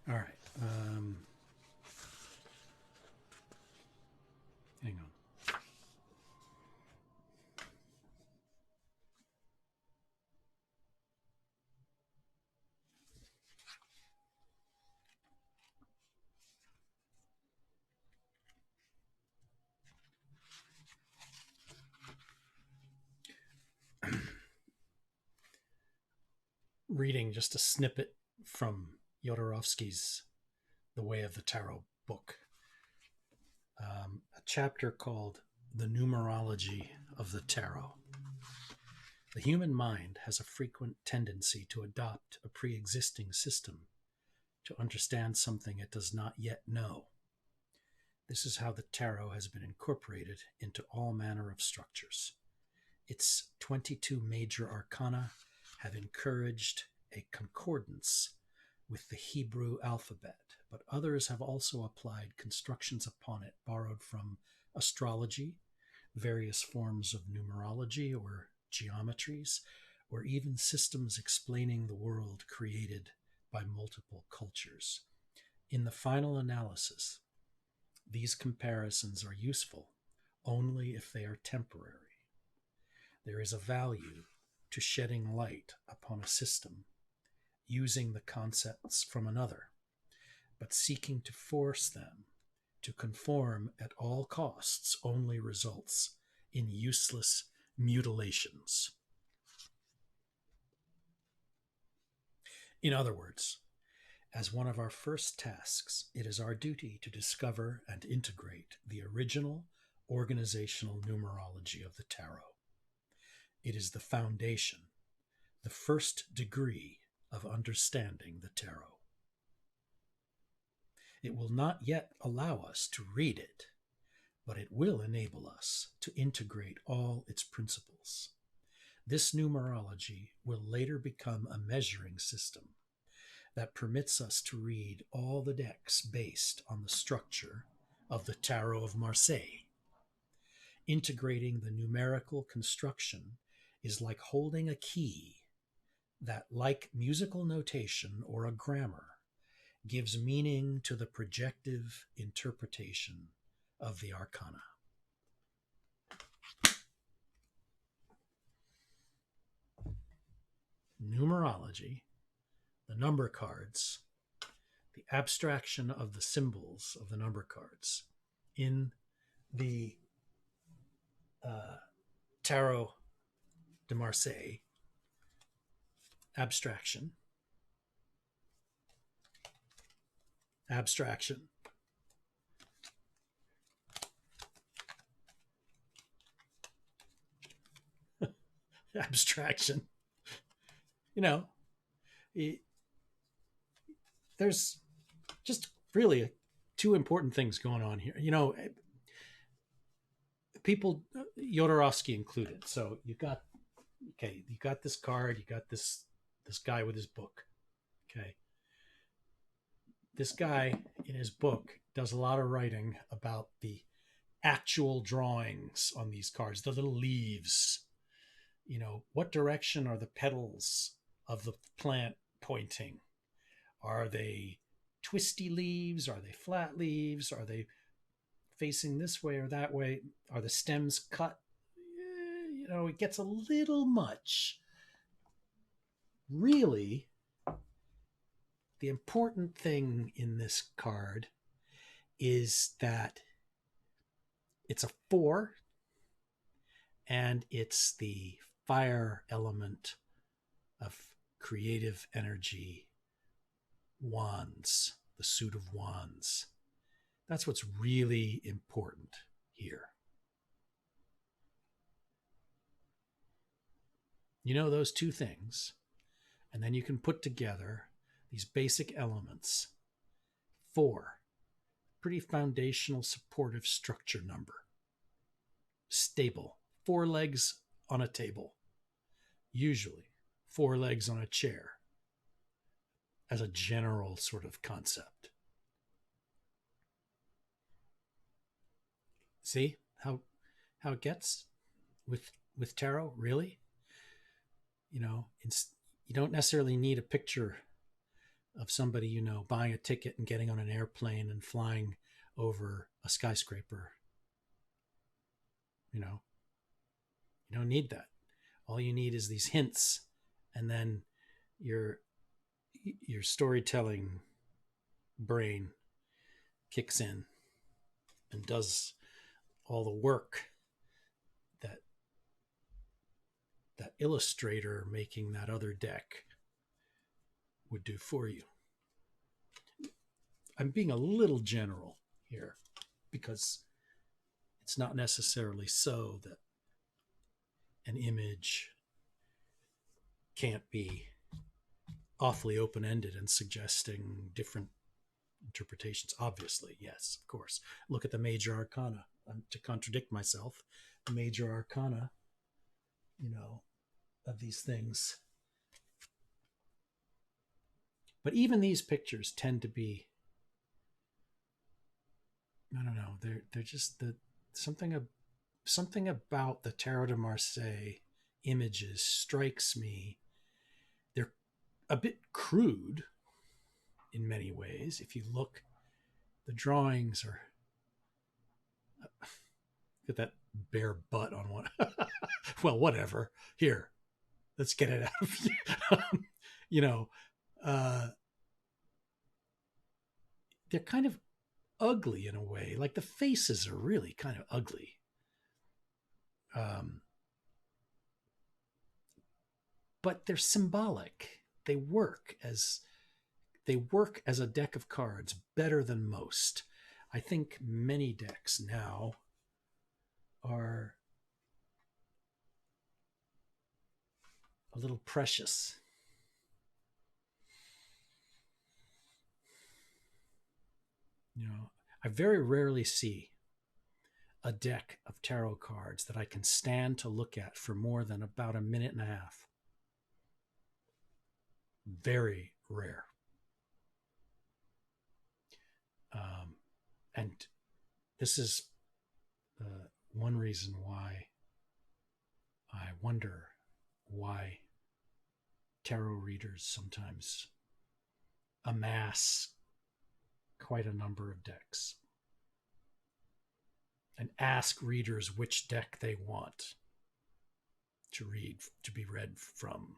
All right. Hang on. Reading just a snippet from Jodorowsky's The Way of the Tarot book. A chapter called The Numerology of the Tarot. The human mind has a frequent tendency to adopt a pre-existing system to understand something it does not yet know. This is how the tarot has been incorporated into all manner of structures. Its 22 major arcana have encouraged a concordance with the Hebrew alphabet, but others have also applied constructions upon it borrowed from astrology, various forms of numerology or geometries, or even systems explaining the world created by multiple cultures. In the final analysis, these comparisons are useful only if they are temporary. There is a value to shedding light upon a system, using the concepts from another, but seeking to force them to conform at all costs only results in useless mutilations. In other words, as one of our first tasks, it is our duty to discover and integrate the original organizational numerology of the tarot. It is the foundation, the first degree of understanding the tarot. It will not yet allow us to read it, but it will enable us to integrate all its principles. This numerology will later become a measuring system that permits us to read all the decks based on the structure of the Tarot of Marseille. Integrating the numerical construction is like holding a key that, like musical notation or a grammar, gives meaning to the projective interpretation of the arcana. Numerology, the number cards, the abstraction of the symbols of the number cards in the Tarot de Marseille, abstraction, abstraction, abstraction. You know, there's just really two important things going on here. You know, people, Jodorowsky included. So you got this card, you got this guy with his book. Okay. This guy in his book does a lot of writing about the actual drawings on these cards, the little leaves. You know, what direction are the petals of the plant pointing? Are they twisty leaves? Are they flat leaves? Are they facing this way or that way? Are the stems cut? You know, it gets a little much. Really, the important thing in this card is that it's a 4, and it's the fire element of creative energy, wands, the suit of wands. That's what's really important here. You know those two things, and then you can put together these basic elements. 4, pretty foundational, supportive structure number. Stable, 4 legs on a table. Usually 4 legs on a chair as a general sort of concept. See how it gets with tarot, really? You know, you don't necessarily need a picture of somebody, you know, buying a ticket and getting on an airplane and flying over a skyscraper. You know, you don't need that. All you need is these hints, and then your storytelling brain kicks in and does all the work that illustrator making that other deck would do for you. I'm being a little general here because it's not necessarily so that an image can't be awfully open-ended and suggesting different interpretations. Obviously, yes, of course. Look at the major arcana. To contradict myself, the major arcana, you know, of these things. But even these pictures tend to be, I don't know, they're just something about the Tarot de Marseille images strikes me. They're a bit crude in many ways. If you look, the drawings are, look at that bare butt on one. Well, whatever. Here, let's get it out. You know, they're kind of ugly in a way. Like the faces are really kind of ugly. But they're symbolic. They work as a deck of cards better than most. I think many decks now are a little precious. You know, I very rarely see a deck of tarot cards that I can stand to look at for more than about a minute and a half. Very rare. And this is one reason why I wonder why tarot readers sometimes amass quite a number of decks and ask readers which deck they want to be read from.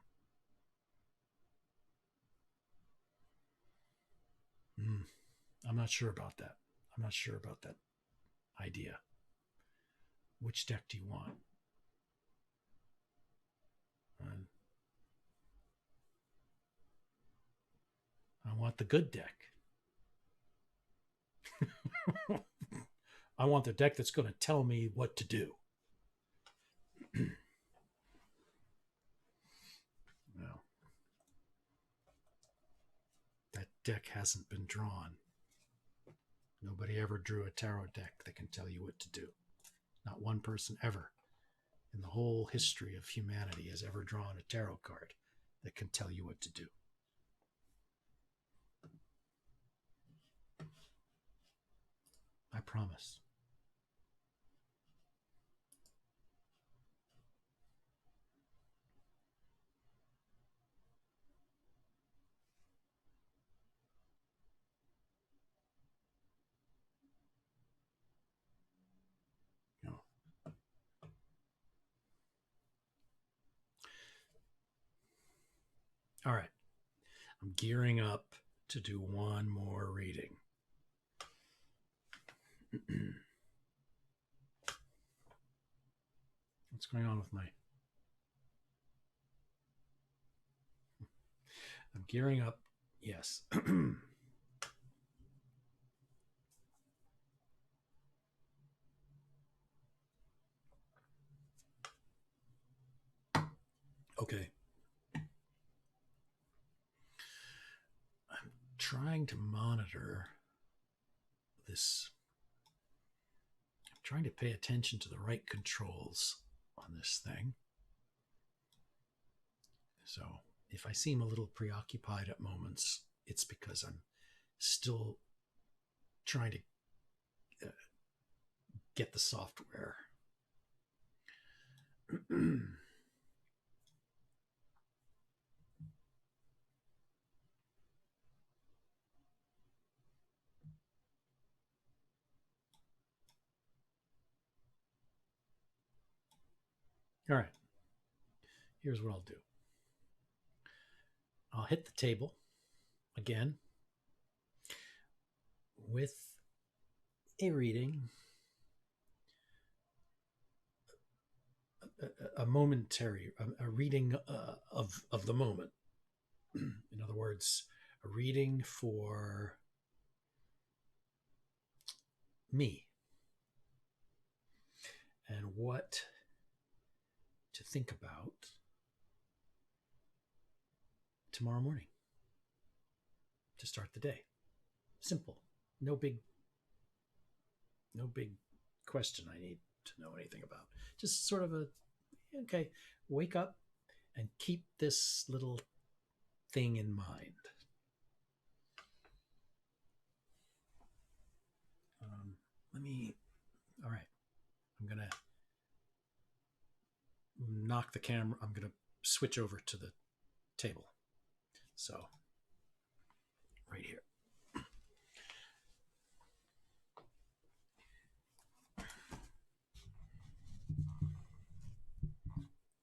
I'm not sure about that. I'm not sure about that idea. Which deck do you want? I want the good deck. I want the deck that's going to tell me what to do. Well, that deck hasn't been drawn. Nobody ever drew a tarot deck that can tell you what to do. Not one person ever in the whole history of humanity has ever drawn a tarot card that can tell you what to do. I promise. No. All right. I'm gearing up to do one more reading. What's going on with my... I'm gearing up. Yes. Okay. I'm trying to monitor this. I'm trying to pay attention to the right controls on this thing. So if I seem a little preoccupied at moments, it's because I'm still trying to get the software. All right. Here's what I'll do. I'll hit the table again with a reading, a momentary, a reading of the moment. In other words, a reading for me and what to think about tomorrow morning to start the day. Simple. No big question I need to know anything about. Just sort of wake up and keep this little thing in mind. All right. I'm going to knock the camera. I'm going to switch over to the table. So, right here.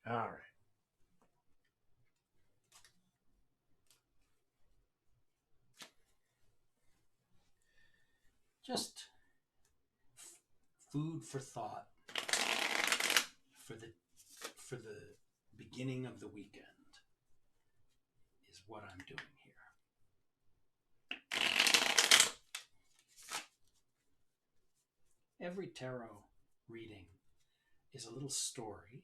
All right. Just food for thought for the beginning of the weekend is what I'm doing here. Every tarot reading is a little story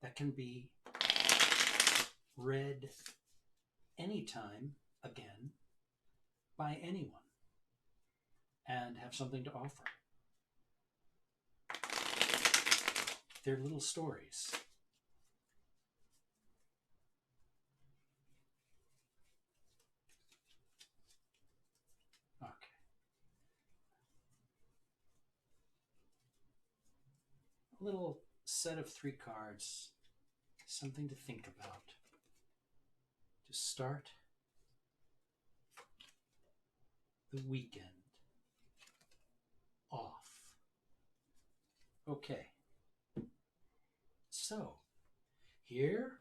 that can be read anytime again by anyone and have something to offer. They're little stories. Okay. little set of 3 cards, something to think about to start the weekend off. Okay, so here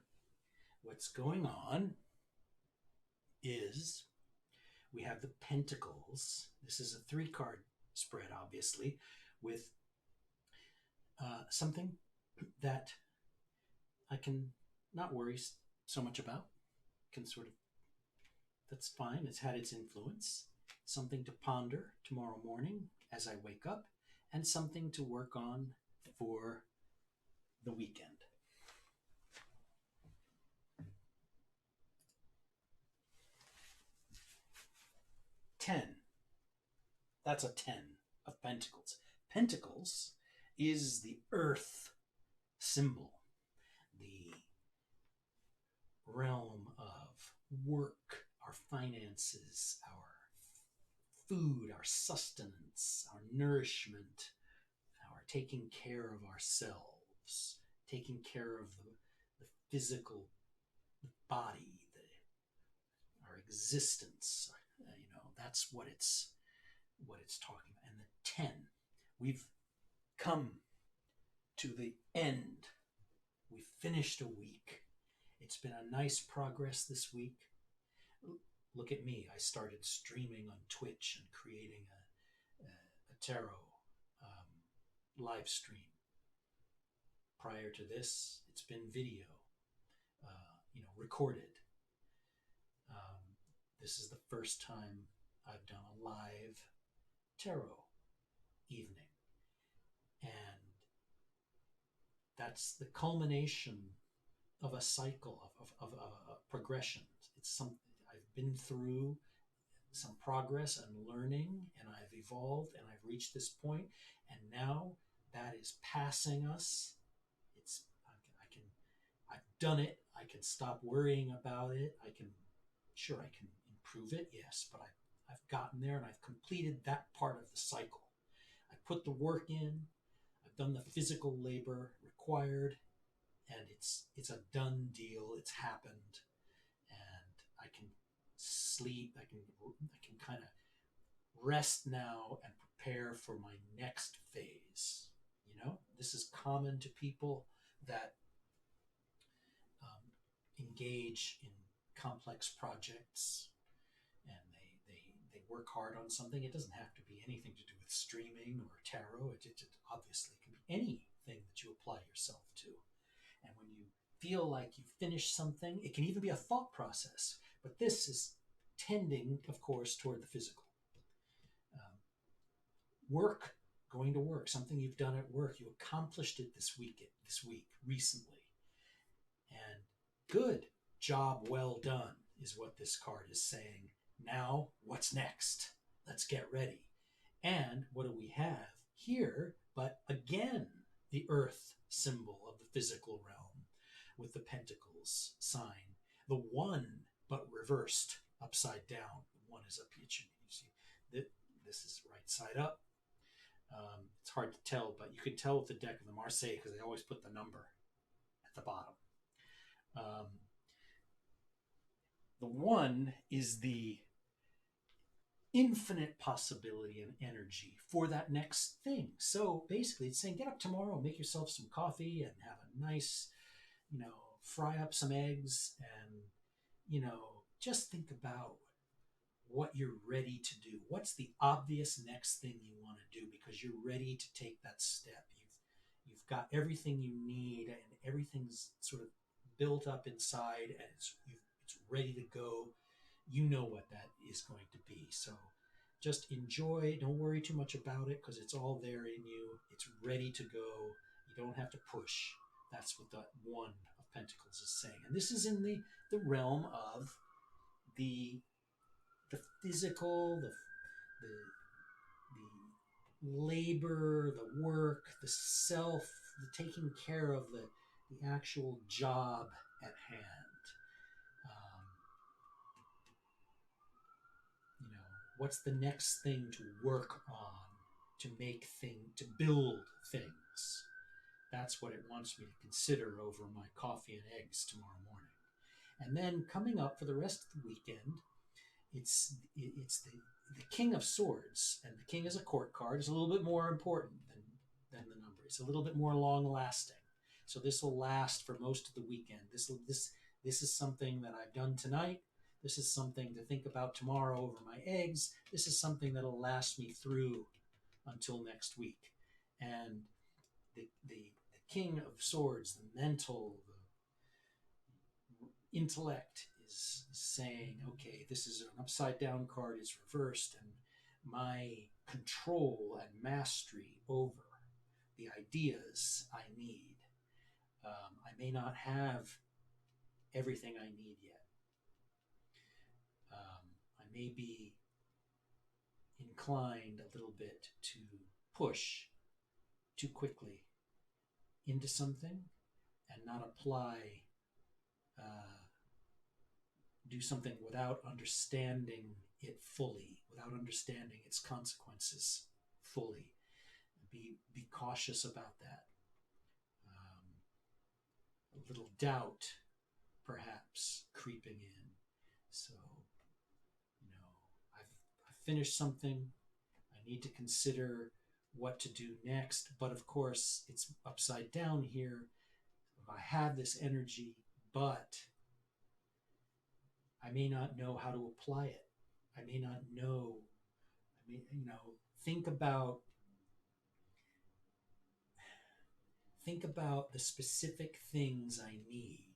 what's going on is we have the Pentacles. This is a 3-card spread, obviously, with something that I can not worry so much about. Can sort of, that's fine. It's had its influence. Something to ponder tomorrow morning as I wake up, and something to work on for the weekend. Ten. That's a 10 of Pentacles. Pentacles is the earth symbol, the realm of work, our finances, our food, our sustenance, our nourishment, our taking care of ourselves, taking care of the physical body, our existence. That's what it's talking about. And the 10, we've come to the end. We've finished a week. It's been a nice progress this week. Look at me. I started streaming on Twitch and creating a tarot live stream. Prior to this, it's been video, recorded. This is the first time I've done a live tarot evening. And that's the culmination of a cycle of progression. It's something I've been through, some progress and learning, and I've evolved, and I've reached this point, and now that is passing us. I've done it. I can stop worrying about it. I can improve it, yes, but I've gotten there, and I've completed that part of the cycle. I put the work in. I've done the physical labor required, and it's a done deal. It's happened, and I can sleep. I can kind of rest now and prepare for my next phase. This is common to people that engage in complex projects, and they work hard on something. It doesn't have to be anything to do with streaming or tarot. It obviously can be anything that you apply yourself to. And when you feel like you finished something, it can even be a thought process. But this is tending, of course, toward the physical. Work, going to work, something you've done at work. You accomplished it this week, recently. And good job, well done, is what this card is saying. Now, what's next? Let's get ready. And what do we have here? But again, the earth symbol of the physical realm with the Pentacles sign. The 1, but reversed, upside down. The 1 is up here. You see that this is right side up. It's hard to tell, but you can tell with the deck of the Marseille because they always put the number at the bottom. The 1 is the infinite possibility and energy for that next thing. So basically it's saying, get up tomorrow, make yourself some coffee and have a nice, fry up some eggs and, just think about what you're ready to do. What's the obvious next thing you want to do because you're ready to take that step. You've got everything you need and everything's sort of built up inside and it's ready to go. You know what that is going to be. So just enjoy. Don't worry too much about it because it's all there in you. It's ready to go. You don't have to push. That's what the 1 of Pentacles is saying. And this is in the realm of the physical, the labor, the work, the self, the taking care of the actual job at hand. What's the next thing to work on, to build things? That's what it wants me to consider over my coffee and eggs tomorrow morning. And then coming up for the rest of the weekend, it's the King of Swords, and the King is a court card. It's a little bit more important than the number. It's a little bit more long lasting. So this will last for most of the weekend. This is something that I've done tonight. This is something to think about tomorrow over my eggs. This is something that'll last me through until next week. And the King of Swords, the mental, the intellect is saying, okay, this is an upside down card, it's reversed, and my control and mastery over the ideas I need. I may not have everything I need yet. I may be inclined a little bit to push too quickly into something and not apply, do something without understanding it fully, without understanding its consequences fully. Be cautious about that. A little doubt, perhaps, creeping in. So, I've finished something. I need to consider what to do next. But of course, it's upside down here. I have this energy, but I may not know how to apply it. I may not know. Think about the specific things I need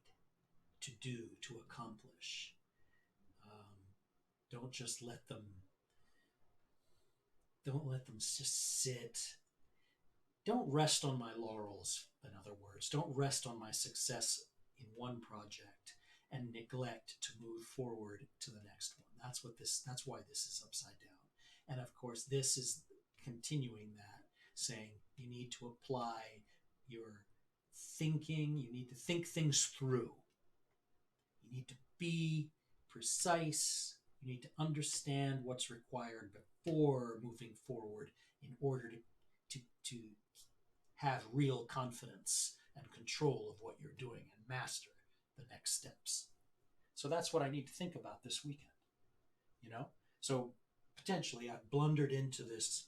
to do, to accomplish. Don't just let them just sit. Don't rest on my laurels, in other words. Don't rest on my success in one project and neglect to move forward to the next one. That's why this is upside down. And of course, this is continuing that, saying you need to apply your thinking, you need to think things through. You need to be precise. You need to understand what's required before moving forward in order to have real confidence and control of what you're doing and master the next steps. So that's what I need to think about this weekend. So potentially I've blundered into this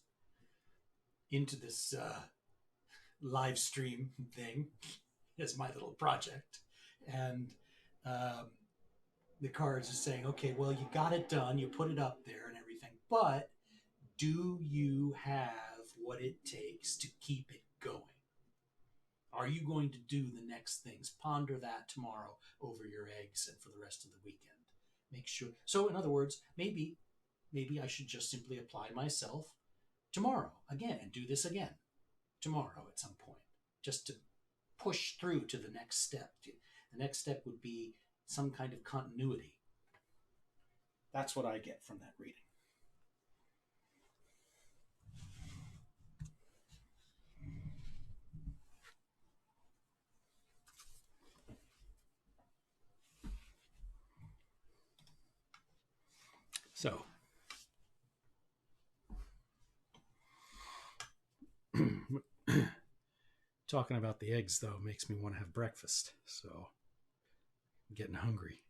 live stream thing as my little project, and the cards are saying, okay, well, you got it done, you put it up there and everything, but do you have what it takes to keep it going? Are you going to do the next things? Ponder that tomorrow over your eggs and for the rest of the weekend. Make sure. So in other words, maybe I should just simply apply myself tomorrow again and do this again tomorrow at some point, just to push through to the next step. The next step would be some kind of continuity. That's what I get from that reading. So, talking about the eggs, though, makes me want to have breakfast. So, I'm getting hungry.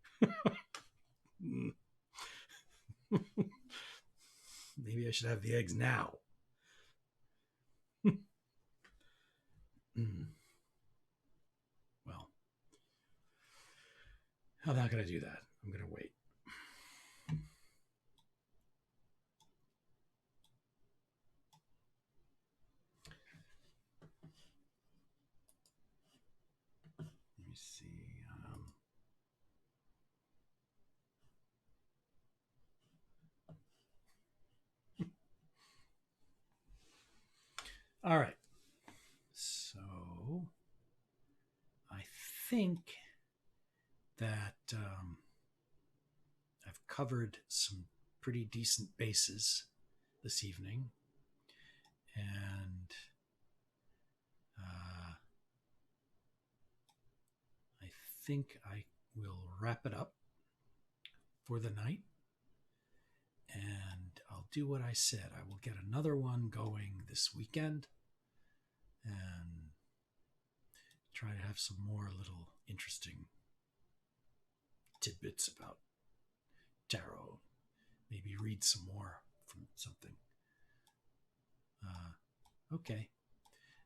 Maybe I should have the eggs now. Well, I'm not going to do that. I'm going to wait. Let me see. All right. So I think that I've covered some pretty decent bases this evening. And I think I will wrap it up for the night. And I'll do what I said. I will get another one going this weekend. And try to have some more little interesting tidbits about tarot. Maybe read some more from something. Okay.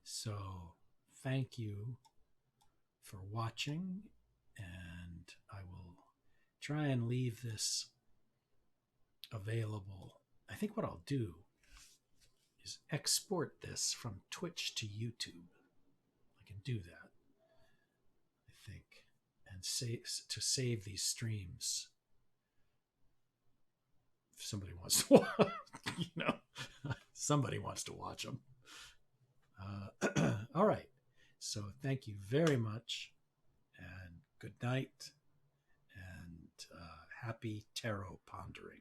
So thank you for watching, and I will try and leave this available. I think what I'll do is export this from Twitch to YouTube. I can do that, I think, and save these streams. If somebody wants to watch, somebody wants to watch them. All right. So thank you very much, and good night, and happy tarot pondering.